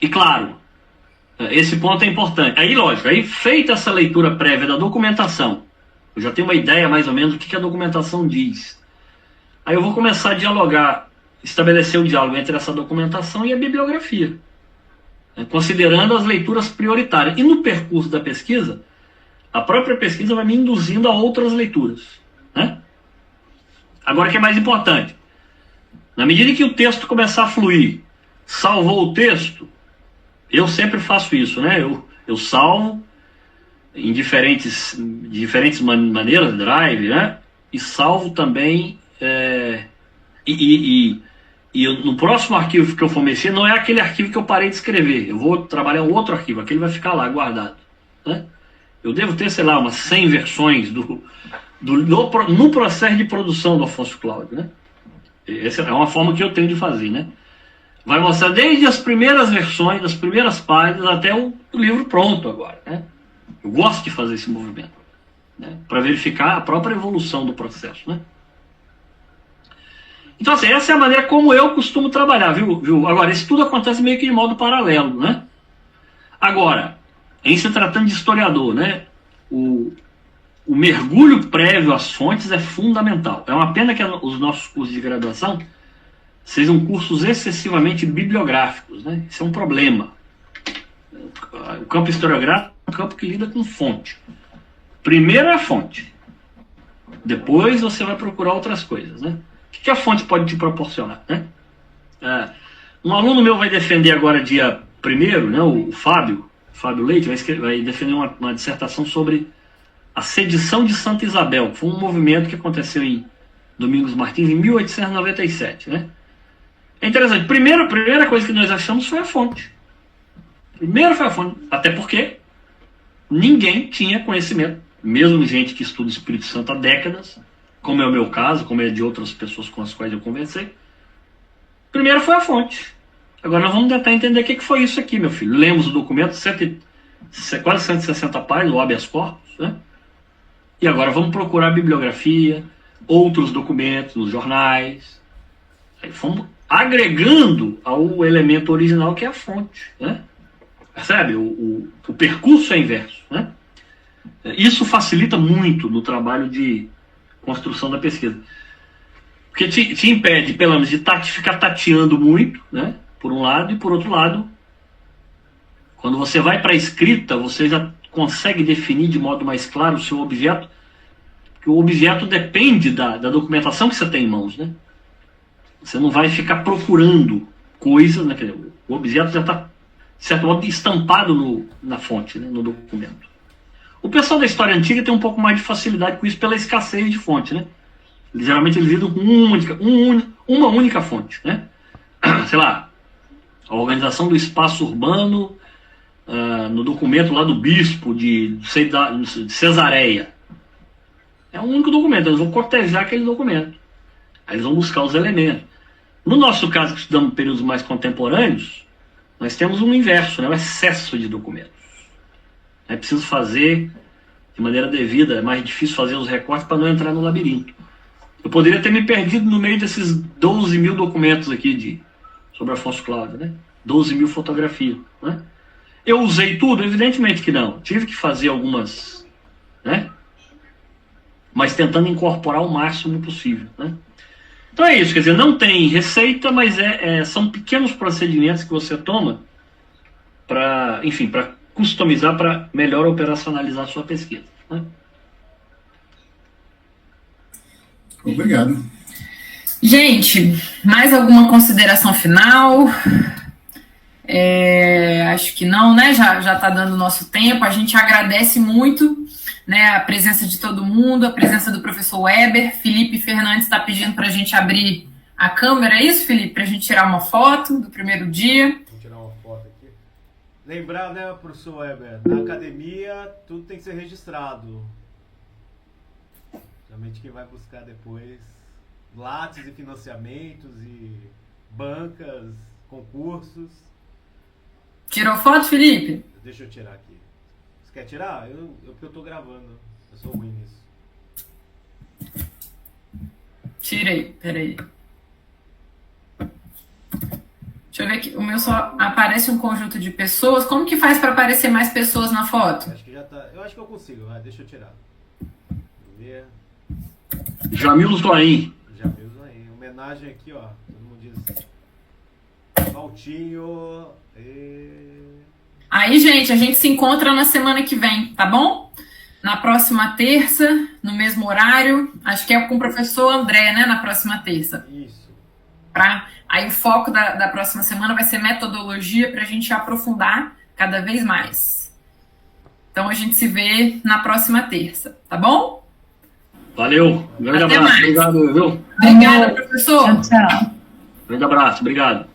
E claro, esse ponto é importante. Aí, lógico, aí feita essa leitura prévia da documentação, eu já tenho uma ideia mais ou menos do que a documentação diz. Aí eu vou começar a dialogar, estabelecer o diálogo entre essa documentação e a bibliografia, né, considerando as leituras prioritárias. E no percurso da pesquisa, a própria pesquisa vai me induzindo a outras leituras, né? Agora, o que é mais importante? Na medida que o texto começar a fluir, salvou o texto, eu sempre faço isso, né? Eu salvo em diferentes maneiras, drive, né? E salvo também, no próximo arquivo que eu for mexer, não é aquele arquivo que eu parei de escrever, eu vou trabalhar um outro arquivo, aquele vai ficar lá guardado, né? Eu devo ter, sei lá, umas 100 versões no processo de produção do Afonso Cláudio, né? Essa é uma forma que eu tenho de fazer, né? Vai mostrar desde as primeiras versões, das primeiras páginas, até o livro pronto agora, né? Eu gosto de fazer esse movimento, né? Para verificar a própria evolução do processo, né? Então, assim, essa é a maneira como eu costumo trabalhar, viu? Agora, isso tudo acontece meio que de modo paralelo, né? Agora, em se tratando de historiador, né? O mergulho prévio às fontes é fundamental. É uma pena que os nossos cursos de graduação sejam cursos excessivamente bibliográficos, né? Isso é um problema. O campo historiográfico é um campo que lida com fonte. Primeiro é a fonte. Depois você vai procurar outras coisas, né? O que a fonte pode te proporcionar, né? Um aluno meu vai defender agora dia 1º, né? O Fábio Leite vai defender uma dissertação sobre a sedição de Santa Isabel, que foi um movimento que aconteceu em Domingos Martins em 1897, né? É interessante. Primeira coisa que nós achamos foi a fonte. Primeiro foi a fonte. Até porque ninguém tinha conhecimento. Mesmo gente que estuda o Espírito Santo há décadas, como é o meu caso, como é de outras pessoas com as quais eu conversei. Primeiro foi a fonte. Agora nós vamos tentar entender o que foi isso aqui, meu filho. Lemos o documento, quase 160 páginas, o habeas corpus, né? E agora vamos procurar a bibliografia, outros documentos, nos jornais. Aí fomos agregando ao elemento original que é a fonte, né? Percebe? O percurso é inverso, né? Isso facilita muito no trabalho de construção da pesquisa. Porque te impede, pelo menos, de ficar tateando muito, né? Por um lado, e por outro lado, quando você vai para a escrita, você já consegue definir de modo mais claro o seu objeto, que o objeto depende da documentação que você tem em mãos, né? Você não vai ficar procurando coisas, né? O objeto já está, de certo modo, estampado na fonte, né? No documento. O pessoal da história antiga tem um pouco mais de facilidade com isso pela escassez de fonte, né? Geralmente eles lidam com uma única fonte, né? Sei lá, a organização do espaço urbano no documento lá do bispo de Cesareia. É um único documento, eles vão cortejar aquele documento. Aí eles vão buscar os elementos. No nosso caso, que estudamos períodos mais contemporâneos, nós temos um inverso, né? O excesso de documentos. É preciso fazer de maneira devida, é mais difícil fazer os recortes para não entrar no labirinto. Eu poderia ter me perdido no meio desses 12 mil documentos aqui sobre Afonso Cláudio, né? 12 mil fotografias, né? Eu usei tudo? Evidentemente que não. Tive que fazer algumas, né? Mas tentando incorporar o máximo possível, né? Então é isso, quer dizer, não tem receita, mas são pequenos procedimentos que você toma para, enfim, para customizar, para melhor operacionalizar a sua pesquisa, né? Obrigado. Gente, mais alguma consideração final? Acho que não, né? Já está dando o nosso tempo. A gente agradece muito, né, a presença de todo mundo, a presença do professor Weber. Felipe Fernandes está pedindo para a gente abrir a câmera, é isso, Felipe? Para a gente tirar uma foto do primeiro dia. Vou tirar uma foto aqui. Lembrar, né, professor Weber, na academia tudo tem que ser registrado. Realmente quem vai buscar depois lattes e financiamentos e bancas, concursos. Tirou foto, Felipe? Deixa eu tirar aqui. Você quer tirar? Porque eu tô gravando. Eu sou ruim nisso. Tirei, peraí. Deixa eu ver aqui. O meu só aparece um conjunto de pessoas. Como que faz para aparecer mais pessoas na foto? Acho que já tá. Eu acho que eu consigo, vai, deixa eu tirar. Vamos ver. Jamil Zoaim. Jamil Zoaim. Homenagem aqui, ó. Todo mundo diz. Valtinho. Aí, gente, a gente se encontra na semana que vem, tá bom? Na próxima terça, no mesmo horário. Acho que é com o professor André, né? Na próxima terça. Isso. Aí o foco da próxima semana vai ser metodologia para a gente aprofundar cada vez mais. Então a gente se vê na próxima terça, tá bom? Valeu, um grande Até abraço, mais. obrigado, viu? Obrigada, professor. Tchau, tchau. Grande abraço, obrigado.